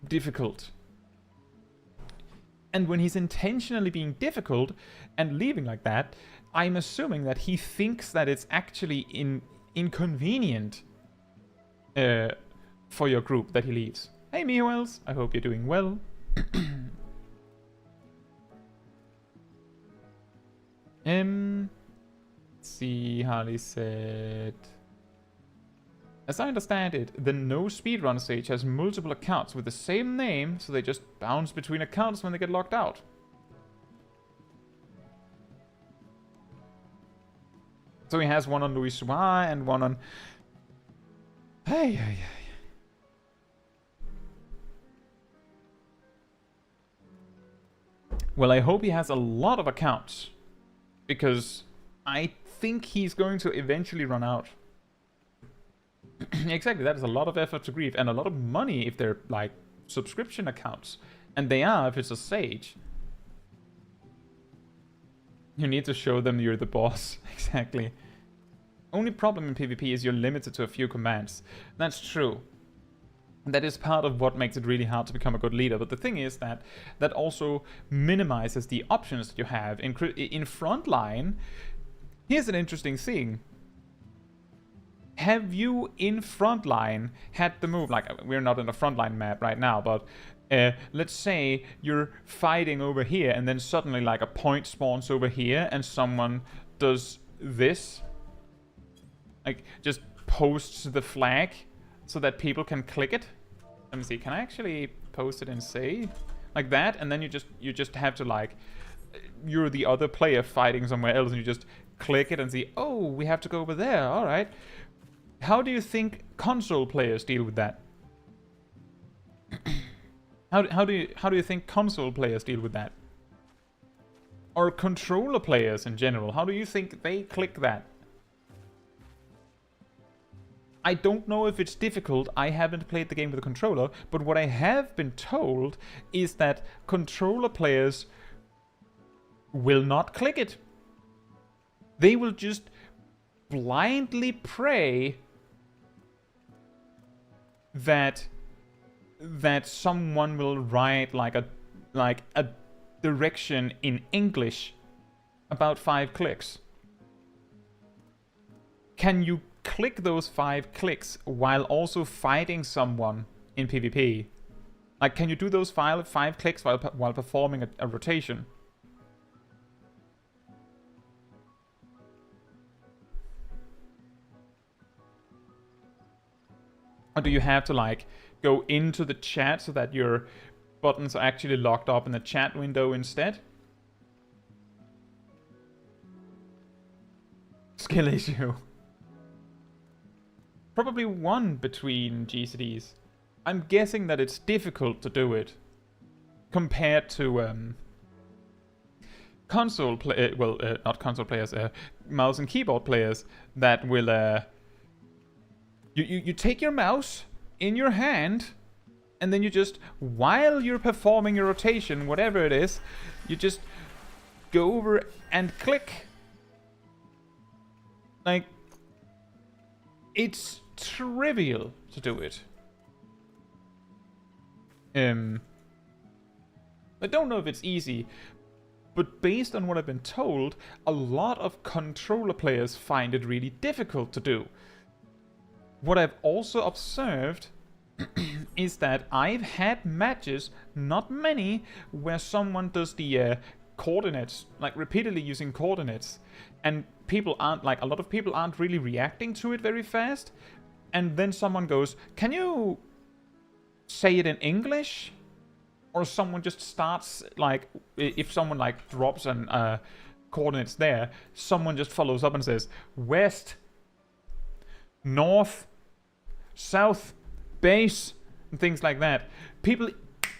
difficult. And when he's intentionally being difficult and leaving like that, I'm assuming that he thinks that it's actually inconvenient for your group that he leaves. Hey Meoels, I hope you're doing well. Let's see, Harley said... As I understand it, the no speedrun stage has multiple accounts with the same name, so they just bounce between accounts when they get locked out. So he has one on Louis Soir and one on... Hey. Well, I hope he has a lot of accounts. Because I think he's going to eventually run out. Exactly, that is a lot of effort to grieve, and a lot of money if they're, like, subscription accounts. And they are if it's a sage. You need to show them you're the boss. Exactly. Only problem in PvP is you're limited to a few commands. That's true. That is part of what makes it really hard to become a good leader. But the thing is that that also minimizes the options that you have. In frontline, here's an interesting thing. Have you in frontline had the move, like, we're not in a frontline map right now, but let's say you're fighting over here and then suddenly like a point spawns over here and someone does this, like just posts the flag so that people can click it. Let me see, can I actually post it and say like that? And then you just have to, like, you're the other player fighting somewhere else and you just click it and see, oh, we have to go over there, all right. How do you think console players deal with that? How do you think console players deal with that? Or controller players in general, how do you think they click that? I don't know if it's difficult. I haven't played the game with a controller, but what I have been told is that controller players will not click it. They will just blindly pray that someone will write like a direction in English about 5 clicks. Can you click those 5 clicks while also fighting someone in PvP? Like, can you do those 5 clicks while performing a rotation? Or do you have to, like, go into the chat so that your buttons are actually locked up in the chat window instead? Skill issue. Probably one between GCDs. I'm guessing that it's difficult to do it compared to console play. Well, not console players. Mouse and keyboard players that will. You take your mouse in your hand, and then you just, while you're performing your rotation, whatever it is, you just go over and click. Like, it's trivial to do it. I don't know if it's easy, but based on what I've been told, a lot of controller players find it really difficult to do. What I've also observed is that I've had matches, not many, where someone does the coordinates, like repeatedly using coordinates, and people aren't, like, a lot of people aren't really reacting to it very fast, and then someone goes, can you say it in English? Or someone just starts, like, if someone, like, drops an coordinates there, someone just follows up and says, west, north, south, base, and things like that. People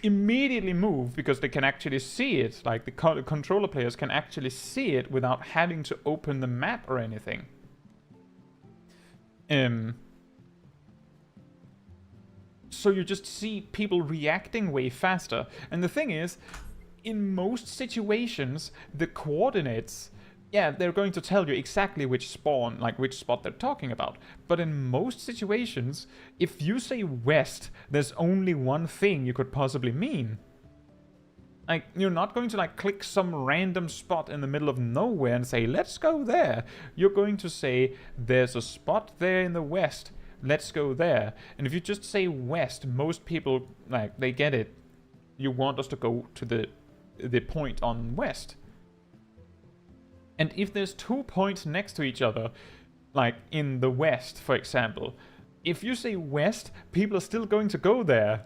immediately move because they can actually see it. Like, the controller players can actually see it without having to open the map or anything. So you just see people reacting way faster. And the thing is, in most situations, the coordinates, yeah, they're going to tell you exactly which spawn, like which spot they're talking about. But in most situations, if you say west, there's only one thing you could possibly mean. Like, you're not going to, like, click some random spot in the middle of nowhere and say, let's go there. You're going to say, there's a spot there in the west. Let's go there. And if you just say west, most people, like, they get it. You want us to go to the point on west. And if there's 2 points next to each other, like in the west, for example, if you say west, people are still going to go there.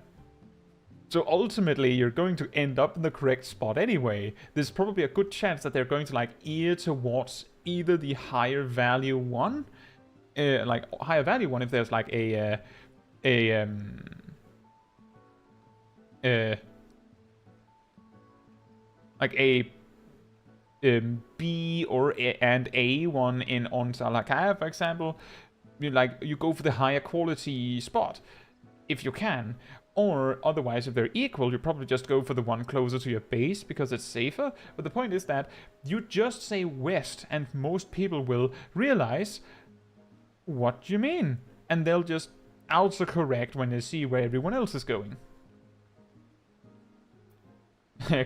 So ultimately, you're going to end up in the correct spot anyway. There's probably a good chance that they're going to, like, ear towards either the higher value one, like higher value one if there's like like a B or and A one in on Salakaya, for example, you go for the higher quality spot if you can. Or otherwise, if they're equal, you probably just go for the one closer to your base because it's safer. But the point is that you just say west and most people will realize what you mean. And they'll just also correct when they see where everyone else is going.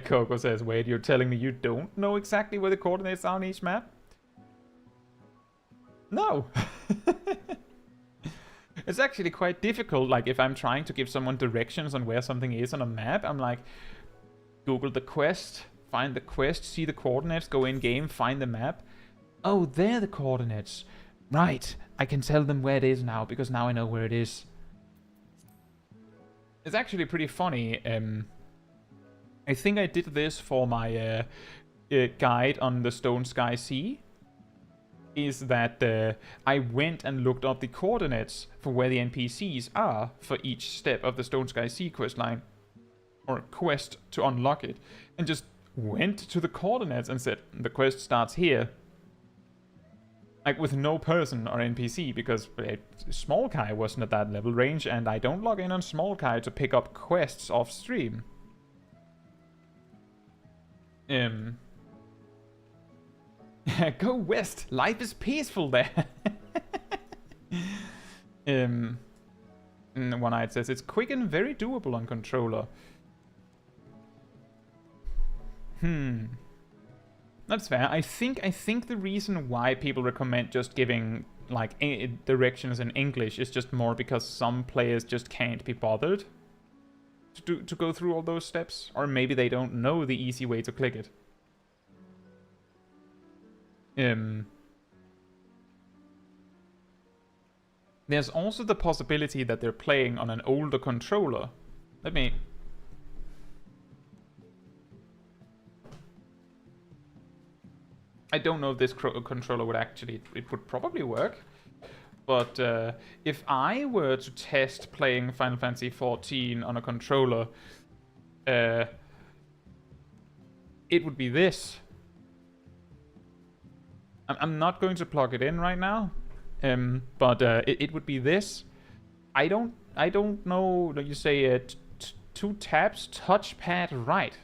Coco says, wait, you're telling me you don't know exactly where the coordinates are on each map? No. It's actually quite difficult. Like, if I'm trying to give someone directions on where something is on a map, I'm like, Google the quest, find the quest, see the coordinates, go in game, find the map. Oh, they're the coordinates. Right, I can tell them where it is now, because now I know where it is. It's actually pretty funny. I think I did this for my guide on the Stone Sky Sea. Is that I went and looked up the coordinates for where the NPCs are for each step of the Stone Sky Sea quest line, or quest to unlock it, and just went to the coordinates and said, the quest starts here. Like, with no person or NPC, because Small Kai wasn't at that level range, and I don't log in on Small Kai to pick up quests off stream. Go west. Life is peaceful there. One-Eyed says it's quick and very doable on controller. That's fair. I think the reason why people recommend just giving like directions in English is just more because some players just can't be bothered to go through all those steps, or maybe they don't know the easy way to click it. There's also the possibility that they're playing on an older controller. I don't know if this controller would actually... It would probably work. But if I were to test playing Final Fantasy XIV on a controller, it would be this. I'm not going to plug it in right now, but it would be this. I don't know. You say 2 taps, touchpad right.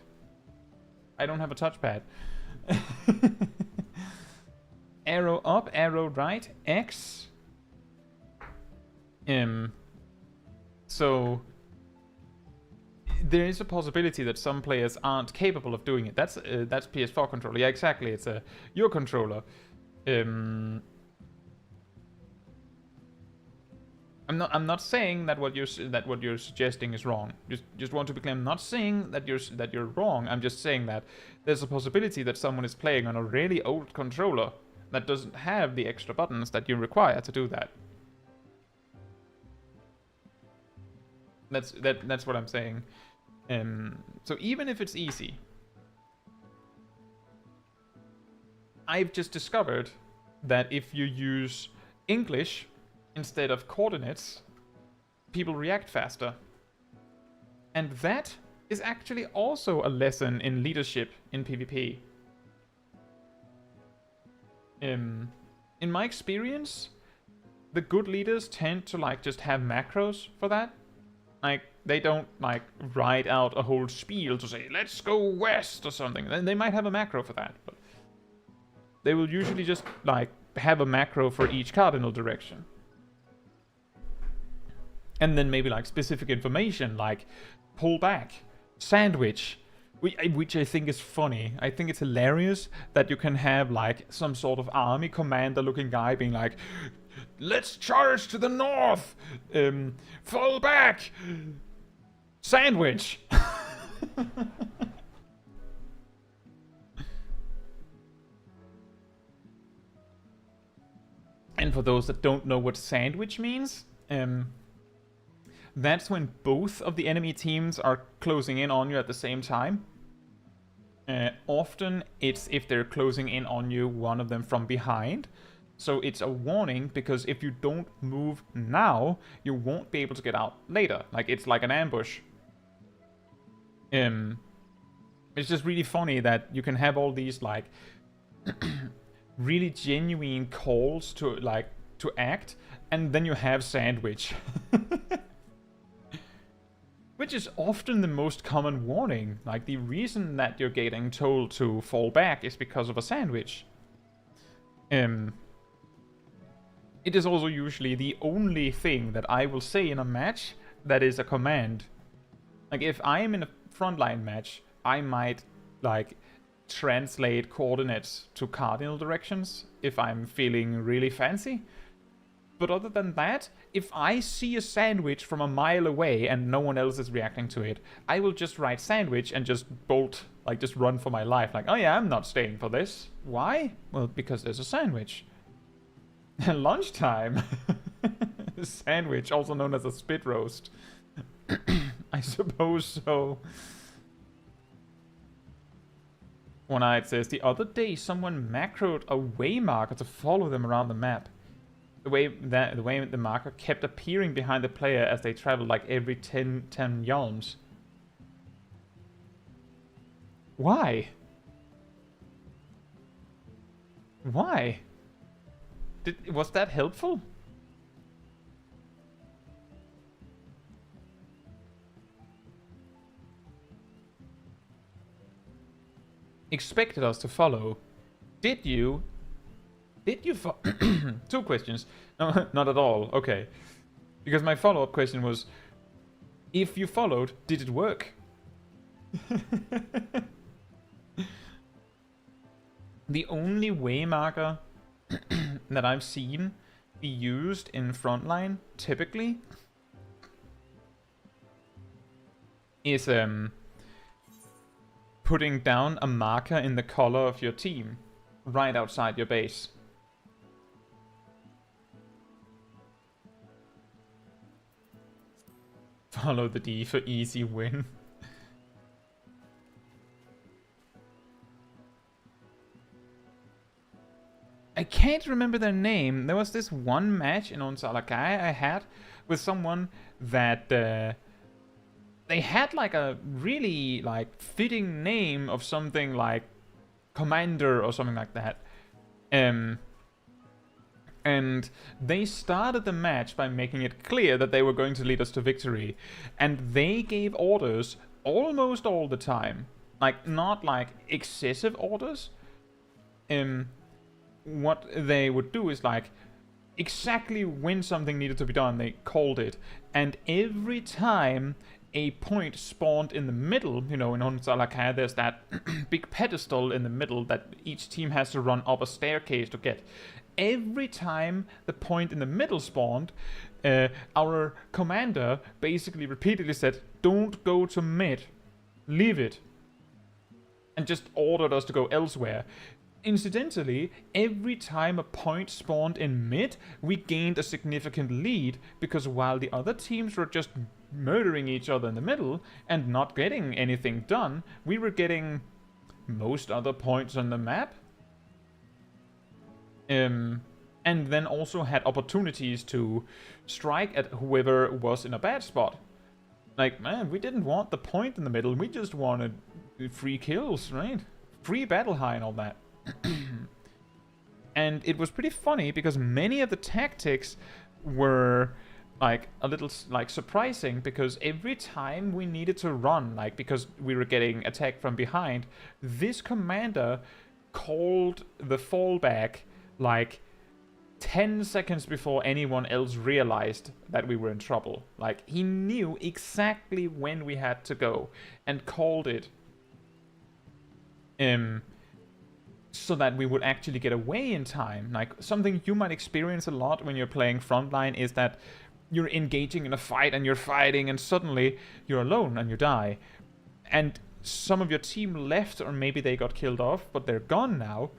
I don't have a touchpad. Arrow up, arrow right, X. So there is a possibility that some players aren't capable of doing it. That's PS4 controller. Yeah, exactly. It's your controller. I'm not saying that what you're suggesting is wrong. Just want to be clear. I'm not saying that you're wrong. I'm just saying that there's a possibility that someone is playing on a really old controller that doesn't have the extra buttons that you require to do that. That's what I'm saying. So even if it's easy, I've just discovered that if you use English instead of coordinates, people react faster. And that is actually also a lesson in leadership in PvP. In my experience, the good leaders tend to like just have macros for that. Like, they don't like write out a whole spiel to say, let's go west or something. Then they might have a macro for that, but they will usually just like have a macro for each cardinal direction. And then maybe like specific information like pull back, sandwich, which I think is funny. I think it's hilarious that you can have like some sort of army commander looking guy being like, let's charge to the north, fall back, sandwich. And for those that don't know what sandwich means, that's when both of the enemy teams are closing in on you at the same time. Often it's if they're closing in on you, one of them from behind. So it's a warning, because if you don't move now, you won't be able to get out later. Like, it's like an ambush. It's just really funny that you can have all these like really genuine calls to act, and then you have sandwich. Which is often the most common warning. Like, the reason that you're getting told to fall back is because of a sandwich. It is also usually the only thing that I will say in a match that is a command. Like, if I'm in a frontline match, I might, like, translate coordinates to cardinal directions if I'm feeling really fancy. But other than that, if I see a sandwich from a mile away and no one else is reacting to it, I will just write sandwich and just bolt, like just run for my life. Like, oh yeah, I'm not staying for this. Why? Well, because there's a sandwich. Lunchtime. Sandwich, also known as a spit roast. I suppose so. One-Eyed says, the other day someone macroed a way marker to follow them around the map. The way the marker kept appearing behind the player as they traveled, like every 10 yalms. Why? Why? Was that helpful? Expected us to follow. Did you two questions. No, not at all. Okay. Because my follow-up question was, if you followed, did it work? The only way marker that I've seen be used in frontline, typically, is putting down a marker in the color of your team, right outside your base. Follow the D for easy win. I can't remember their name. There was this one match in Onsalakai I had with someone that they had like a really like fitting name of something like Commander or something like that. And they started the match by making it clear that they were going to lead us to victory. And they gave orders almost all the time. Like, not like excessive orders. What they would do is like, exactly when something needed to be done, they called it. And every time a point spawned in the middle, you know, in Honsalaka, there's that big pedestal in the middle that each team has to run up a staircase to get. Every time the point in the middle spawned, our commander basically repeatedly said, don't go to mid, leave it, and just ordered us to go elsewhere. Incidentally, every time a point spawned in mid, we gained a significant lead, because while the other teams were just murdering each other in the middle and not getting anything done, we were getting most other points on the map. And then also had opportunities to strike at whoever was in a bad spot. Like, man, we didn't want the point in the middle, we just wanted free kills, right? Free battle high and all that. And it was pretty funny because many of the tactics were like a little like surprising, because every time we needed to run, like because we were getting attacked from behind, this commander called the fallback like 10 seconds before anyone else realized that we were in trouble. Like, he knew exactly when we had to go and called it. So that we would actually get away in time. Like, something you might experience a lot when you're playing frontline is that you're engaging in a fight and you're fighting and suddenly you're alone and you die. And some of your team left, or maybe they got killed off, but they're gone now.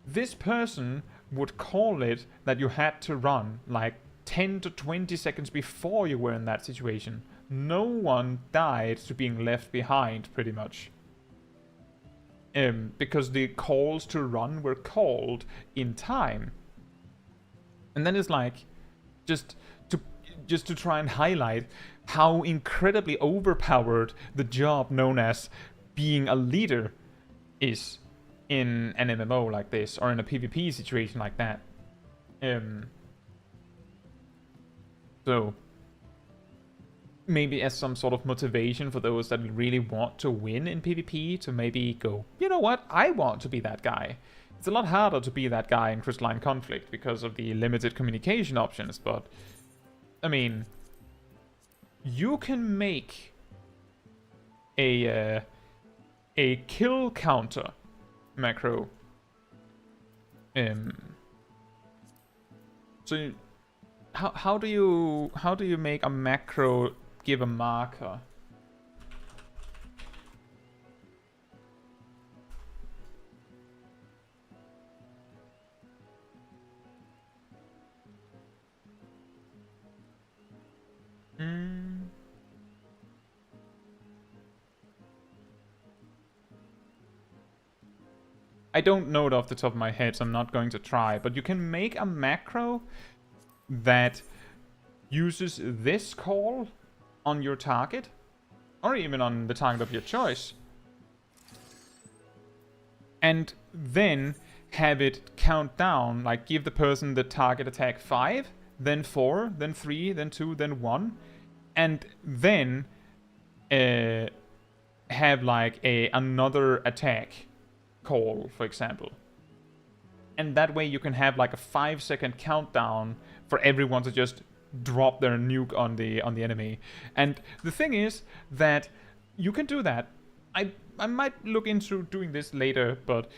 This person would call it that you had to run like 10 to 20 seconds before you were in that situation. No one died to being left behind, pretty much. Because the calls to run were called in time. And then it's like, just to try and highlight how incredibly overpowered the job known as being a leader is in an MMO like this, or in a PvP situation like that. So maybe as some sort of motivation for those that really want to win in PvP, to maybe go, you know what, I want to be that guy. It's a lot harder to be that guy in Crystalline Conflict because of the limited communication options, but I mean, you can make a kill counter macro. So how do you make a macro give a marker? I don't know it off the top of my head, so I'm not going to try, but you can make a macro that uses this call on your target, or even on the target of your choice, and then have it count down, like give the person the target attack 5, then 4, then 3, then 2, then 1, and then have like another attack call, for example. And that way you can have like a 5-second countdown for everyone to just drop their nuke on the enemy. And the thing is that you can do that. I might look into doing this later, but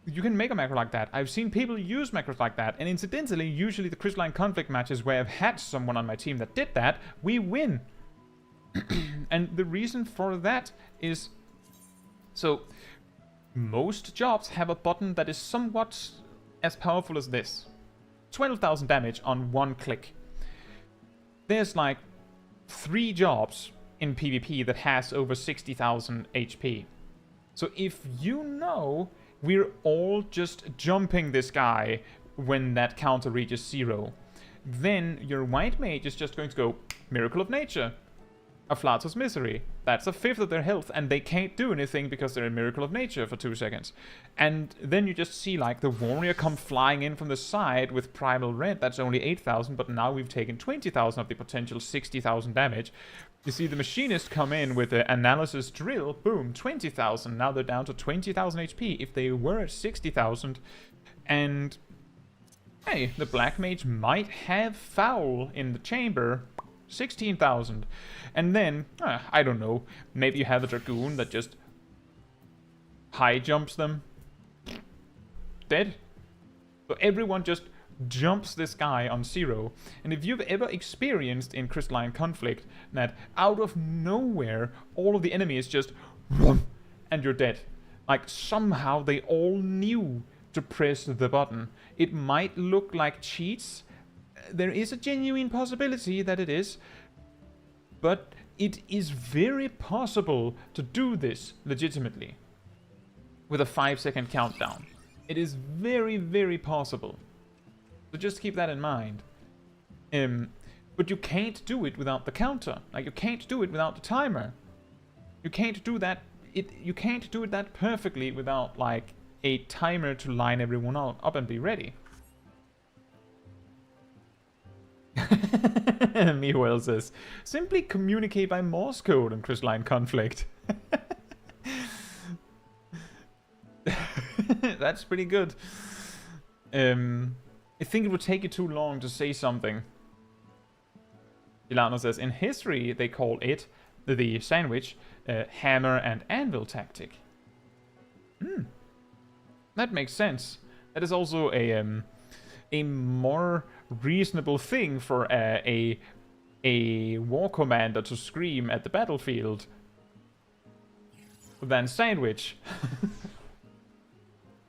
you can make a macro like that. I've seen people use macros like that, and incidentally, usually the Crystalline Conflict matches where I've had someone on my team that did that, we win. And the reason for that is, so most jobs have a button that is somewhat as powerful as this. 12,000 damage on one click. There's like 3 jobs in PvP that has over 60,000 HP. So if you know we're all just jumping this guy when that counter reaches 0, then your white mage is just going to go Miracle of Nature. Aflato's Misery. That's a 1/5 of their health, and they can't do anything because they're a Miracle of Nature for 2 seconds. And then you just see like the warrior come flying in from the side with Primal Red. That's only 8,000, but now we've taken 20,000 of the potential 60,000 damage. You see the machinist come in with the analysis drill. Boom, 20,000. Now they're down to 20,000 HP if they were at 60,000. And hey, the black mage might have foul in the chamber. 16,000. And then, I don't know, maybe you have a dragoon that just high jumps them. Dead. So everyone just jumps this guy on 0. And if you've ever experienced in Crystalline Conflict that out of nowhere all of the enemies just run and you're dead. Like somehow they all knew to press the button. It might look like cheats. There is a genuine possibility that it is, but it is very possible to do this legitimately with a 5-second countdown. It is very, very possible. So just keep that in mind. But you can't do it without the counter. Like, you can't do it without the timer. You can't do that. You can't do it that perfectly without like a timer to line everyone up and be ready. Mewell says, simply communicate by Morse code in Crystalline Conflict. That's pretty good. I think it would take you too long to say something. Ilano says, in history they call it, the sandwich, hammer and anvil tactic. That makes sense. That is also a more reasonable thing for a war commander to scream at the battlefield than sandwich.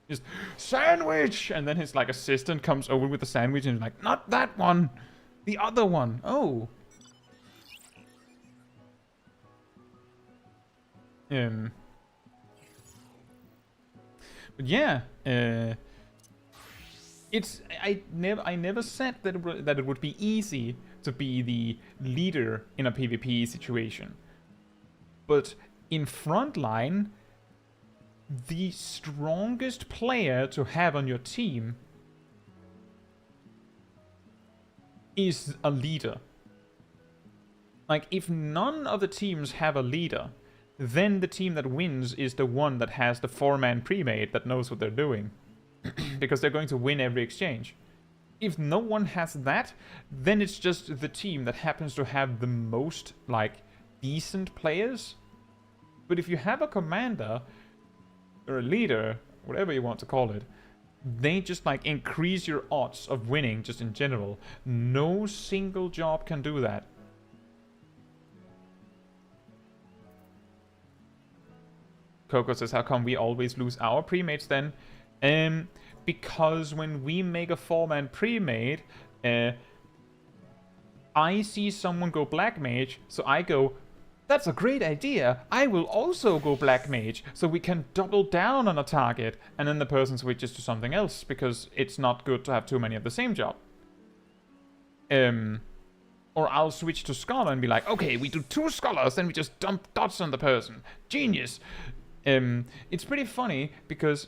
Just sandwich, and then his like assistant comes over with the sandwich and like, not that one, the other one. Oh. But yeah, I never said that it would be easy to be the leader in a PvP situation. But in frontline, the strongest player to have on your team is a leader. Like, if none of the teams have a leader, then the team that wins is the one that has the 4-man pre-made that knows what they're doing. Because they're going to win every exchange. If no one has that, then it's just the team that happens to have the most, like, decent players. But if you have a commander, or a leader, whatever you want to call it, they just, like, increase your odds of winning just in general. No single job can do that. Coco says, how come we always lose our pre-mates then? Because when we make a 4-man pre-made, I see someone go Black Mage, so I go, that's a great idea, I will also go Black Mage, so we can double down on a target, and then the person switches to something else, because it's not good to have too many of the same job. Or I'll switch to Scholar and be like, okay, we do 2 Scholars, then we just dump dots on the person. Genius! It's pretty funny, because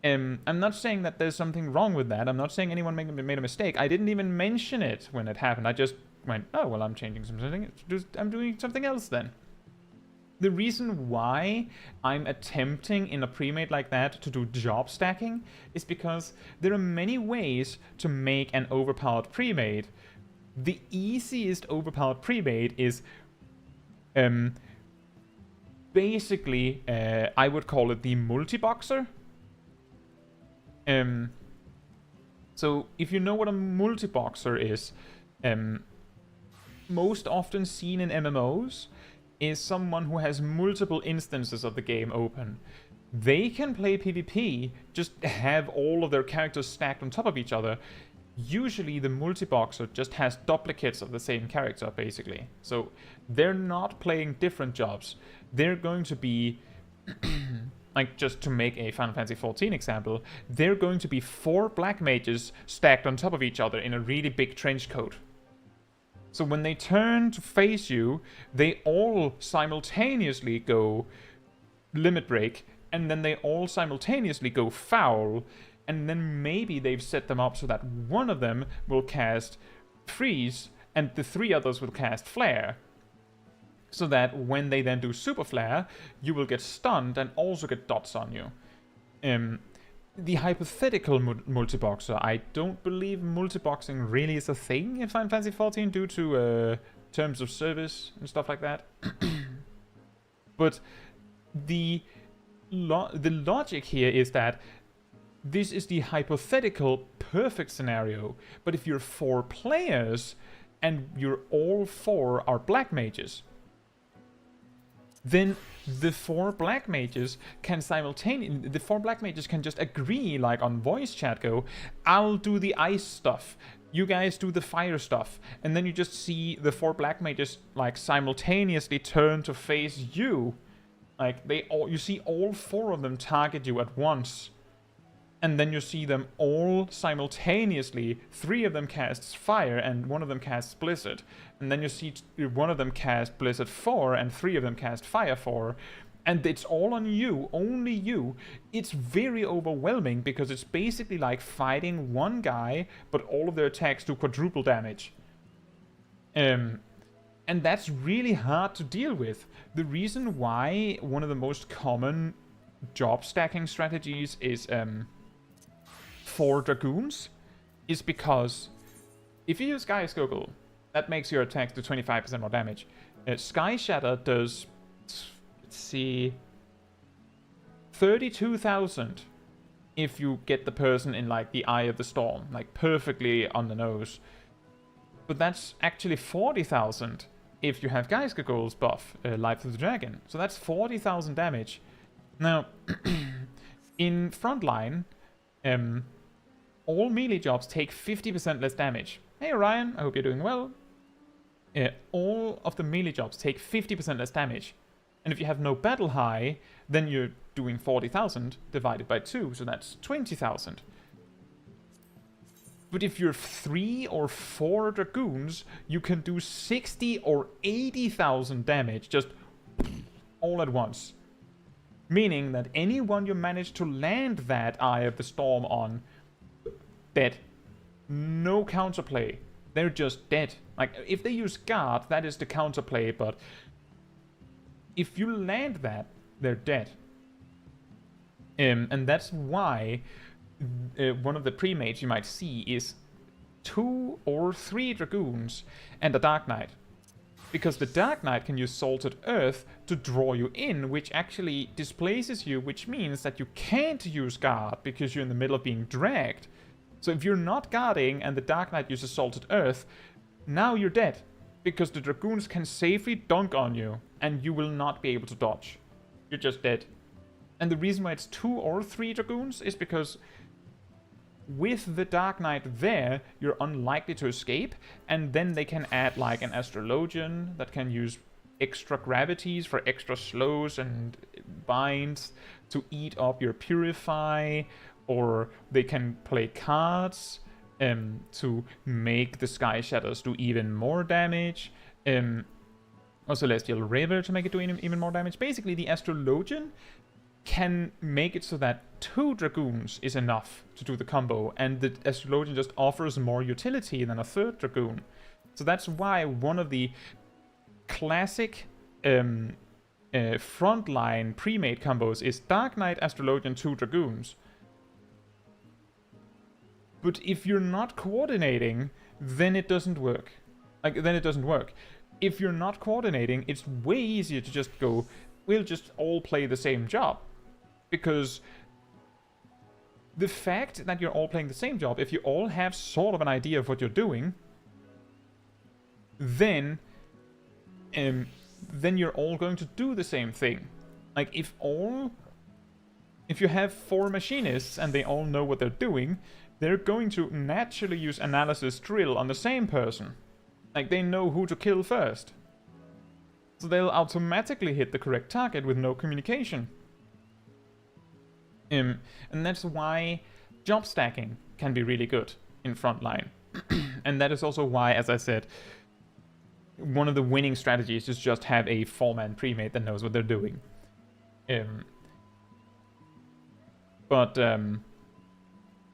I'm not saying that there's something wrong with that. I'm not saying anyone made a mistake. I didn't even mention it when it happened. I just went, oh, well, I'm changing something. I'm doing something else then. The reason why I'm attempting in a pre-made like that to do job stacking is because there are many ways to make an overpowered pre-made. The easiest overpowered pre-made is basically, I would call it the multi-boxer. So if you know what a multi-boxer is, most often seen in MMOs is someone who has multiple instances of the game open. They can play PvP, just have all of their characters stacked on top of each other. Usually the multi-boxer just has duplicates of the same character, basically. So they're not playing different jobs. They're going to be, like, just to make a Final Fantasy XIV example, they're going to be 4 black mages stacked on top of each other in a really big trench coat. So when they turn to face you, they all simultaneously go limit break, and then they all simultaneously go foul, and then maybe they've set them up so that one of them will cast freeze, and the 3 others will cast flare. So that when they then do super flare, you will get stunned and also get dots on you. The hypothetical multi-boxer, I don't believe multi-boxing really is a thing in Final Fantasy XIV due to terms of service and stuff like that. But the logic here is that this is the hypothetical perfect scenario, but if you're 4 players and you're all 4 are black mages, then the 4 black mages can just agree, like on voice chat, go, I'll do the ice stuff, you guys do the fire stuff, and then you just see the 4 black mages like simultaneously turn to face you. Like you see all 4 of them target you at once. And then you see them all simultaneously, 3 of them casts fire and 1 of them casts blizzard. And then you see 1 of them cast blizzard 4 and 3 of them cast fire 4. And it's all on you, only you. It's very overwhelming because it's basically like fighting one guy, but all of their attacks do quadruple damage. And that's really hard to deal with. The reason why one of the most common job stacking strategies is 4 Dragoons is because if you use Sky Skoggle, that makes your attacks do 25% more damage. Sky Shatter does, let's see, 32,000 if you get the person in like the eye of the storm, like perfectly on the nose. But that's actually 40,000 if you have Sky Skoggle's buff, Life of the Dragon. So that's 40,000 damage. Now, in Frontline, all melee jobs take 50% less damage. Hey Ryan, I hope you're doing well. All of the melee jobs take 50% less damage. And if you have no battle high, then you're doing 40,000 divided by 2, so that's 20,000. But if you're 3 or 4 Dragoons, you can do 60 or 80,000 damage just all at once. Meaning that anyone you manage to land that Eye of the Storm on, dead. No counterplay. They're just dead. Like, if they use guard, that is the counterplay, but if you land that, they're dead. And that's why one of the pre-mates you might see is 2 or 3 Dragoons and a Dark Knight. Because the Dark Knight can use Salted Earth to draw you in, which actually displaces you, which means that you can't use guard because you're in the middle of being dragged. So if you're not guarding and the Dark Knight uses Salted Earth, now you're dead. Because the Dragoons can safely dunk on you and you will not be able to dodge. You're just dead. And the reason why it's 2 or 3 Dragoons is because with the Dark Knight there, you're unlikely to escape, and then they can add like an Astrologian that can use extra gravities for extra slows and binds to eat up your Purify, or they can play cards to make the Sky Shadows do even more damage, or Celestial River to make it do even more damage. Basically, the Astrologian can make it so that 2 Dragoons is enough to do the combo, and the Astrologian just offers more utility than a 3rd Dragoon. So that's why one of the classic frontline pre-made combos is Dark Knight, Astrologian, 2 Dragoons. But if you're not coordinating, then it doesn't work. If you're not coordinating, it's way easier to just go, we'll just all play the same job. Because the fact that you're all playing the same job, if you all have sort of an idea of what you're doing, then you're all going to do the same thing. Like, if you have 4 machinists and they all know what they're doing, they're going to naturally use analysis drill on the same person. Like, they know who to kill first. So they'll automatically hit the correct target with no communication. And that's why job stacking can be really good in frontline. And that is also why, as I said, one of the winning strategies is just have a 4-man pre-mate that knows what they're doing.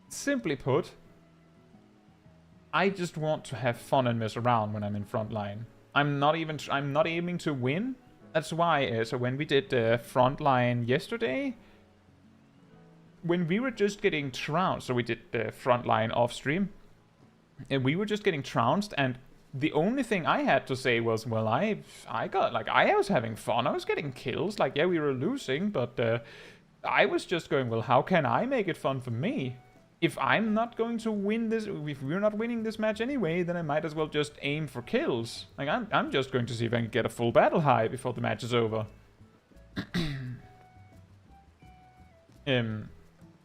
Simply put, I just want to have fun and mess around when I'm in frontline. I'm not aiming to win. That's why, so when we did the frontline yesterday, when we were just getting trounced, so we did the frontline off stream, and we were just getting trounced, and the only thing I had to say was, well, I was having fun, I was getting kills, like, yeah, we were losing, but I was just going, well, how can I make it fun for me? If I'm not going to win this, if we're not winning this match anyway, then I might as well just aim for kills. Like, I'm just going to see if I can get a full battle high before the match is over.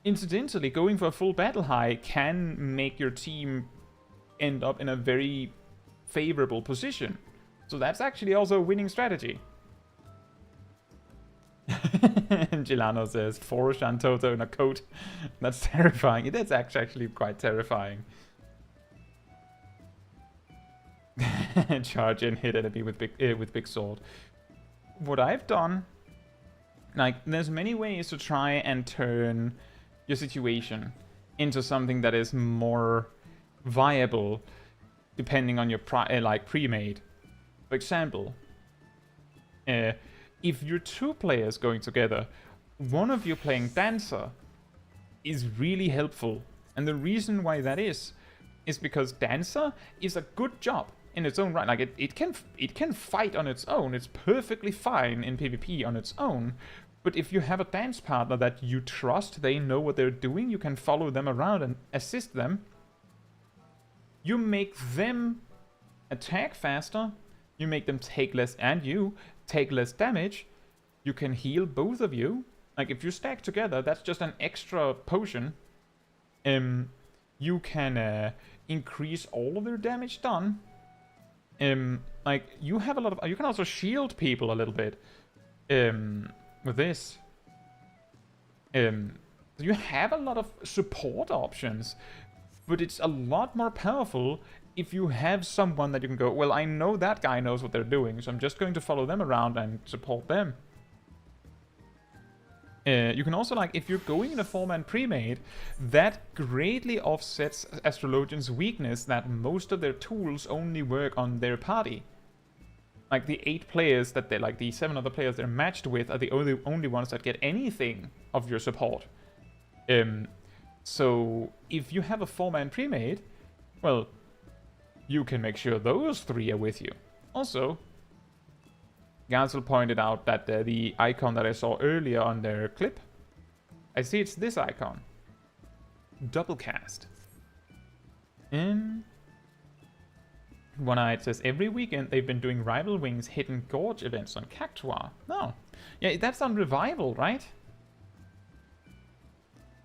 Incidentally, going for a full battle high can make your team end up in a very favorable position. So that's actually also a winning strategy. Gilano says, "For Shantoto in a coat." That's terrifying. It is actually quite terrifying. Charge in, hit enemy with big sword. What I've done, like, there's many ways to try and turn your situation into something that is more viable, depending on your pre-made. For example, if you're 2 players going together, one of you playing Dancer is really helpful. And the reason why that is because Dancer is a good job in its own right. Like, it can fight on its own. It's perfectly fine in PvP on its own. But if you have a dance partner that you trust, they know what they're doing, you can follow them around and assist them. You make them attack faster, you make them take less, and you take less damage. You can heal both of you. Like, if you stack together, that's just an extra potion. You can increase all of their damage done. Like, you have a lot of... You can also shield people a little bit. With this. You have a lot of support options. But it's a lot more powerful if you have someone that you can go, well, I know that guy knows what they're doing, so I'm just going to follow them around and support them. You can also, like, if you're going in a 4-man pre-made, that greatly offsets Astrologian's weakness that most of their tools only work on their party. Like, the 8 players that they're, like, the 7 other players they're matched with are the only ones that get anything of your support. So, if you have a 4-man pre-made, well, you can make sure those 3 are with you. Also, Gansel pointed out that the icon that I saw earlier on their clip, I see it's this icon. Doublecast. One-Eyed says, every weekend they've been doing Rival Wings Hidden Gorge events on Cactuar. No. Yeah, that's on Revival, right?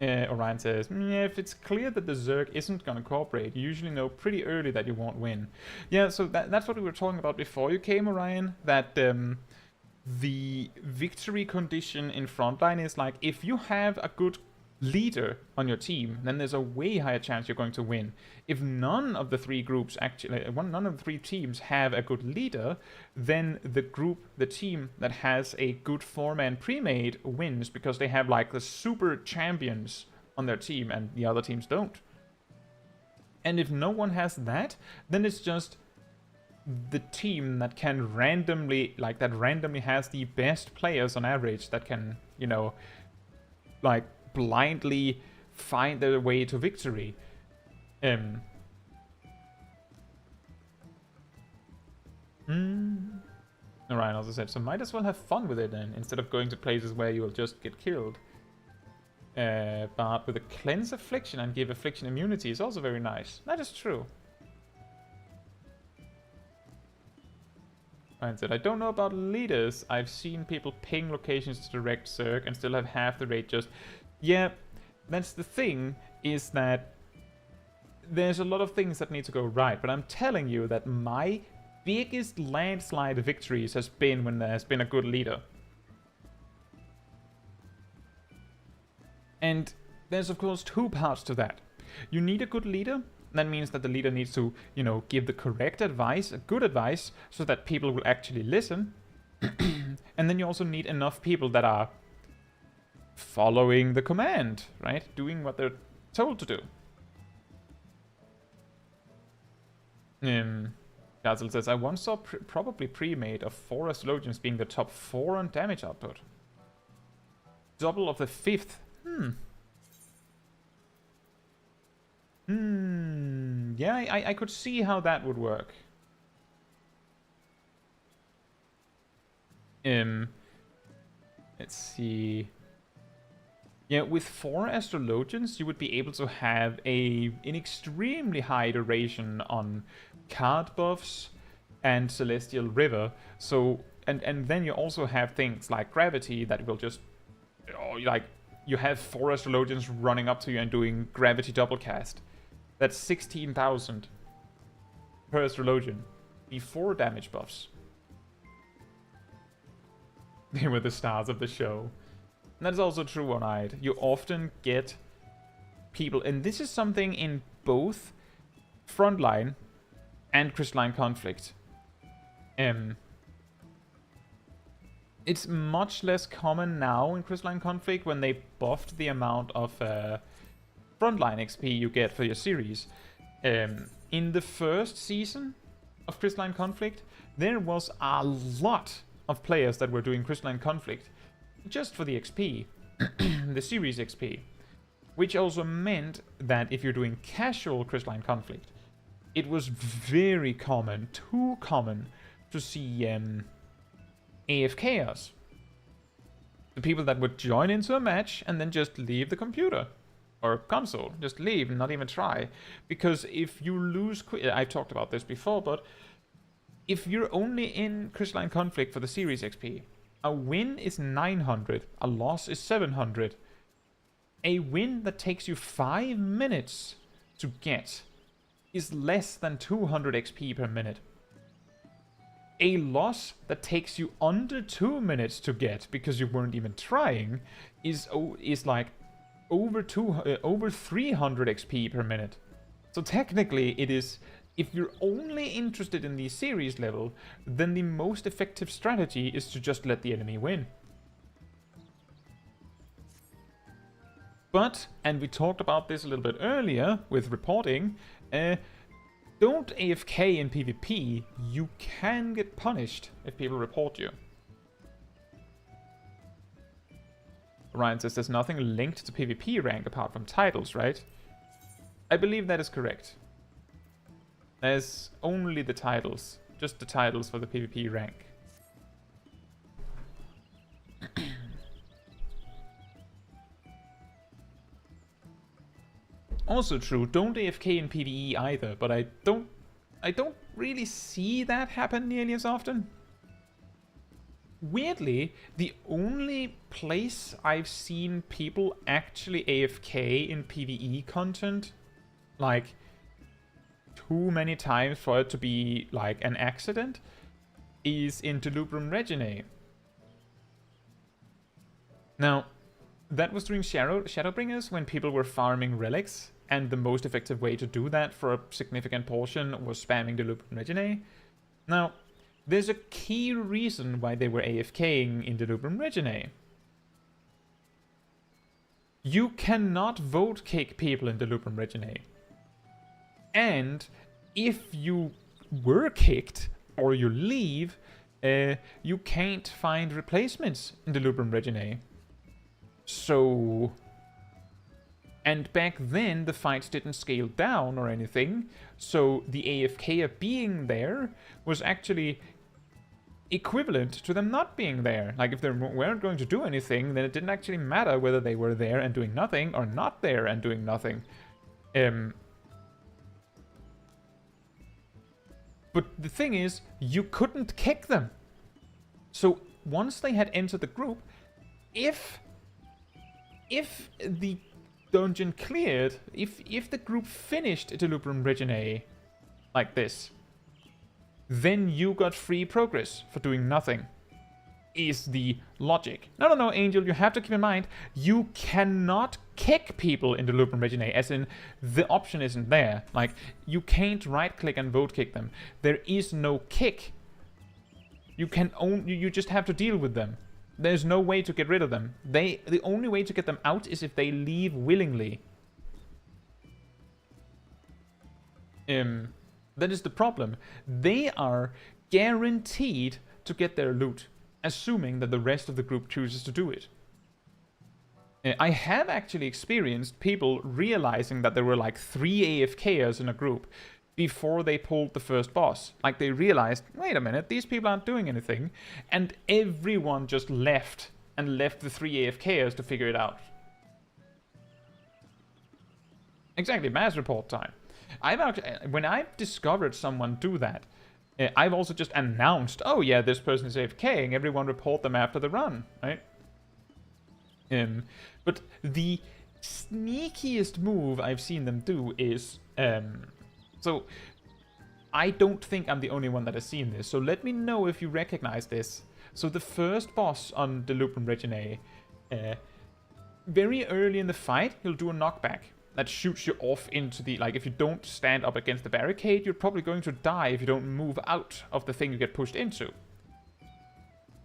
Orion says, yeah, if it's clear that the Zerg isn't going to cooperate, you usually know pretty early that you won't win. Yeah, so that's what we were talking about before you came, Orion, that the victory condition in frontline is like, if you have a good leader on your team, then there's a way higher chance you're going to win. If none of the 3 groups actually, none of the 3 teams have a good leader, then the team that has a good 4-man pre-made wins because they have like the super champions on their team and the other teams don't. And if no one has that, then it's just the team that can randomly has the best players on average that can, you know, like blindly find their way to victory. Alright, as I said, so might as well have fun with it then, instead of going to places where you will just get killed. But with a cleanse affliction and give affliction immunity is also very nice. That is true. Ryan said, I don't know about leaders. I've seen people ping locations to direct Zerg and still have half the rate just... Yeah, that's the thing, is that there's a lot of things that need to go right, but I'm telling you that my biggest landslide victories has been when there has been a good leader. And there's of course 2 parts to that. You need a good leader. That means that the leader needs to, you know, give the correct advice, good advice, so that people will actually listen. And then you also need enough people that are following the command, right? Doing what they're told to do. Dazzle says, I once saw probably pre-made of 4 Astrologians being the top 4 on damage output. Double of the 5th. Yeah, I could see how that would work. Let's see. Yeah, with 4 Astrologians, you would be able to have an extremely high duration on card buffs and Celestial River. So, and then you also have things like Gravity that will just, like, you have 4 Astrologians running up to you and doing Gravity double cast. That's 16,000 per Astrologian before damage buffs. They were the stars of the show. And that's also true One-Eyed. You often get people, and this is something in both Frontline and Crystalline Conflict. It's much less common now in Crystalline Conflict when they buffed the amount of Frontline XP you get for your series. In the first season of Crystalline Conflict, there was a lot of players that were doing Crystalline Conflict just for the XP, the series XP. Which also meant that if you're doing casual Crystalline Conflict, it was very common, too common, to see AFKers. The people that would join into a match and then just leave the computer. Or console. Just leave and not even try. Because if you lose... I've talked about this before, but... if you're only in Crystalline Conflict for the series XP, a win is 900, a loss is 700. A win that takes you 5 minutes to get is less than 200 XP per minute. A loss that takes you under 2 minutes to get, because you weren't even trying, is like over 300 XP per minute. So technically it is, if you're only interested in the series level, then the most effective strategy is to just let the enemy win. But, and we talked about this a little bit earlier with reporting, don't AFK in PvP, you can get punished if people report you. Ryan says there's nothing linked to PvP rank apart from titles, right? I believe that is correct. There's only the titles. Just the titles for the PvP rank. Also true, don't AFK in PvE either, but I don't really see that happen nearly as often. Weirdly, the only place I've seen people actually AFK in PvE content, like, too many times for it to be, like, an accident, is in Delubrum Reginae. Now, that was during Shadowbringers, when people were farming relics, and the most effective way to do that for a significant portion was spamming Delubrum Reginae. Now, there's a key reason why they were AFKing in Delubrum Reginae. You cannot vote kick people in Delubrum Reginae. And if you were kicked, or you leave, you can't find replacements in Delubrum Reginae. So... And back then, the fights didn't scale down or anything, so the AFK of being there was actually equivalent to them not being there. Like, if they weren't going to do anything, then it didn't actually matter whether they were there and doing nothing, or not there and doing nothing. But the thing is, you couldn't kick them. So, once they had entered the group, if the dungeon cleared, if the group finished Delubrum Reginae like this, then you got free progress for doing nothing, is the logic. No, Angel, you have to keep in mind, you cannot kick people in Delubrum Reginae, as in, the option isn't there. Like, you can't right-click and vote kick them. There is no kick. You just have to deal with them. There's no way to get rid of them. The only way to get them out is if they leave willingly. That is the problem. They are guaranteed to get their loot, assuming that the rest of the group chooses to do it. I have actually experienced people realizing that there were like 3 AFKers in a group before they pulled the first boss. Like, they realized, wait a minute, these people aren't doing anything, and everyone just left, and left the 3 AFKers to figure it out. Exactly, mass report time. When I've discovered someone do that, I've also just announced, oh yeah, this person is AFKing, everyone report them after the run, right? But the sneakiest move I've seen them do is... So, I don't think I'm the only one that has seen this, so let me know if you recognize this. So the first boss on Delubrum Reginae, very early in the fight, he'll do a knockback that shoots you off into the... Like, if you don't stand up against the barricade, you're probably going to die if you don't move out of the thing you get pushed into.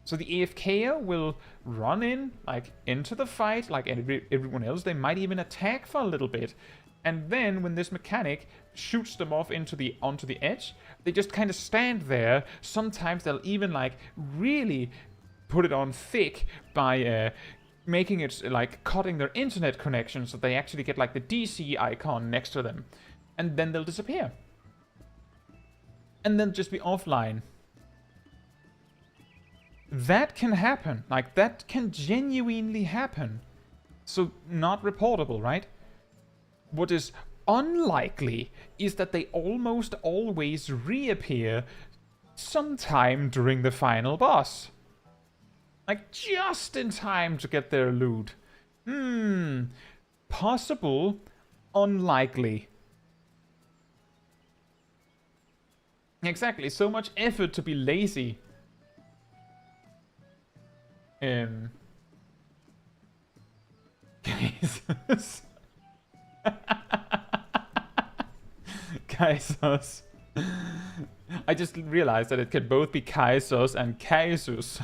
So the AFKer will run in, like, into the fight, like everyone else. They might even attack for a little bit. And then, when this mechanic shoots them off onto the edge, they just kind of stand there. Sometimes they'll even, like, really put it on thick by making it, like, cutting their internet connection so they actually get, like, the DC icon next to them. And then they'll disappear. And then just be offline. That can happen. Like, that can genuinely happen. So, not reportable, right? What is unlikely is that they almost always reappear sometime during the final boss. Like, just in time to get their loot. Possible, unlikely. Exactly, so much effort to be lazy. Jesus. Kaisos. I just realized that it can both be Kaisos and Caetsus.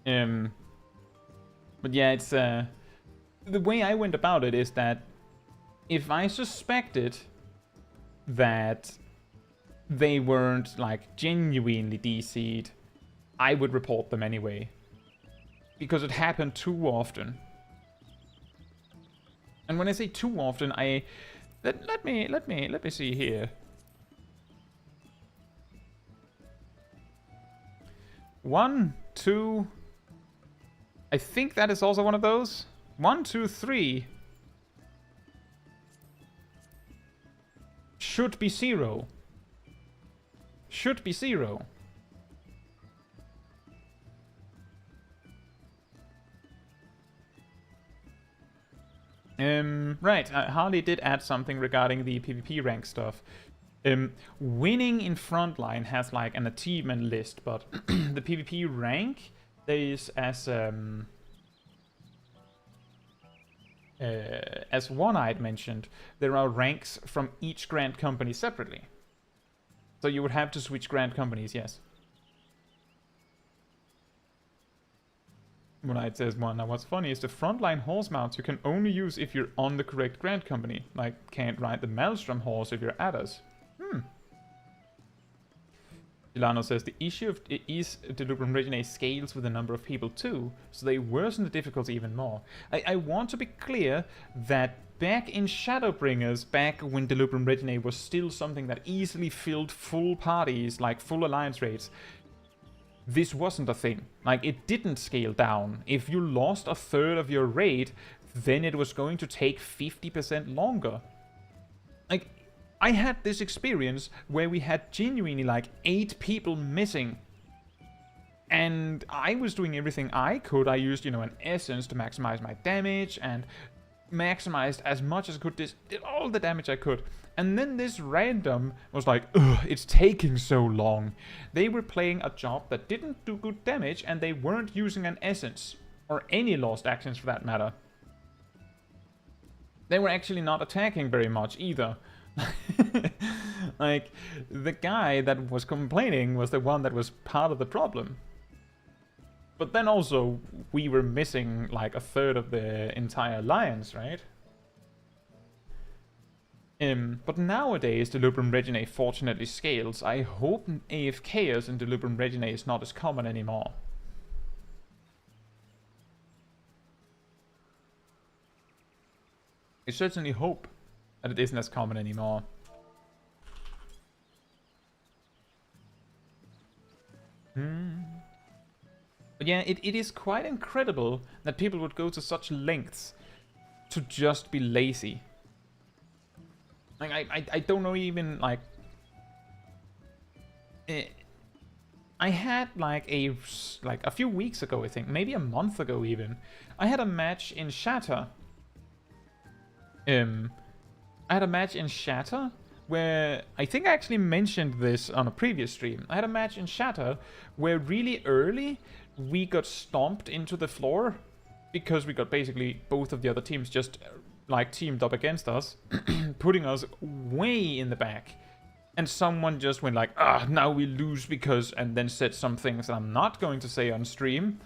But yeah, it's the way I went about it is that if I suspected that they weren't like genuinely DC'd, I would report them anyway, because it happened too often. And when I say too often, let me see here. 1, 2. I think that is also one of those. 1, 2, 3. Should be 0. Should be 0. Right, Harley did add something regarding the PvP rank stuff. Winning in frontline has like an achievement list, but the PvP rank is as One-Eyed mentioned, there are ranks from each Grand Company separately. So you would have to switch Grand Companies, yes. One-Eyed says one. Now what's funny is the frontline horse mounts you can only use if you're on the correct Grand Company. Like, can't ride the Maelstrom horse if you're adders. Delano says the issue is Delubrum Reginae scales with the number of people too, so they worsen the difficulty even more. I want to be clear that back in Shadowbringers, back when Delubrum Reginae was still something that easily filled full parties, like full alliance raids, this wasn't a thing. Like, it didn't scale down. If you lost a third of your raid, then it was going to take 50% longer. Like, I had this experience where we had genuinely like 8 people missing. And I was doing everything I could. I used, you know, an essence to maximize my damage and maximized as much as I could. Did all the damage I could. And then this random was like, ugh, it's taking so long. They were playing a job that didn't do good damage and they weren't using an essence. Or any lost actions for that matter. They were actually not attacking very much either. Like, the guy that was complaining was the one that was part of the problem. But then also, we were missing like a third of the entire alliance, right? But nowadays, Delubrum Reginae fortunately scales. I hope AFKers in Delubrum Reginae is not as common anymore. I certainly hope that it isn't as common anymore. But yeah, it is quite incredible that people would go to such lengths to just be lazy. Like, I don't know even, like... I had like a few weeks ago, I think, maybe a month ago even, I had a match in Shatter. I had a match in Shatter where, I think I actually mentioned this on a previous stream. I had a match in Shatter where really early we got stomped into the floor because we got basically both of the other teams just like teamed up against us, putting us way in the back. And someone just went like, ah, now we lose because, and then said some things that I'm not going to say on stream.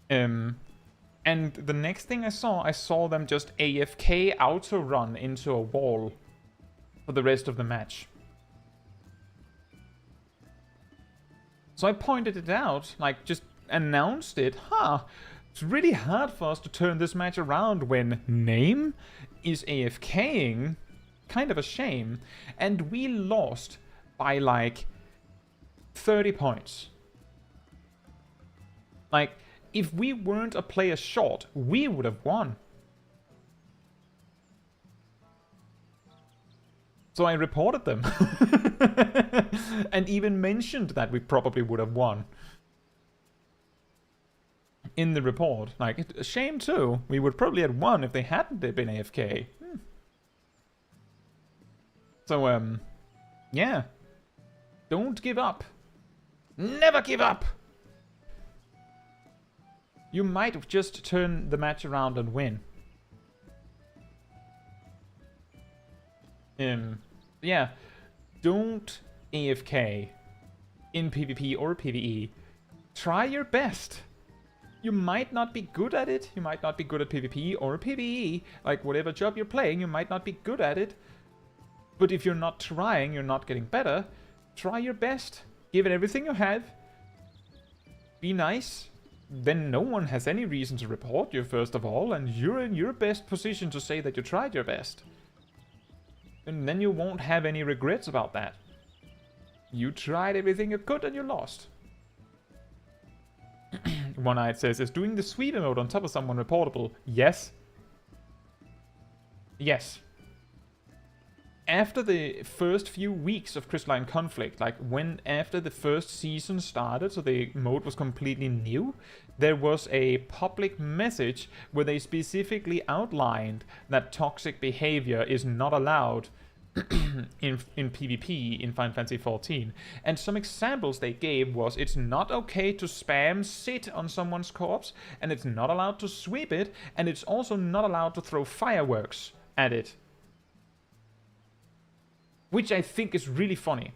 And the next thing I saw them just AFK auto-run into a wall for the rest of the match. So I pointed it out, like just announced it. It's really hard for us to turn this match around when Name is AFKing. Kind of a shame. And we lost by like 30 points. Like, if we weren't a player short, we would have won. So I reported them. And even mentioned that we probably would have won. In the report. Like, it's a shame too. We would probably have won if they hadn't been AFK. So, yeah. Don't give up. Never give up! You might just turn the match around and win. Yeah. Don't AFK in PvP or PvE. Try your best. You might not be good at it. You might not be good at PvP or PvE. Like, whatever job you're playing, you might not be good at it. But if you're not trying, you're not getting better. Try your best. Give it everything you have. Be nice. Then no one has any reason to report you, first of all. And you're in your best position to say that you tried your best. And then you won't have any regrets about that. You tried everything you could and you lost. One-Eyed says, is doing the sweep emote on top of someone reportable? Yes. Yes. After the first few weeks of Crystalline Conflict, like after the first season started, so the mode was completely new, there was a public message where they specifically outlined that toxic behavior is not allowed in PvP in Final Fantasy XIV. And some examples they gave was it's not okay to spam sit on someone's corpse, and it's not allowed to sweep it, and it's also not allowed to throw fireworks at it. Which I think is really funny.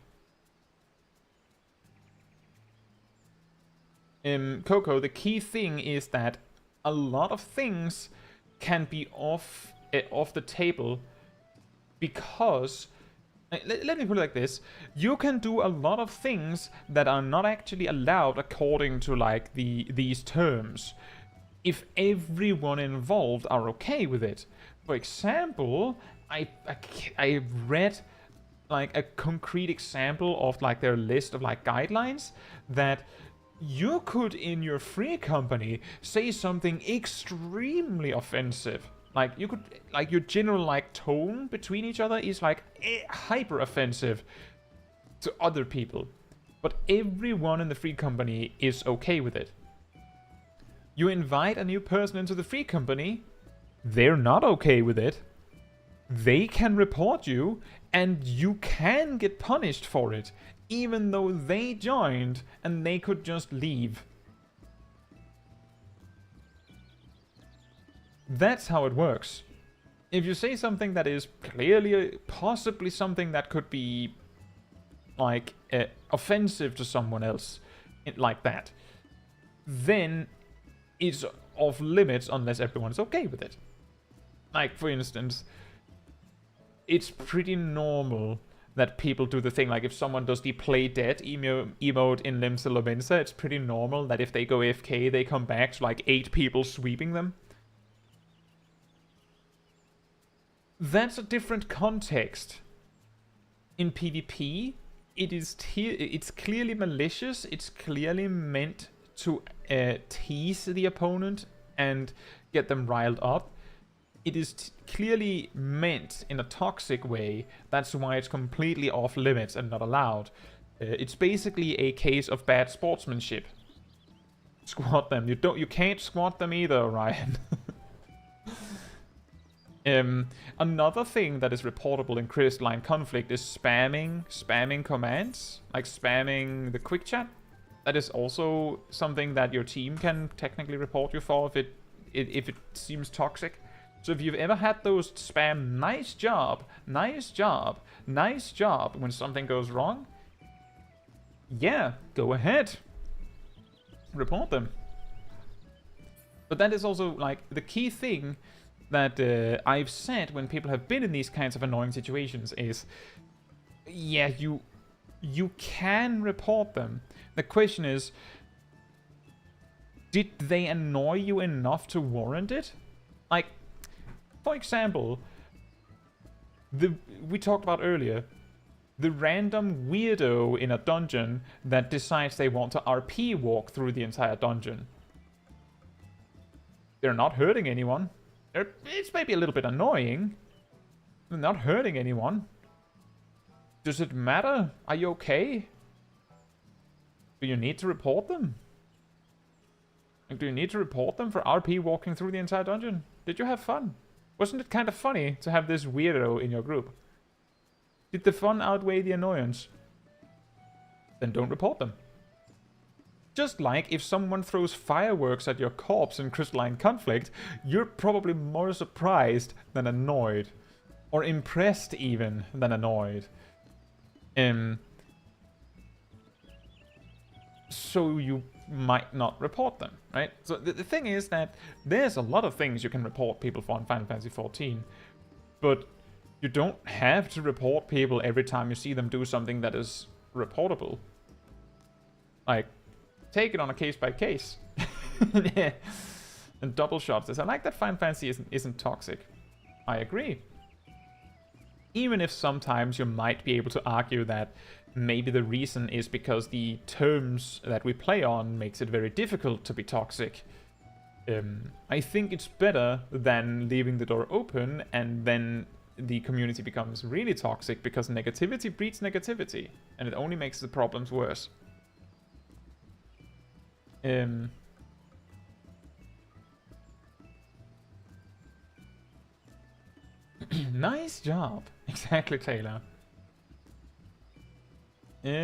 Coco, the key thing is that a lot of things can be off the table because, let me put it like this, you can do a lot of things that are not actually allowed according to like these terms, if everyone involved are okay with it. For example, I read like a concrete example of like their list of like guidelines that you could in your free company say something extremely offensive. Like you could, like your general like tone between each other is like hyper offensive to other people, but everyone in the free company is okay with it. You invite a new person into the free company, they're not okay with it. They can report you, and you can get punished for it, even though they joined and they could just leave. That's how it works. If you say something that is clearly, possibly something that could be, like, offensive to someone else, like that, then it's off limits unless everyone's okay with it. Like, for instance, it's pretty normal that people do the thing, like if someone does the play dead emote in Limsa Lovensa, it's pretty normal that if they go AFK, they come back to like 8 people sweeping them. That's a different context. In PvP, it's clearly malicious, it's clearly meant to tease the opponent and get them riled up. It is clearly meant in a toxic way. That's why it's completely off limits and not allowed. It's basically a case of bad sportsmanship. Squat them. You can't squat them either, Ryan. Another thing that is reportable in Crystalline Conflict is spamming commands, like spamming the quick chat. That is also something that your team can technically report you for if it seems toxic. So if you've ever had those spam nice job, nice job, nice job when something goes wrong, yeah, go ahead. Report them. But that is also like the key thing that I've said when people have been in these kinds of annoying situations is, yeah, you can report them. The question is, did they annoy you enough to warrant it? Like, for example, we talked about earlier, the random weirdo in a dungeon that decides they want to RP walk through the entire dungeon. They're not hurting anyone. It's maybe a little bit annoying. They're not hurting anyone. Does it matter? Are you okay? Do you need to report them? Like, do you need to report them for RP walking through the entire dungeon? Did you have fun? Wasn't it kind of funny to have this weirdo in your group? Did the fun outweigh the annoyance? Then don't report them. Just like if someone throws fireworks at your corpse in Crystalline Conflict, you're probably more surprised than annoyed. Or impressed even than annoyed. so you might not report them, right? So the thing is that there's a lot of things you can report people for in Final Fantasy XIV, but you don't have to report people every time you see them do something that is reportable. Like, take it on a case by case. Yeah. And double shots this. I like that Final Fantasy isn't toxic. I agree. Even if sometimes you might be able to argue that maybe the reason is because the terms that we play on makes it very difficult to be toxic. I think it's better than leaving the door open and then the community becomes really toxic, because negativity breeds negativity and it only makes the problems worse. Nice job. Exactly, Taylor. Let's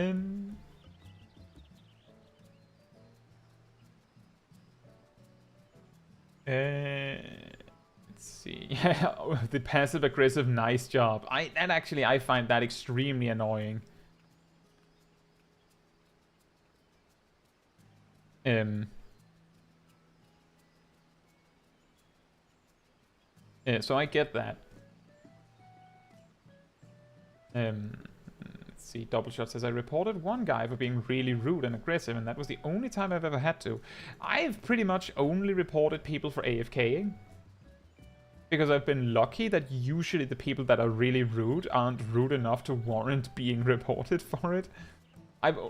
see. The passive aggressive nice job. I find that extremely annoying. So I get that. Let's see, Doubleshot says, I reported one guy for being really rude and aggressive, and that was the only time I've ever had to. I've pretty much only reported people for AFKing. Because I've been lucky that usually the people that are really rude aren't rude enough to warrant being reported for it.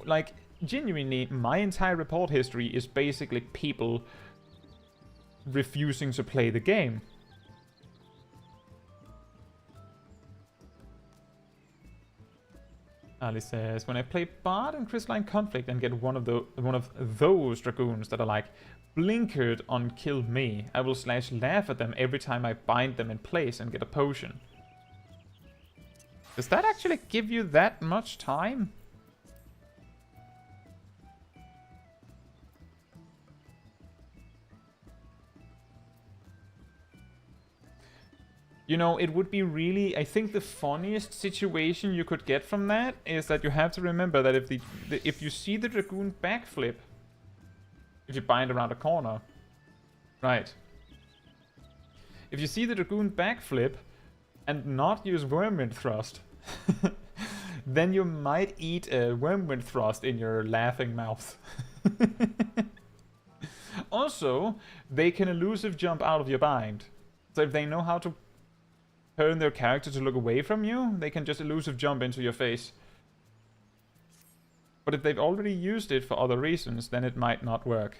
Like, genuinely, my entire report history is basically people refusing to play the game. Ali says, when I play Bard in Crystalline Conflict and get one of those dragoons that are like blinkered on kill me, I will /laugh at them every time I bind them in place and get a potion. Does that actually give you that much time? You know, it would be really... I think the funniest situation you could get from that is that you have to remember that if you see the Dragoon backflip, if you bind around a corner, right? If you see the Dragoon backflip and not use Wormwind Thrust, then you might eat a Wormwind Thrust in your laughing mouth. Also, they can elusive jump out of your bind. So if they know how to turn their character to look away from you, they can just elusive jump into your face. But if they've already used it for other reasons, then it might not work.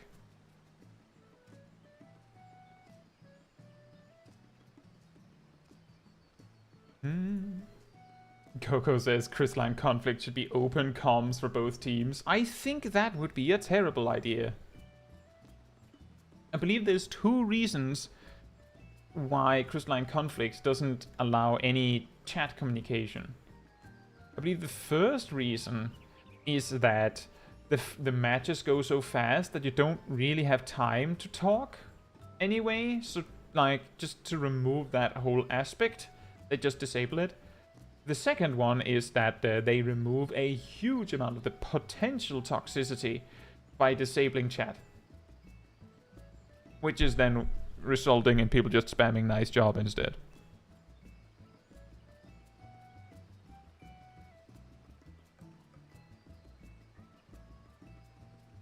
Coco says Crystalline Conflict should be open comms for both teams. I think that would be a terrible idea. I believe there's 2 reasons why Crystalline Conflict doesn't allow any chat communication. I believe the first reason is that the matches go so fast that you don't really have time to talk anyway. So, like, just to remove that whole aspect, they just disable it. The second one is that they remove a huge amount of the potential toxicity by disabling chat, which is then resulting in people just spamming nice job instead.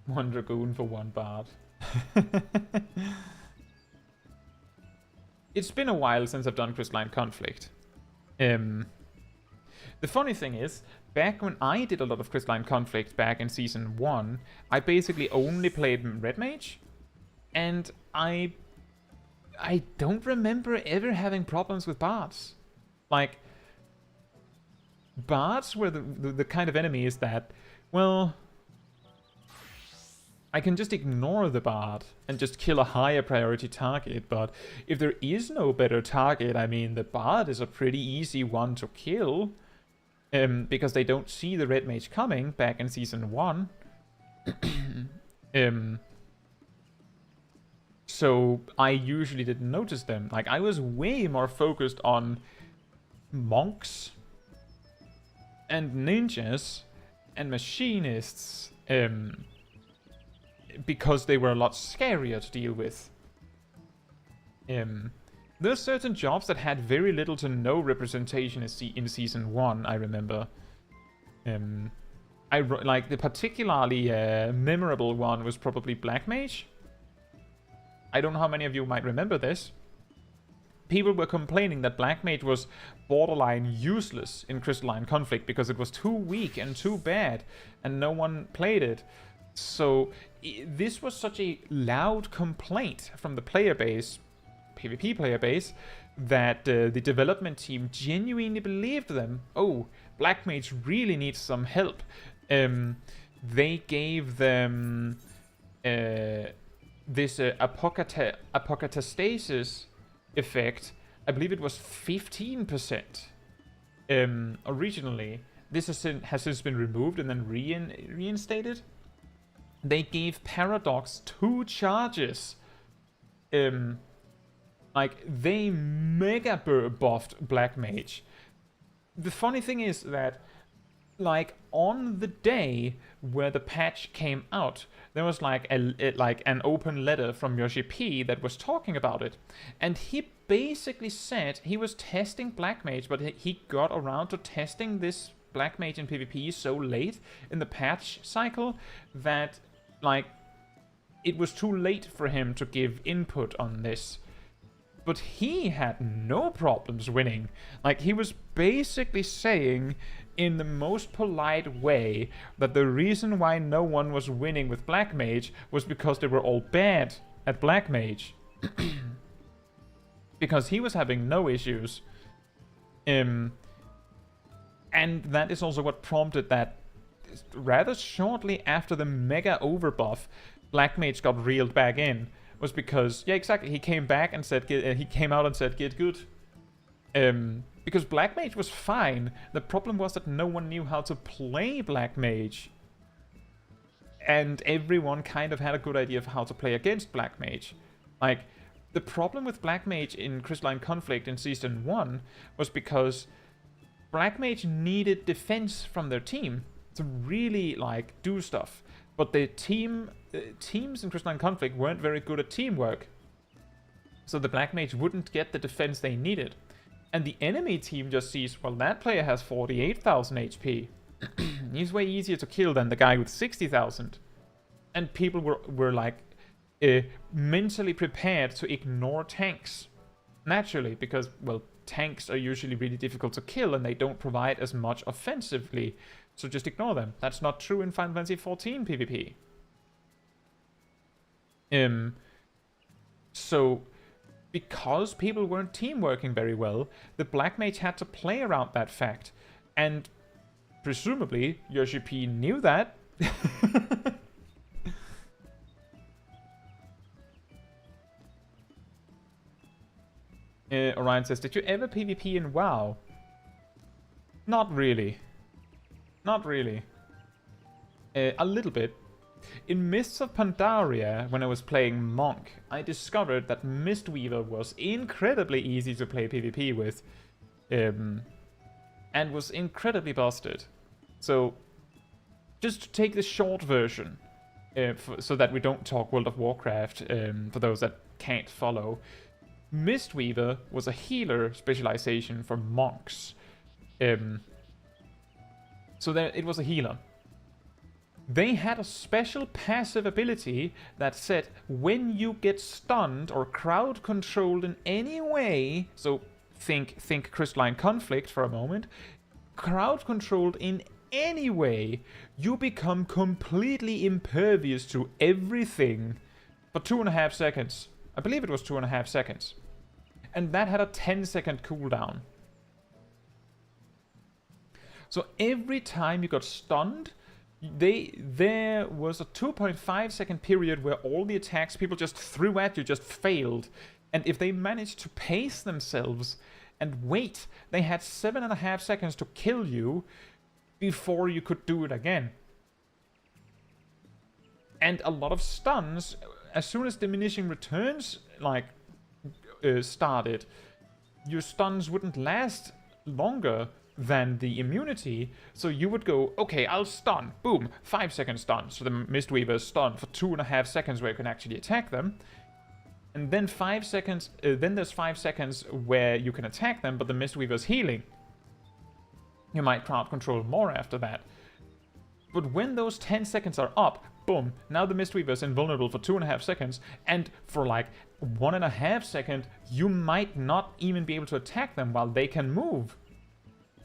One Dragoon for one Bard. It's been a while since I've done Crystalline Conflict. The funny thing is, back when I did a lot of Crystalline Conflict back in Season 1, I basically only played Red Mage, and I don't remember ever having problems with bards. Like, bards were the kind of enemies that, well, I can just ignore the bard and just kill a higher priority target, but if there is no better target, I mean, the bard is a pretty easy one to kill, because they don't see the red mage coming back in Season 1. So I usually didn't notice them. Like, I was way more focused on monks and ninjas and machinists because they were a lot scarier to deal with. There's certain jobs that had very little to no representation in Season 1, I remember. Like, the particularly memorable one was probably Black Mage. I don't know how many of you might remember this. People were complaining that Black Mage was borderline useless in Crystalline Conflict because it was too weak and too bad, and no one played it. So this was such a loud complaint from the player base, PvP player base, that the development team genuinely believed them. Oh, Black Mage really needs some help. They gave them this apocatastasis effect. I believe it was 15% originally. This has since been removed and then reinstated. They gave Paradox 2 charges. Like, they mega buffed Black Mage. The funny thing is that, like, on the day where the patch came out, there was like an open letter from Yoshi P that was talking about it, and he basically said he was testing Black Mage, but he got around to testing this Black Mage in PvP so late in the patch cycle that, like, it was too late for him to give input on this. But he had no problems winning. Like, he was basically saying in the most polite way that the reason why no one was winning with Black Mage was because they were all bad at Black Mage. Because he was having no issues. And that is also what prompted that rather shortly after the mega overbuff, Black Mage got reeled back in. Was because, yeah, exactly, he came back and said, he came out and said, get good. Because Black Mage was fine. The problem was that no one knew how to play Black Mage. And everyone kind of had a good idea of how to play against Black Mage. Like, the problem with Black Mage in Crystalline Conflict in Season 1 was because Black Mage needed defense from their team to really, like, do stuff. But the teams in Crystalline Conflict weren't very good at teamwork. So the Black Mage wouldn't get the defense they needed. And the enemy team just sees, well, that player has 48,000 HP. He's way easier to kill than the guy with 60,000. And people were like, mentally prepared to ignore tanks. Naturally, because, well, tanks are usually really difficult to kill and they don't provide as much offensively. So just ignore them. That's not true in Final Fantasy XIV PvP. So, because people weren't teamworking very well, the Black Mage had to play around that fact. And presumably, Yoshi P knew that. Orion says, did you ever PvP in WoW? Not really. Not really. A little bit. In Mists of Pandaria, when I was playing Monk, I discovered that Mistweaver was incredibly easy to play PvP with. And was incredibly busted. So, just to take the short version, so that we don't talk World of Warcraft, for those that can't follow. Mistweaver was a healer specialization for monks. So there, it was a healer. They had a special passive ability that said when you get stunned or crowd controlled in any way, so think Crystalline Conflict for a moment, crowd controlled in any way, you become completely impervious to everything for 2.5 seconds. I believe it was 2.5 seconds. And that had a 10-second cooldown. So every time you got stunned, there was a 2.5 second period where all the attacks people just threw at you just failed. And if they managed to pace themselves and wait, they had 7.5 seconds to kill you before you could do it again. And a lot of stuns, as soon as diminishing returns started, your stuns wouldn't last longer than the immunity. So you would go, okay, I'll stun, boom, 5 seconds stun. So the Mistweaver is stunned for 2.5 seconds where you can actually attack them. And then 5 seconds, then there's 5 seconds where you can attack them, but the Mistweaver's healing. You might crowd control more after that. But when those 10 seconds are up, boom, now the Mistweaver is invulnerable for 2.5 seconds, and for like 1.5 seconds, you might not even be able to attack them while they can move.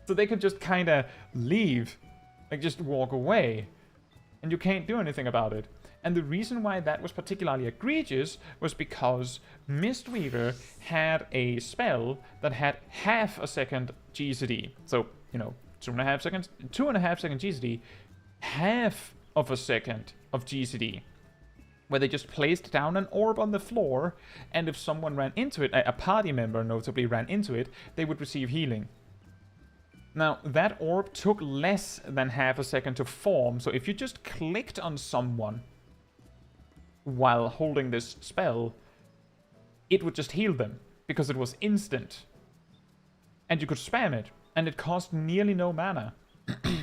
So they could just kind of leave, like just walk away, and you can't do anything about it. And the reason why that was particularly egregious was because Mistweaver had a spell that had half a second GCD. So, you know, 2.5 seconds, 2.5 second GCD, half of a second of GCD, where they just placed down an orb on the floor, and if someone ran into it, a party member notably ran into it, they would receive healing. Now, that orb took less than half a second to form, so if you just clicked on someone while holding this spell, it would just heal them, because it was instant. And you could spam it, and it cost nearly no mana.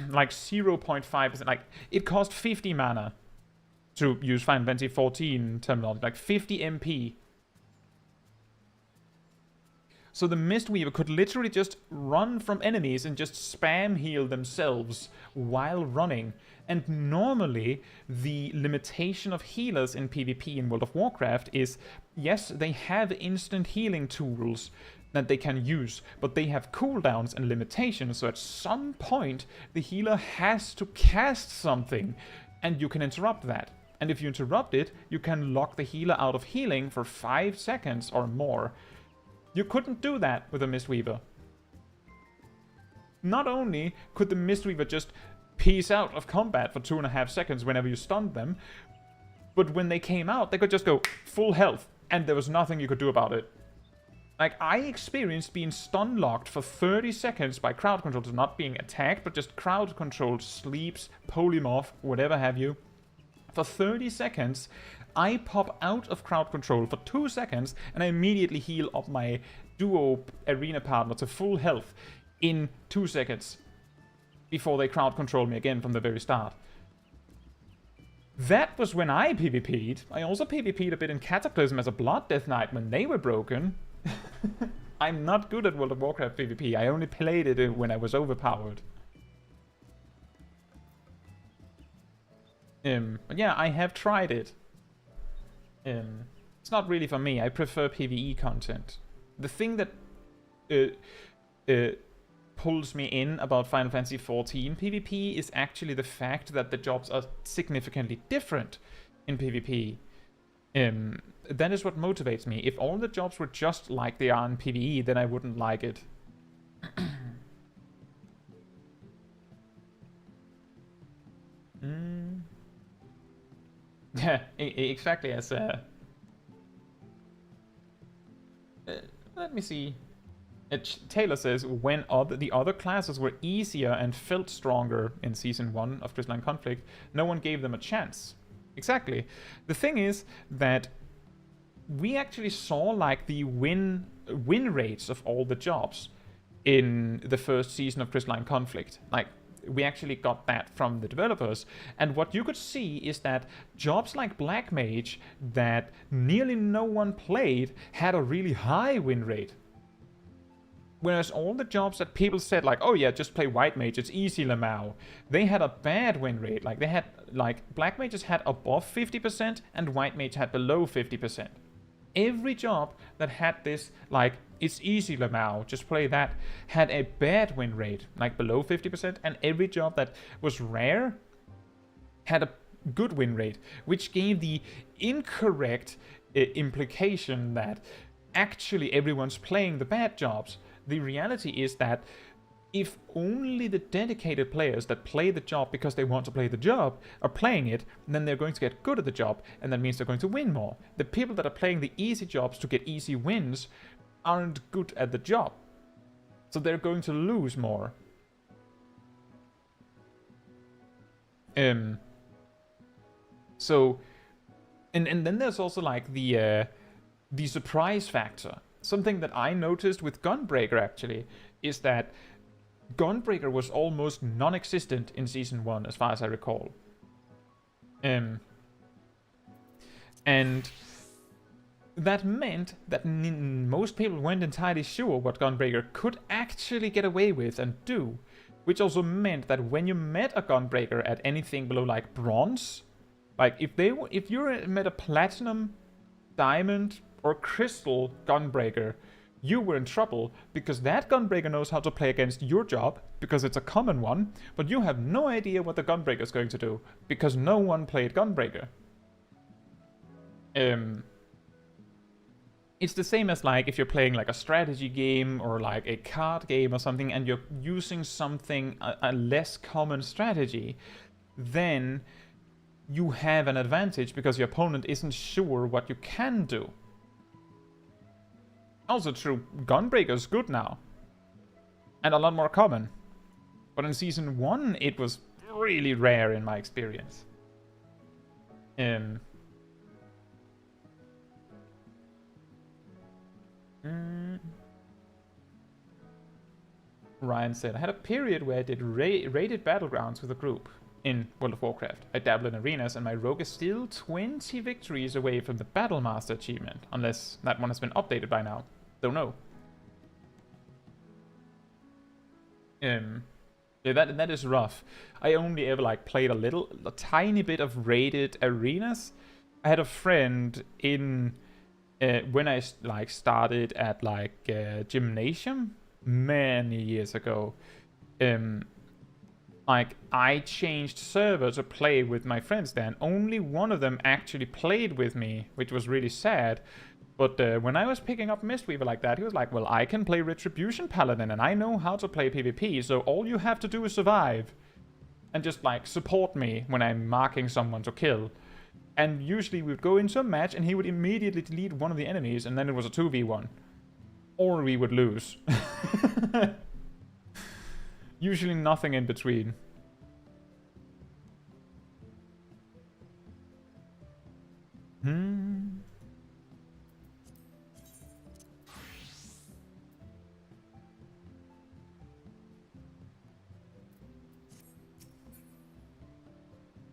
Like 0.5%, like, it cost 50 mana, to use Final Fantasy XIV terminology, like 50 MP. So the Mistweaver could literally just run from enemies and just spam heal themselves while running. And normally, the limitation of healers in PvP in World of Warcraft is, yes, they have instant healing tools that they can use, but they have cooldowns and limitations, so at some point, the healer has to cast something, and you can interrupt that. And if you interrupt it, you can lock the healer out of healing for 5 seconds or more. You couldn't do that with a Mistweaver. Not only could the Mistweaver just peace out of combat for 2.5 seconds whenever you stunned them, but when they came out, they could just go full health, and there was nothing you could do about it. Like, I experienced being stun locked for 30 seconds by crowd control, so not being attacked, but just crowd controlled, sleeps, polymorph, whatever have you. For 30 seconds, I pop out of crowd control for 2 seconds, and I immediately heal up my duo arena partner to full health in 2 seconds before they crowd control me again from the very start. That was when I PvP'd. I also PvP'd a bit in Cataclysm as a Blood Death Knight when they were broken. I'm not good at World of Warcraft PvP. I only played it when I was overpowered. But yeah, I have tried it. It's not really for me. I prefer PvE content. The thing that pulls me in about Final Fantasy XIV PvP is actually the fact that the jobs are significantly different in PvP. That is what motivates me. If all the jobs were just like they are in PvE, then I wouldn't like it. Yeah, exactly as let me see. Taylor says, when the other classes were easier and felt stronger in Season 1 of Crystalline Conflict, no one gave them a chance. Exactly. The thing is that we actually saw like the win rates of all the jobs in the first season of Crystalline Conflict. Like, we actually got that from the developers, and what you could see is that jobs like Black Mage that nearly no one played had a really high win rate. Whereas all the jobs that people said, like, oh yeah, just play White Mage, it's easy Lamau, they had a bad win rate. Like, they had, like, Black Mages had above 50% and White Mage had below 50%. Every job that had this, like, it's easy Lamau, just play that, had a bad win rate, like below 50%, and every job that was rare had a good win rate, which gave the incorrect implication that actually everyone's playing the bad jobs. The reality is that if only the dedicated players that play the job because they want to play the job are playing it, then they're going to get good at the job, and that means they're going to win more. The people that are playing the easy jobs to get easy wins aren't good at the job, so they're going to lose more. So, and then there's also like the surprise factor. Something that I noticed with Gunbreaker actually is that Gunbreaker was almost non-existent in Season 1, as far as I recall. And that meant that most people weren't entirely sure what Gunbreaker could actually get away with and do, which also meant that when you met a Gunbreaker at anything below like bronze, like if you met a platinum, diamond, or crystal Gunbreaker, you were in trouble, because that Gunbreaker knows how to play against your job, because it's a common one, but you have no idea what the Gunbreaker is going to do, because no one played Gunbreaker. It's the same as like if you're playing like a strategy game or like a card game or something, and you're using something, a less common strategy, then you have an advantage because your opponent isn't sure what you can do. Also true, Gunbreaker's good now. And a lot more common. But in Season 1, it was really rare in my experience. Ryan said, I had a period where I did raided battlegrounds with a group in World of Warcraft. I dabble in arenas, and my rogue is still 20 victories away from the Battlemaster achievement, unless that one has been updated by now. Don't know. Yeah, that is rough. I only ever like played a tiny bit of raided arenas. I had a friend in when I like started at like gymnasium many years ago. Like I changed server to play with my friends then. Only one of them actually played with me, which was really sad. But when I was picking up Mistweaver like that, he was like, well, I can play Retribution Paladin and I know how to play PvP, so all you have to do is survive. And just like support me when I'm marking someone to kill. And usually we would go into a match and he would immediately delete one of the enemies, and then it was a 2v1. Or we would lose. Usually nothing in between.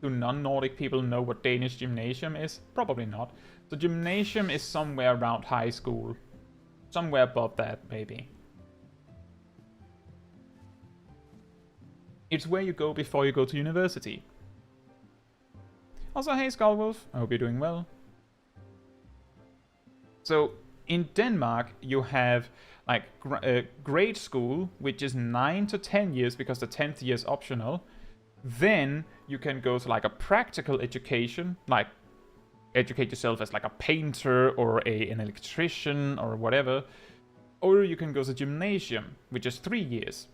Do non-Nordic people know what Danish gymnasium is? Probably not. The gymnasium is somewhere around high school. Somewhere above that, maybe. It's where you go before you go to university. Also, hey Skullwolf, I hope you're doing well. So, in Denmark, you have like grade school, which is 9 to 10 years because the 10th year is optional. Then you can go to like a practical education, like educate yourself as like a painter or an electrician or whatever. Or you can go to gymnasium, which is 3 years.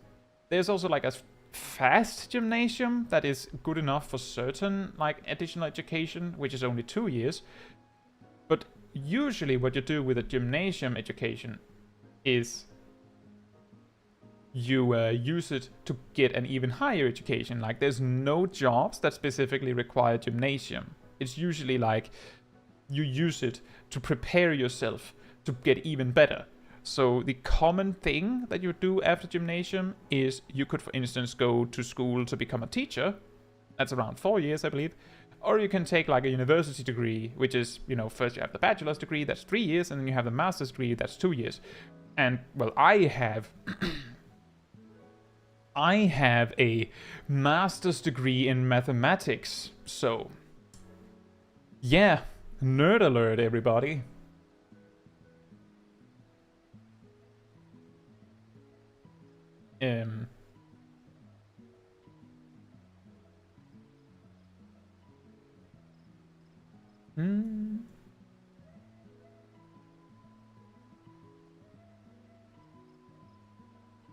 There's also like a fast gymnasium that is good enough for certain like additional education, which is only 2 years. But usually what you do with a gymnasium education is you use it to get an even higher education. Like there's no jobs that specifically require gymnasium. It's usually like you use it to prepare yourself to get even better. So the common thing that you do after gymnasium is you could, for instance, go to school to become a teacher. That's around 4 years, I believe. Or you can take like a university degree, which is, you know, first you have the bachelor's degree, that's 3 years, and then you have the master's degree, that's 2 years. And, well, I have a master's degree in mathematics, so yeah, nerd alert, everybody. I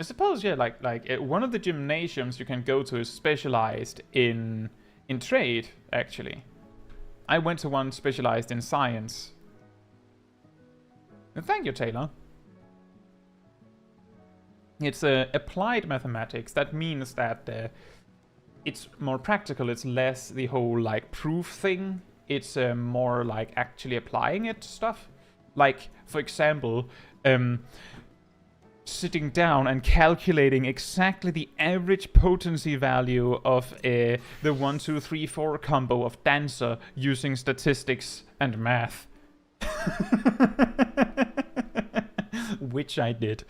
suppose, yeah, like one of the gymnasiums you can go to is specialized in trade, actually. I went to one specialized in science. And thank you, Taylor. It's applied mathematics. That means that it's more practical. It's less the whole like proof thing. It's more like actually applying it to stuff. Like, for example, sitting down and calculating exactly the average potency value of the 1, 2, 3, 4 combo of Dancer using statistics and math. Which I did.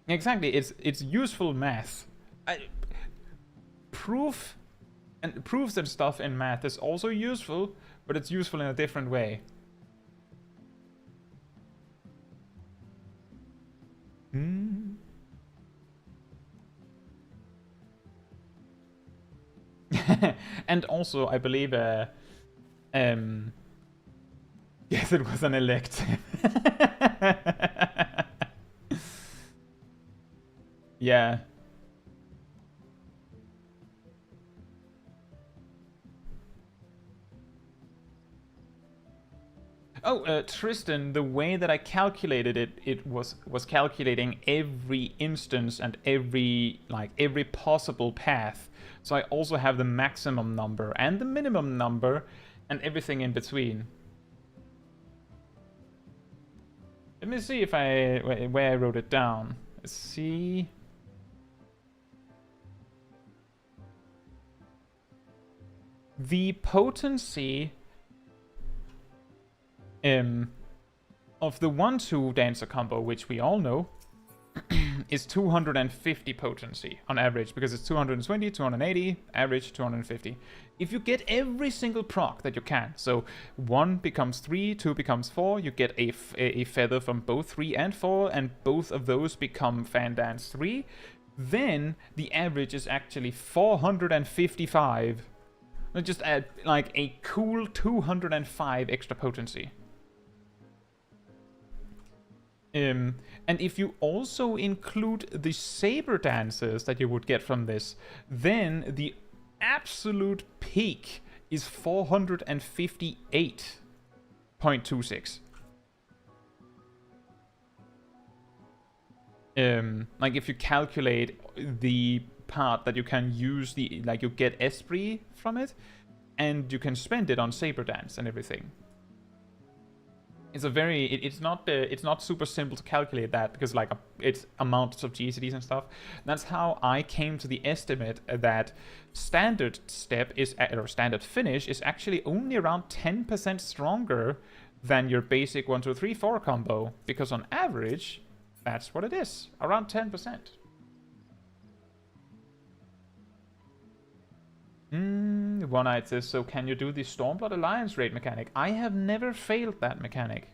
Exactly, it's useful math. Proofs and stuff in math is also useful, but it's useful in a different way. And also, I believe, yes, it was an elective. Yeah. Oh, Tristan, the way that I calculated it, it was calculating every instance and every possible path. So I also have the maximum number and the minimum number and everything in between. Let me see if where I wrote it down. Let's see. The potency of the 1-2 Dancer combo, which we all know, is 250 potency on average, because it's 220, 280, average 250. If you get every single proc that you can, so 1 becomes 3, 2 becomes 4, you get a feather from both 3 and 4, and both of those become Fan Dance 3, then the average is actually 455. Just add like a cool 205 extra potency. And if you also include the saber dances that you would get from this, then the absolute peak is 458.26. Like if you calculate the part that you can use, you get Esprit from it, and you can spend it on saber dance and everything. It's it's not super simple to calculate that, because it's amounts of GCDs and stuff. That's how I came to the estimate that standard step or standard finish is actually only around 10% stronger than your basic 1, 2, 3, 4 combo, because on average, that's what it is, around 10%. One-Eyed says, so can you do the Stormblood Alliance raid mechanic? I have never failed that mechanic.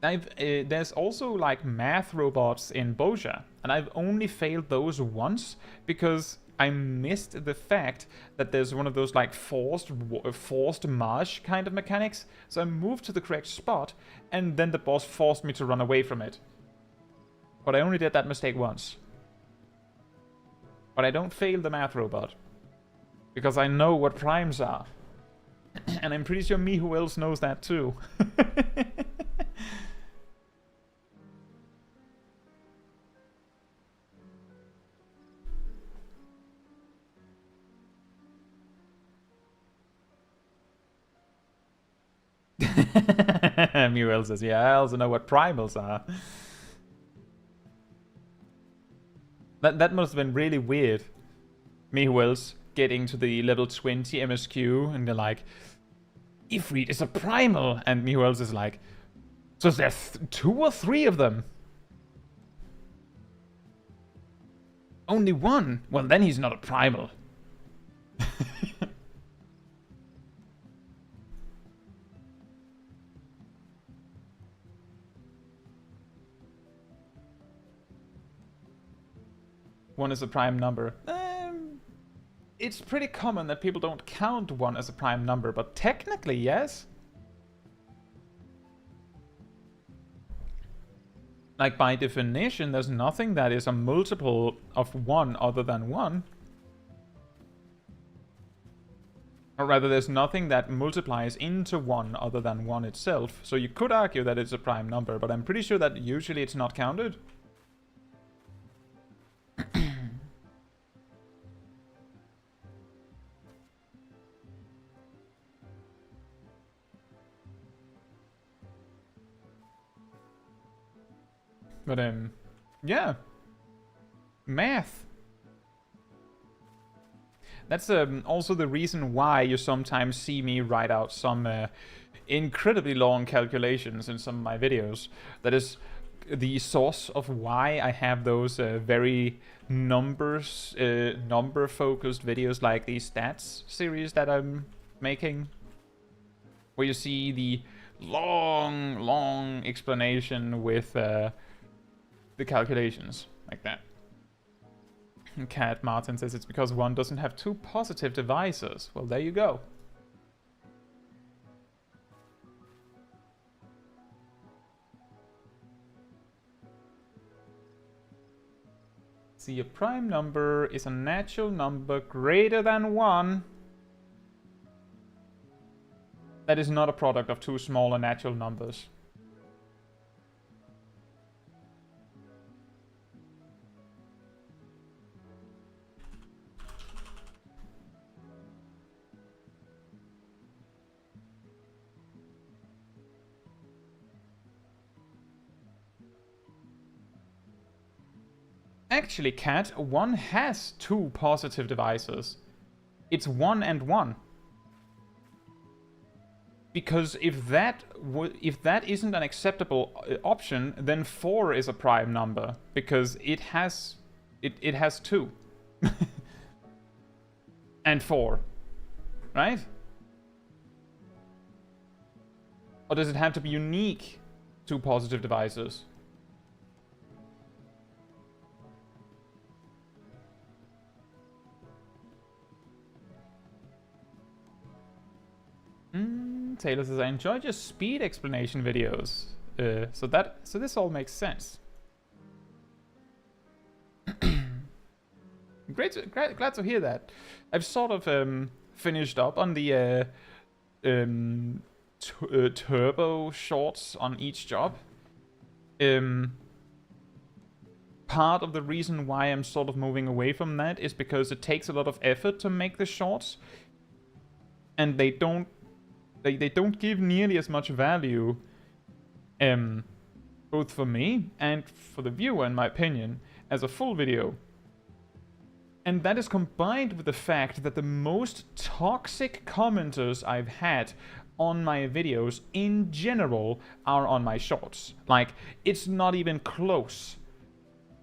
There's also like math robots in Boja, and I've only failed those once because I missed the fact that there's one of those like forced march kind of mechanics. So I moved to the correct spot, and then the boss forced me to run away from it. But I only did that mistake once. But I don't fail the math robot, because I know what primes are. And I'm pretty sure me who else knows that too. Muriel says, yeah, I also know what primals are. That must have been really weird. Me who else getting to the level 20 MSQ, and they're like, Ifrit is a primal, and me who else is like, so there's 2 or 3 of them? Only 1? Well, then he's not a primal. One is a prime number. It's pretty common that people don't count 1 as a prime number, but technically, yes. Like, by definition, there's nothing that is a multiple of 1 other than 1. Or rather, there's nothing that multiplies into 1 other than 1 itself. So you could argue that it's a prime number, but I'm pretty sure that usually it's not counted. But yeah, math. That's also the reason why you sometimes see me write out some incredibly long calculations in some of my videos. That is the source of why I have those very number-focused videos like the stats series that I'm making, where you see the long explanation with the calculations like that. Cat Martin says it's because one doesn't have two positive divisors. Well, there you go. See, a prime number is a natural number greater than 1 that is not a product of two smaller natural numbers. Actually, Cat, 1 has two positive divisors. It's 1 and 1. Because if that isn't an acceptable option, then 4 is a prime number, because it has 2 and 4, right? Or does it have to be unique two positive divisors? Taylor says, I enjoyed your speed explanation videos. So this all makes sense. Glad to hear that. I've sort of finished up on the turbo shorts on each job. Part of the reason why I'm sort of moving away from that is because it takes a lot of effort to make the shorts, and they don't give nearly as much value, both for me and for the viewer, in my opinion, as a full video. And that is combined with the fact that the most toxic commenters I've had on my videos in general are on my shorts. Like, it's not even close.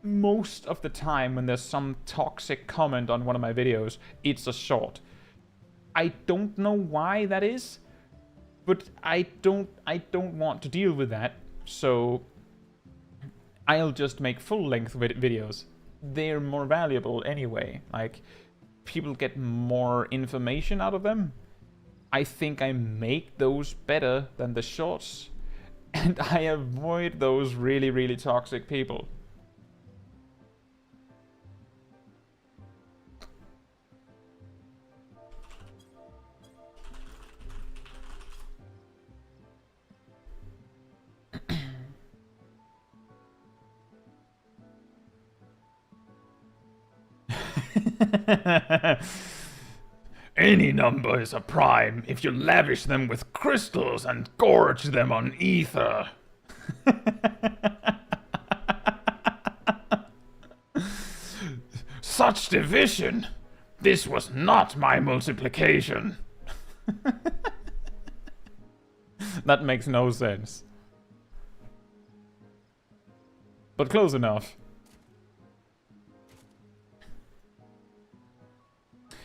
Most of the time when there's some toxic comment on one of my videos, it's a short. I don't know why that is, but I don't want to deal with that, so I'll just make full-length videos. They're more valuable anyway. Like, people get more information out of them. I think I make those better than the shorts, and I avoid those really toxic people. Any number is a prime if you lavish them with crystals and gorge them on ether. Such division! This was not my multiplication. That makes no sense. But close enough.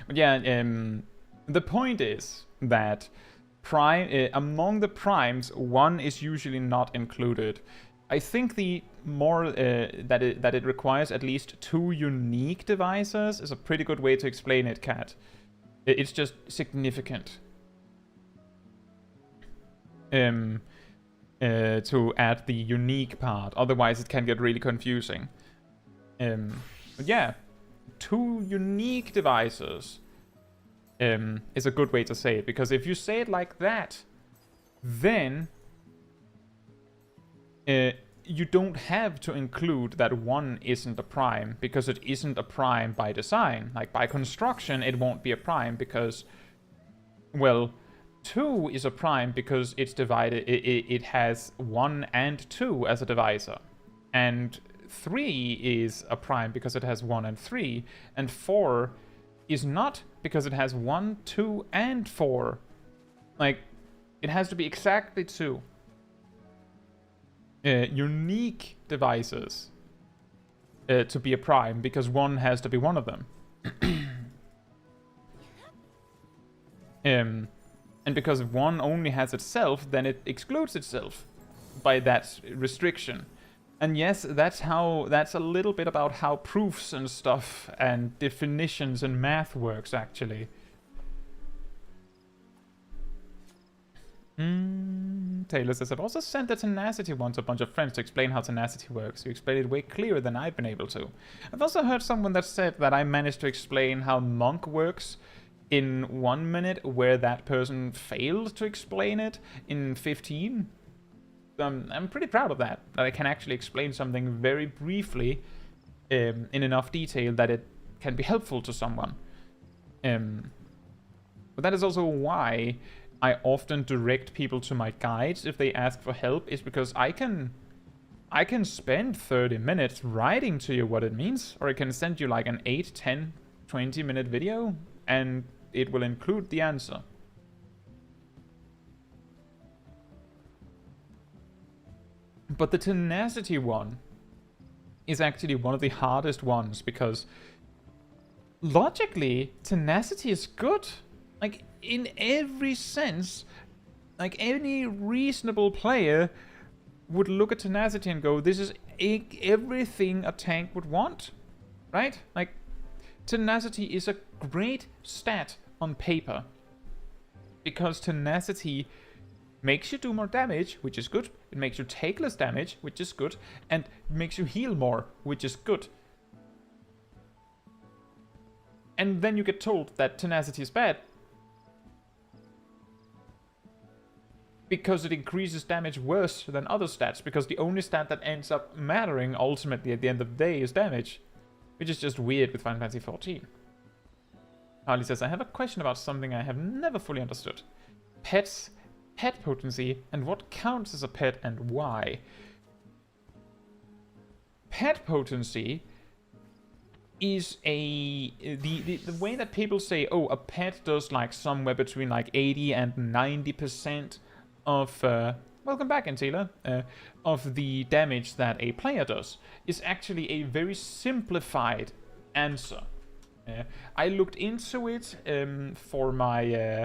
But yeah, the point is that among the primes, 1 is usually not included. I think the more that it requires at least 2 unique divisors is a pretty good way to explain it, Cat. It's just significant. To add the unique part, otherwise it can get really confusing. But yeah, 2 unique divisors is a good way to say it, because if you say it like that, then you don't have to include that 1 isn't a prime, because it isn't a prime by design. Like, by construction, it won't be a prime because, well, 2 is a prime because it's divided. It has 1 and 2 as a divisor. And 3 is a prime because it has 1 and 3, and 4 is not because it has 1, 2, and 4. Like, it has to be exactly 2. Unique devices to be a prime, because 1 has to be one of them. And because 1 only has itself, then it excludes itself by that restriction. And yes, that's a little bit about how proofs and stuff and definitions and math works, actually. Taylor says, I've also sent the tenacity one to a bunch of friends to explain how tenacity works. You explained it way clearer than I've been able to. I've also heard someone that said that I managed to explain how monk works in 1 minute, where that person failed to explain it in 15. I'm pretty proud of that I can actually explain something very briefly in enough detail that it can be helpful to someone. But that is also why I often direct people to my guides if they ask for help, is because I can spend 30 minutes writing to you what it means, or I can send you like an 8, 10, 20 minute video, and it will include the answer. But the tenacity one is actually one of the hardest ones, because logically, tenacity is good. Like, in every sense, like any reasonable player would look at tenacity and go, this is everything a tank would want, right? Like, tenacity is a great stat on paper, because tenacity makes you do more damage, which is good. It makes you take less damage, which is good. And makes you heal more, which is good. And then you get told that tenacity is bad, because it increases damage worse than other stats, because the only stat that ends up mattering ultimately at the end of the day is damage. Which is just weird with Final Fantasy XIV. Harley says, I have a question about something I have never fully understood. Pets, pet potency, and what counts as a pet and why. Pet potency is the way that people say, oh, a pet does like somewhere between like 80 and 90% of welcome back, Antila, of the damage that a player does, is actually a very simplified answer. I looked into it for my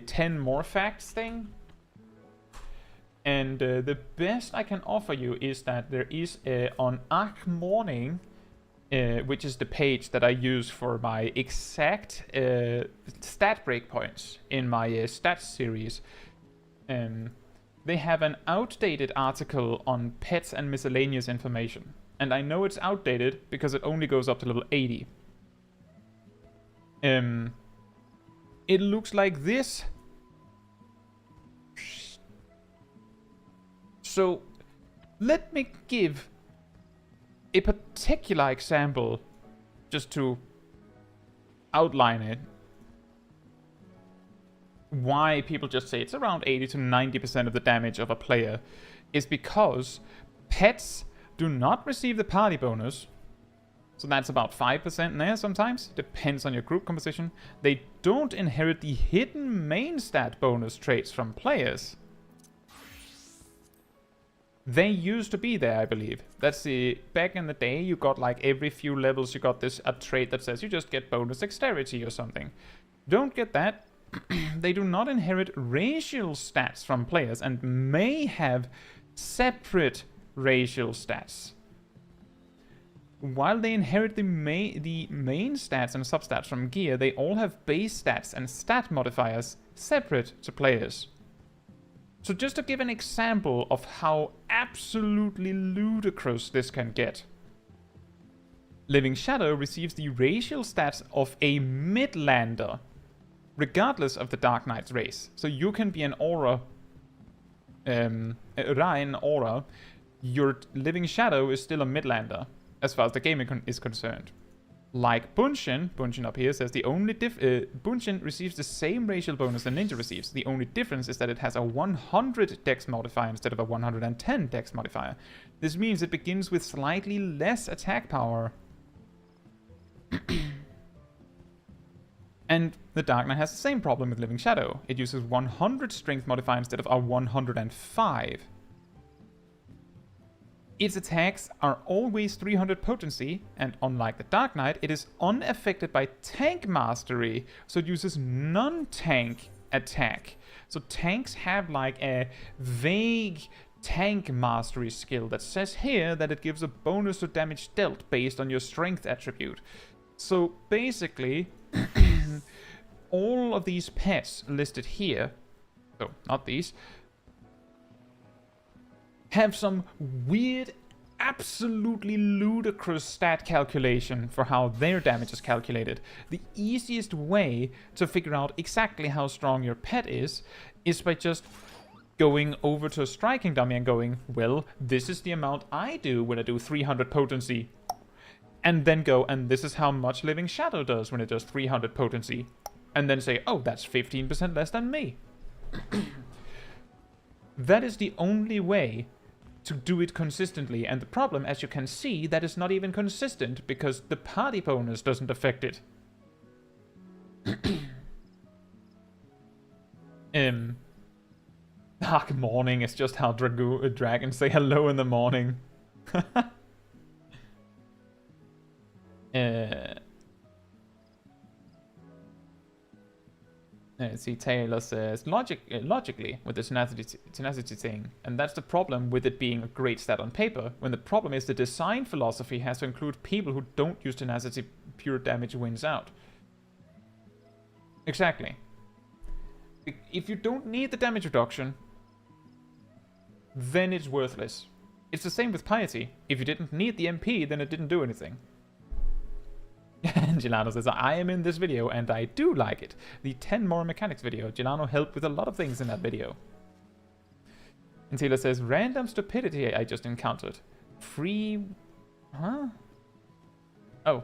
10 more facts thing, and the best I can offer you is that there is on Arc Morning, which is the page that I use for my exact stat breakpoints in my stats series. They have an outdated article on pets and miscellaneous information. And I know it's outdated because it only goes up to level 80. It looks like this. So, let me give a particular example just to outline it. Why people just say it's around 80 to 90% of the damage of a player is because pets do not receive the party bonus. So that's about 5% there sometimes. Depends on your group composition. They don't inherit the hidden main stat bonus traits from players. They used to be there, I believe. That's back in the day, you got like every few levels you got a trait that says you just get bonus dexterity or something. Don't get that. They do not inherit racial stats from players and may have separate racial stats. While they inherit the main stats and substats from gear, they all have base stats and stat modifiers separate to players. So just to give an example of how absolutely ludicrous this can get. Living Shadow receives the racial stats of a Midlander, regardless of the Dark Knight's race. So you can be an Aura, Ryan Aura, your Living Shadow is still a Midlander, as far as the game is concerned. Like Bunshin, Bunshin up here says the only Bunshin receives the same racial bonus the ninja receives. The only difference is that it has a 100 dex modifier instead of a 110 dex modifier. This means it begins with slightly less attack power. And the Dark Knight has the same problem with Living Shadow. It uses 100 strength modifier instead of a 105. Its attacks are always 300 potency, and unlike the Dark Knight, it is unaffected by tank mastery, so it uses non-tank attack. So tanks have like a vague tank mastery skill that says here that it gives a bonus to damage dealt based on your strength attribute. So basically, all of these pets listed here, so not these, have some weird, absolutely ludicrous stat calculation for how their damage is calculated. The easiest way to figure out exactly how strong your pet is by just going over to a striking dummy and going, well, this is the amount I do when I do 300 potency. And then go, and this is how much Living Shadow does when it does 300 potency. And then say, oh, that's 15% less than me. That is the only way to do it consistently, and the problem, as you can see, that is not even consistent because the party bonus doesn't affect it. Dark morning is just how dragons say hello in the morning. Let's see, Taylor says, logically, with the tenacity thing, and that's the problem with it being a great stat on paper, when the problem is the design philosophy has to include people who don't use tenacity, pure damage wins out. Exactly. If you don't need the damage reduction, then it's worthless. It's the same with piety. If you didn't need the MP, then it didn't do anything. And Gelano says, I am in this video and I do like it. The 10 more mechanics video. Gelano helped with a lot of things in that video. And Taylor says, random stupidity I just encountered. Free... Huh? Oh.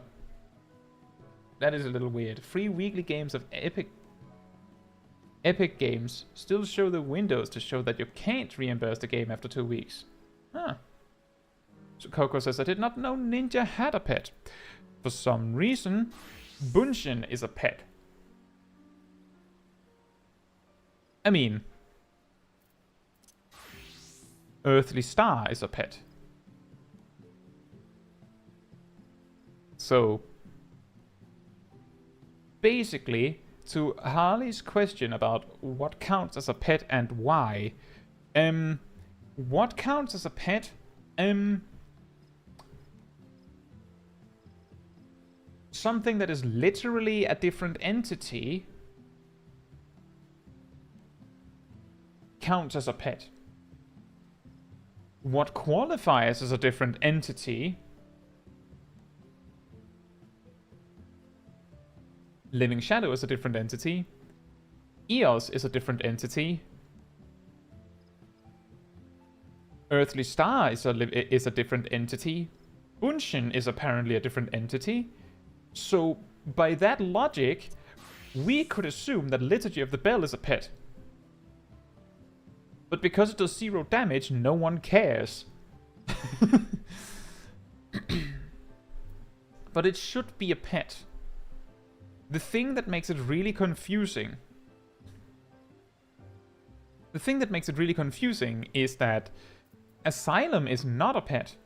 That is a little weird. Free weekly games of Epic Games still show the windows to show that you can't reimburse the game after 2 weeks. Huh. So Coco says, I did not know Ninja had a pet. For some reason, Bunshin is a pet. I mean, Earthly Star is a pet. So, basically, to Harley's question about what counts as a pet and why, what counts as a pet, something that is literally a different entity counts as a pet. What qualifies as a different entity, Living Shadow is a different entity, Eos is a different entity, Earthly Star is a different entity, Bunshin is apparently a different entity. So, by that logic, we could assume that Liturgy of the Bell is a pet. But because it does 0 damage, no one cares. But it should be a pet. The thing that makes it really confusing... The thing that makes it really confusing is that Asylum is not a pet.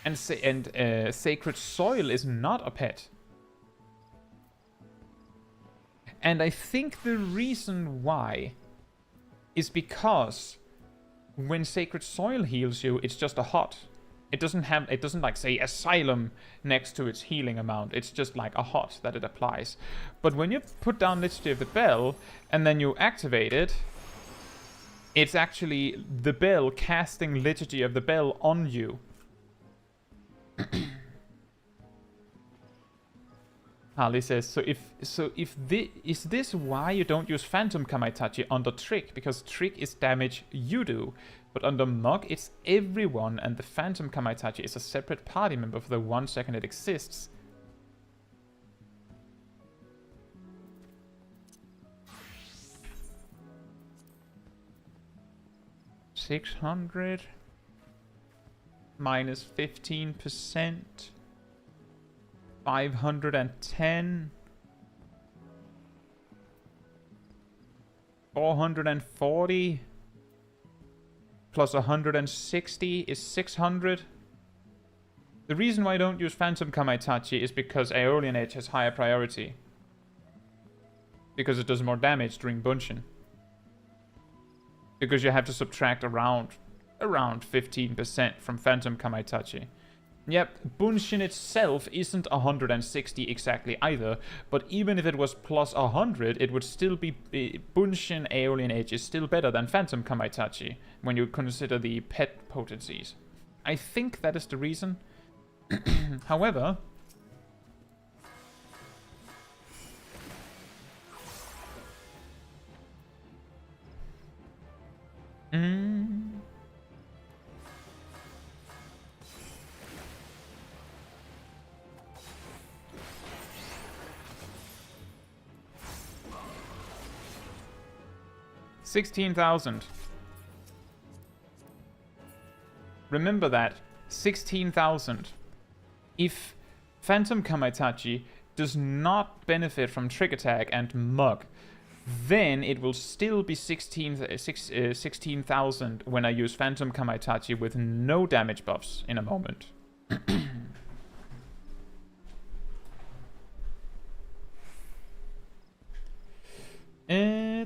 And Sacred Soil is not a pet. And I think the reason why is because when Sacred Soil heals you, it's just a hot. It doesn't like say Asylum next to its healing amount. It's just like a hot that it applies. But when you put down Liturgy of the Bell and then you activate it, it's actually the bell casting Liturgy of the Bell on you. Harley says, is this why you don't use Phantom Kamaitachi under Trick? Because Trick is damage you do. But under Mug, it's everyone, and the Phantom Kamaitachi is a separate party member for the 1 second it exists. $600 minus 15%, 510, 440 plus 160 is 600. The reason why I don't use Phantom Kamaitachi is because Aeolian Edge has higher priority. Because it does more damage during Bunshin. Because you have to subtract around 15% from Phantom Kamaitachi. Yep, Bunshin itself isn't 160 exactly either, but even if it was plus 100, it would still be... Bunshin Aeolian Edge is still better than Phantom Kamaitachi, when you consider the pet potencies. I think that is the reason. However... $16,000. Remember that. 16,000. If Phantom Kamaitachi does not benefit from Trick Attack and Mug, then it will still be 16,000 when I use Phantom Kamaitachi with no damage buffs in a moment.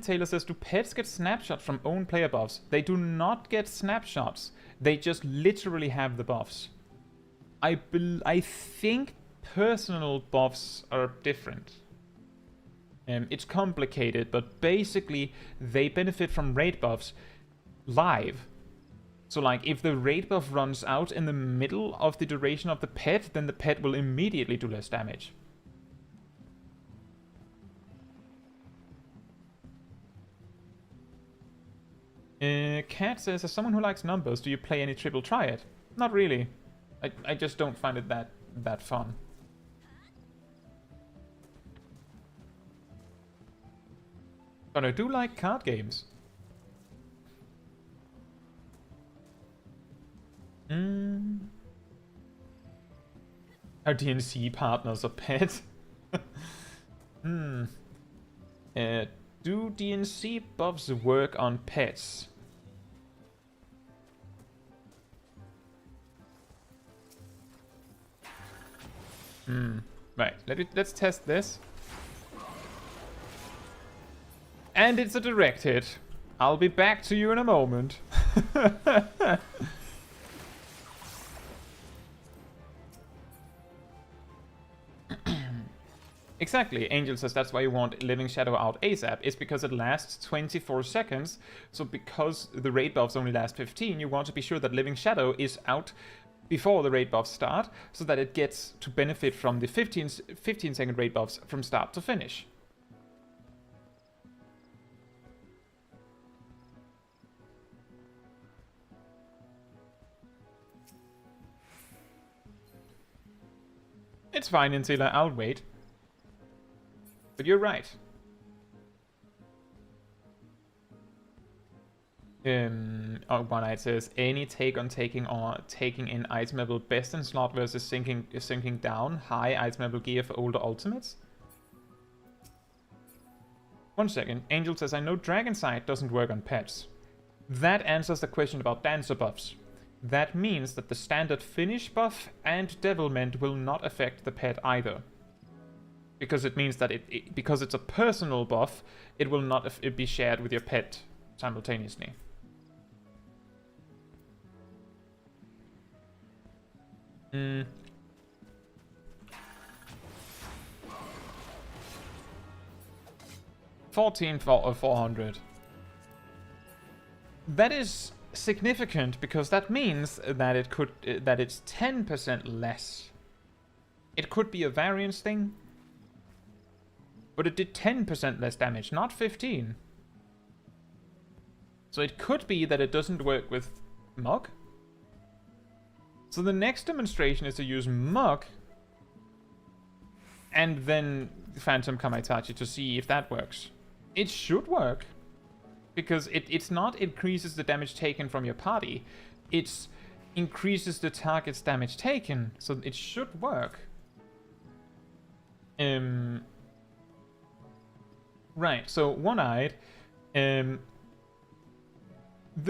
Taylor says, do pets get snapshots from own player buffs? They do not get snapshots. They just literally have the buffs. I think personal buffs are different. It's complicated, but basically they benefit from raid buffs live. So like if the raid buff runs out in the middle of the duration of the pet, then the pet will immediately do less damage. Cat says, as someone who likes numbers, do you play any triple triad? Not really. I just don't find it that fun. But I do like card games. Are DNC partners a pet? Do DNC buffs work on pets? Right, let's test this. And it's a direct hit. I'll be back to you in a moment. Exactly, Angel says that's why you want Living Shadow out ASAP. It's because it lasts 24 seconds. So because the raid buffs only last 15, you want to be sure that Living Shadow is out before the raid buffs start, so that it gets to benefit from the 15-second raid buffs from start to finish. It's fine, Insila, I'll wait. But you're right. One Night says, any take on taking in itemable best in slot versus sinking down high itemable gear for older ultimates? 1 second. Angel says, I know Dragon Sight doesn't work on pets. That answers the question about dancer buffs. That means that the standard finish buff and devilment will not affect the pet either. Because it means that because it's a personal buff, it will not be shared with your pet simultaneously. $14,400. That is significant because that means that it's 10% less. It could be a variance thing, but it did 10% less damage, not 15. So it could be that it doesn't work with Mug. So the next demonstration is to use Mug and then Phantom Kamaitachi to see if that works. It should work, because it's not increases the damage taken from your party, it's increases the target's damage taken, so it should work. Right, so One-Eyed, the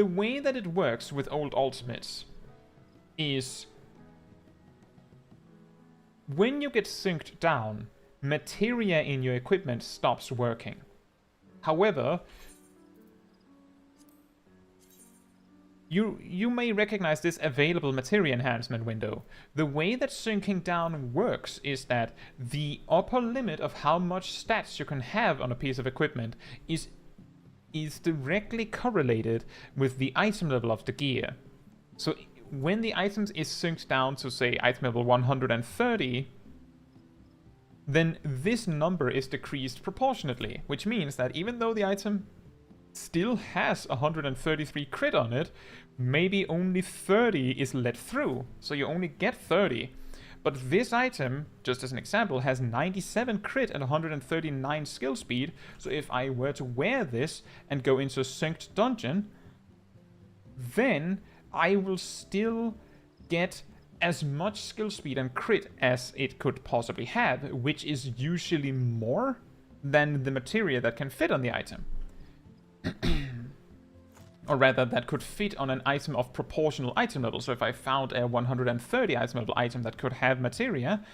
way that it works with old ultimates is when you get synced down, materia in your equipment stops working. However, you may recognize this available materia enhancement window. The way that syncing down works is that the upper limit of how much stats you can have on a piece of equipment is directly correlated with the item level of the gear. So when the item is synced down to, say, item level 130, then this number is decreased proportionately, which means that even though the item still has 133 crit on it, maybe only 30 is let through, so you only get 30. But this item, just as an example, has 97 crit and 139 skill speed, so if I were to wear this and go into a synced dungeon, then I will still get as much skill speed and crit as it could possibly have, which is usually more than the materia that can fit on the item. Or rather, that could fit on an item of proportional item level. So if I found a 130 item level item that could have materia,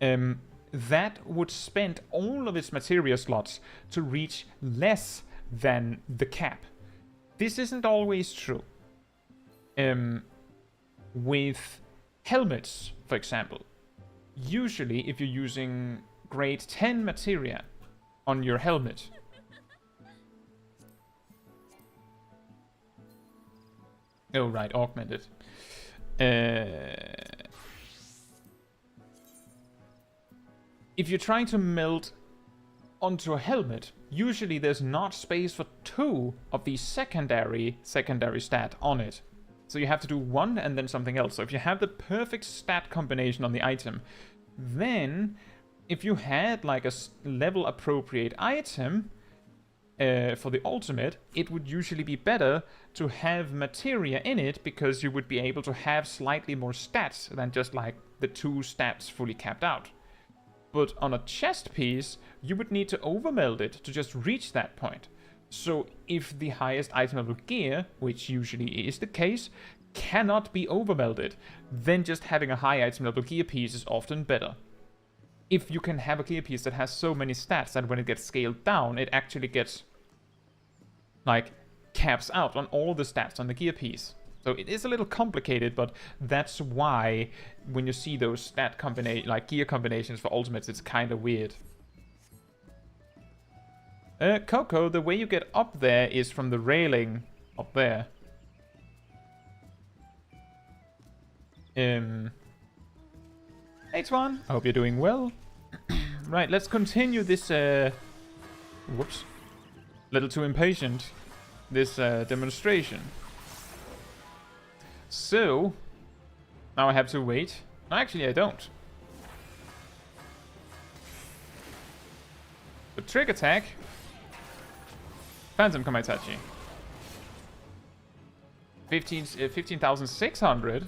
that would spend all of its materia slots to reach less than the cap. This isn't always true. With helmets, for example, usually if you're using grade 10 materia on your helmet, oh right, augmented. If you're trying to meld onto a helmet, usually there's not space for 2 of these secondary stat on it. So you have to do 1 and then something else. So if you have the perfect stat combination on the item, then if you had like a level appropriate item for the ultimate, it would usually be better to have materia in it, because you would be able to have slightly more stats than just like the 2 stats fully capped out. But on a chest piece, you would need to overmeld it to just reach that point. So if the highest item level gear, which usually is the case, cannot be overmelded, then just having a high item level gear piece is often better. If you can have a gear piece that has so many stats that when it gets scaled down, it actually gets, like, caps out on all the stats on the gear piece. So it is a little complicated, but that's why when you see those stat gear combinations for ultimates, it's kind of weird. Coco, the way you get up there is from the railing up there. Hey Twan, I hope you're doing well. Right, let's continue this, whoops. Little too impatient. This demonstration. So, now I have to wait. No, actually I don't. The trick attack. Phantom Kamaitachi. 15,600.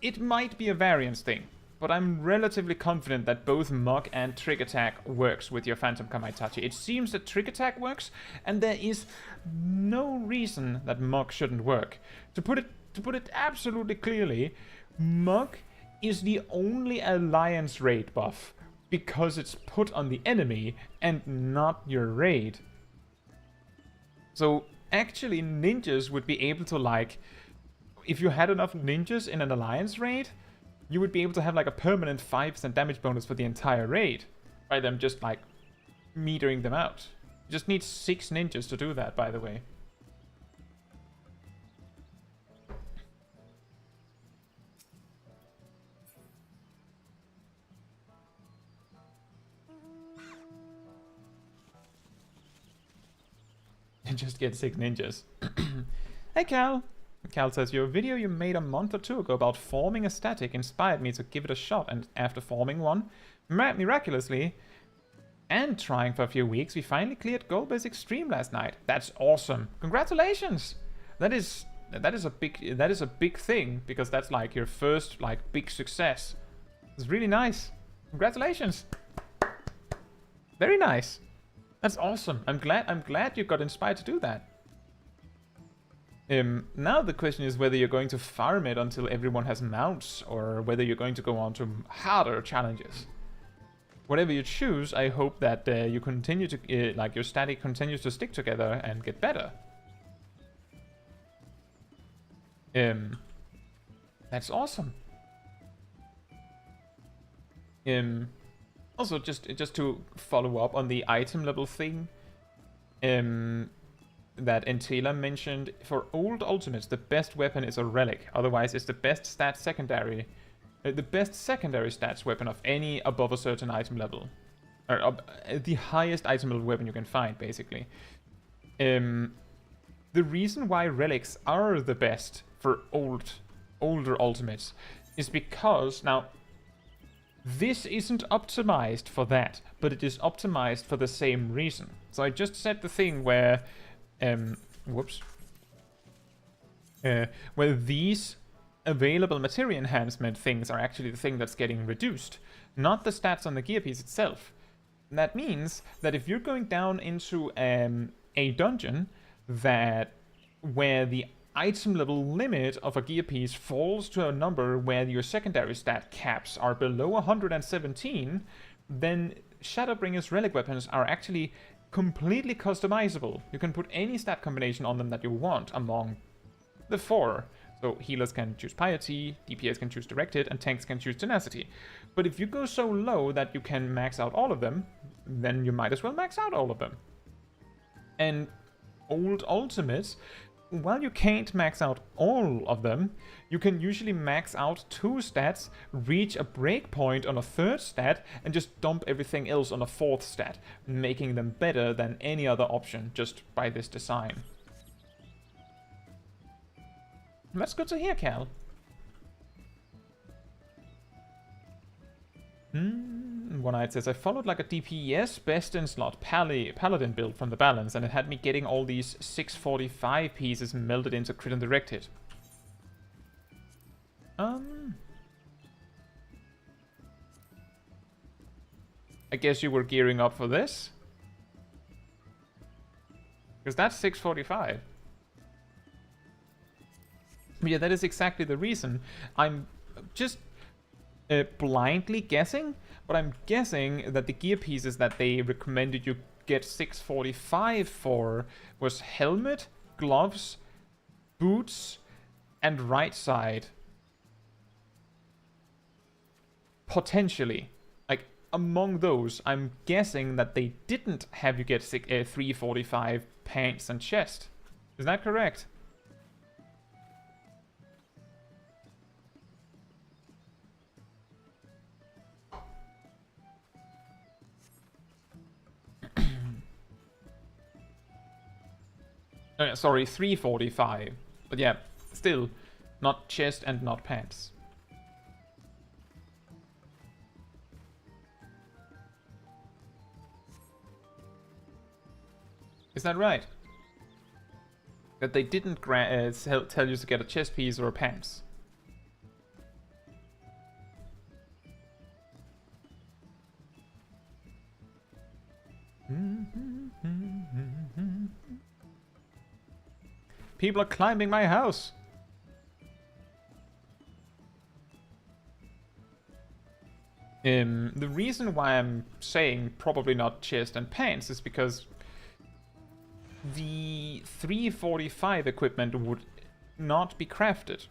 It might be a variance thing, but I'm relatively confident that both Mug and Trick Attack works with your Phantom Kamaitachi. It seems that Trick Attack works, and there is no reason that Mug shouldn't work. To put it absolutely clearly, Mug is the only alliance raid buff because it's put on the enemy and not your raid. So actually ninjas would be able to, like, if you had enough ninjas in an alliance raid, you would be able to have like a permanent 5% damage bonus for the entire raid by them just like metering them out. You just need 6 ninjas to do that, by the way. and just get sick ninjas. Hey Cal. Cal says, your video you made a month or two ago about forming a static inspired me to give it a shot, and after forming one, miraculously, and trying for a few weeks, we finally cleared Gold Base Extreme last night. That's awesome. Congratulations! That is a big thing, because that's like your first like big success. It's really nice. Congratulations. Very nice. That's awesome. I'm glad you got inspired to do that. Now the question is whether you're going to farm it until everyone has mounts, or whether you're going to go on to harder challenges. Whatever you choose, I hope that you continue to, like your static continues to stick together and get better. That's awesome. Also, just to follow up on the item level thing, that Entela mentioned, for old ultimates, the best weapon is a relic. Otherwise, it's the best stat secondary, the best secondary stats weapon of any above a certain item level, or the highest item level weapon you can find, basically. The reason why relics are the best for older ultimates is because now this isn't optimized for that, but it is optimized for the same reason. So I just said the thing where where these available materia enhancement things are actually the thing that's getting reduced, not the stats on the gearpiece itself. And that means that if you're going down into a dungeon where the item level limit of a gearpiece falls to a number where your secondary stat caps are below 117, then Shadowbringer's relic weapons are actually completely customizable. You can put any stat combination on them that you want among the four. So healers can choose Piety, DPS can choose Directed, and tanks can choose Tenacity. But if you go so low that you can max out all of them, then you might as well max out all of them. And old ultimates, while you can't max out all of them, you can usually max out 2 stats, reach a breakpoint on a 3rd stat, and just dump everything else on a 4th stat, making them better than any other option just by this design. That's good to hear, Cal. One Night says, I followed like a DPS best in slot paladin build from the balance, and it had me getting all these 645 pieces melted into crit and directed. I guess you were gearing up for this? Because that's 645. But yeah, that is exactly the reason. I'm just blindly guessing, but I'm guessing that the gear pieces that they recommended you get 645 for was helmet, gloves, boots, and right side. Potentially. Like, among those, I'm guessing that they didn't have you get 345 pants and chest. Is that correct? Sorry, 345. But yeah, still, not chest and not pants. Is that right? That they didn't tell you to get a chest piece or a pants. People are climbing my house. The reason why I'm saying probably not chest and pants is because the 345 equipment would not be crafted.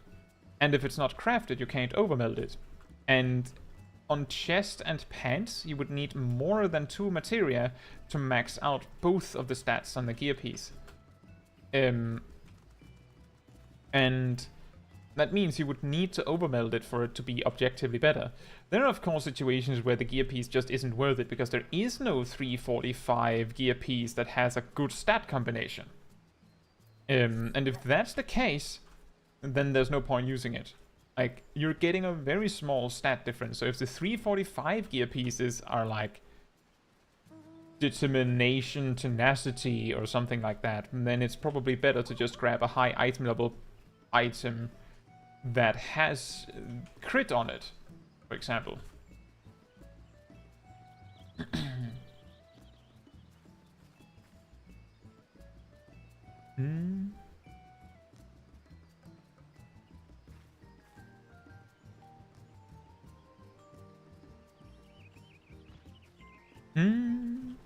And if it's not crafted, you can't overmeld it. And on chest and pants, you would need more than 2 materia to max out both of the stats on the gear piece. And that means you would need to overmeld it for it to be objectively better. There are of course situations where the gear piece just isn't worth it because there is no 345 gear piece that has a good stat combination. And if that's the case, then there's no point using it. Like, you're getting a very small stat difference. So if the 345 gear pieces are like determination, tenacity, or something like that, then it's probably better to just grab a high item level item that has crit on it, for example.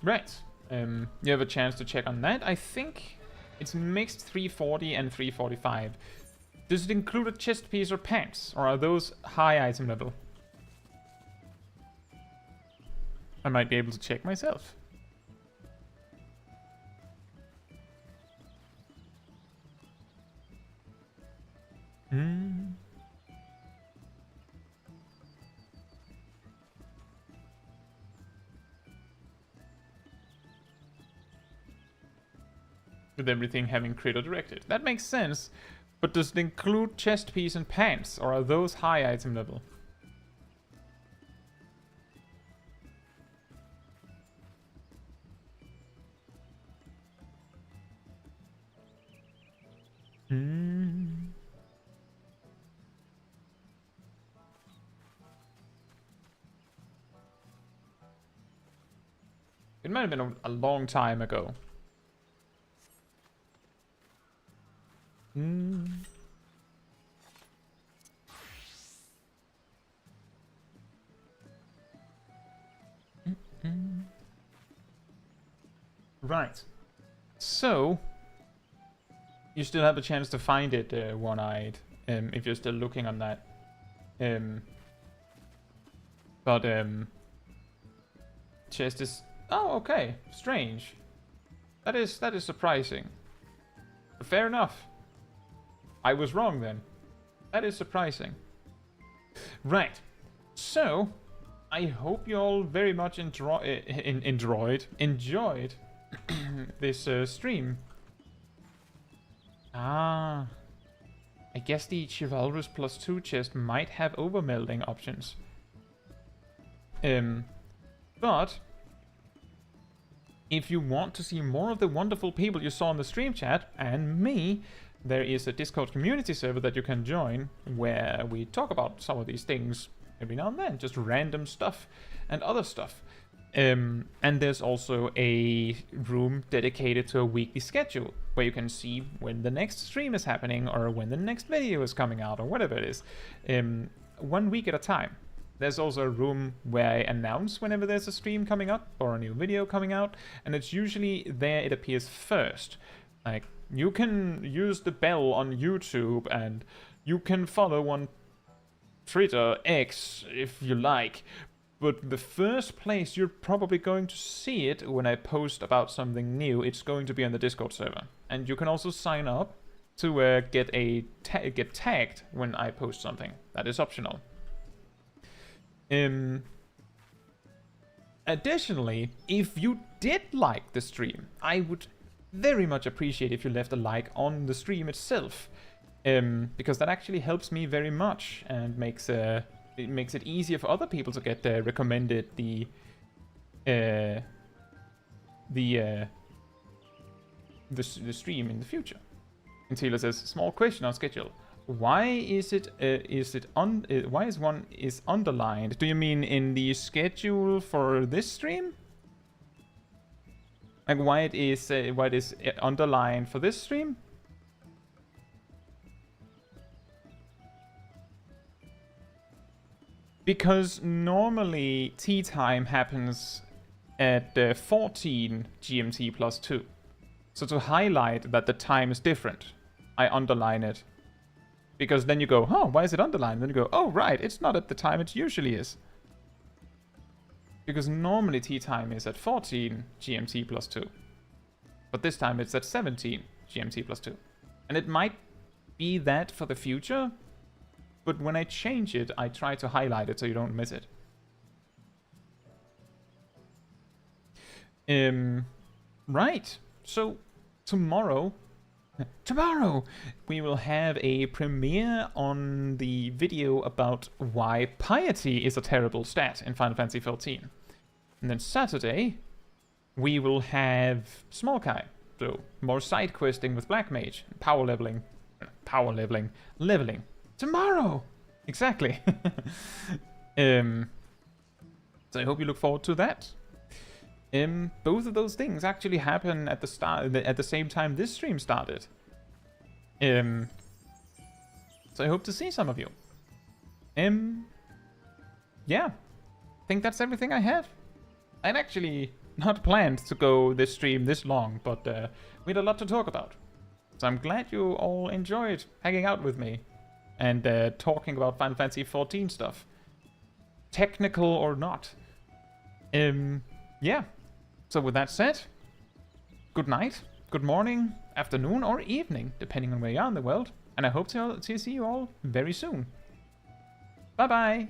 Right. You have a chance to check on that. I think it's mixed 340 and 345. Does it include a chest piece or pants? Or are those high item level? I might be able to check myself. With everything having crit or directed. That makes sense, but does it include chest piece and pants, or are those high item level? It might have been a long time ago. Right. So, you still have a chance to find it, one-eyed, if you're still looking on that. Chest is... Oh, okay. Strange. That is surprising. Fair enough. I was wrong then. That is surprising. Right. So, I hope you all very much enjoyed this stream. I guess the Chivalrous +2 chest might have overmelding options. But if you want to see more of the wonderful people you saw in the stream chat and me, there is a Discord community server that you can join where we talk about some of these things every now and then, just random stuff and other stuff. And there's also a room dedicated to a weekly schedule where you can see when the next stream is happening or when the next video is coming out or whatever it is, 1 week at a time. There's also a room where I announce whenever there's a stream coming up or a new video coming out, and it's usually there it appears first. Like, you can use the bell on YouTube and you can follow on Twitter, X, if you like, but the first place you're probably going to see it when I post about something new, it's going to be on the Discord server. And you can also sign up to get tagged when I post something. That is optional. Additionally, if you did like the stream, I would very much appreciate if you left a like on the stream itself, because that actually helps me very much and makes it easier for other people to get recommended the stream in the future. And Taylor says, small question on schedule. Why is why is one underlined? Do you mean in the schedule for this stream? Like why it is underlined for this stream? Because normally tea time happens at 14 GMT plus 2. So to highlight that the time is different, I underline it. Because then you go, oh, why is it underlined? Then you go, oh, right, it's not at the time it usually is. Because normally tea time is at 14 GMT plus 2. But this time it's at 17 GMT plus 2. And it might be that for the future, but when I change it, I try to highlight it so you don't miss it. Right, so tomorrow Tomorrow we will have a premiere on the video about why piety is a terrible stat in Final Fantasy XIV. And then Saturday we will have Small Kai. So more side questing with Black Mage, leveling. Tomorrow, exactly. So I hope you look forward to that. Both of those things actually happen at the same time this stream started. So I hope to see some of you. Yeah, I think that's everything I have. I'd actually not planned to go this stream this long, but we had a lot to talk about. So I'm glad you all enjoyed hanging out with me and talking about Final Fantasy XIV stuff. Technical or not. Yeah. So with that said, good night, good morning, afternoon, or evening, depending on where you are in the world. And I hope to see you all very soon. Bye-bye.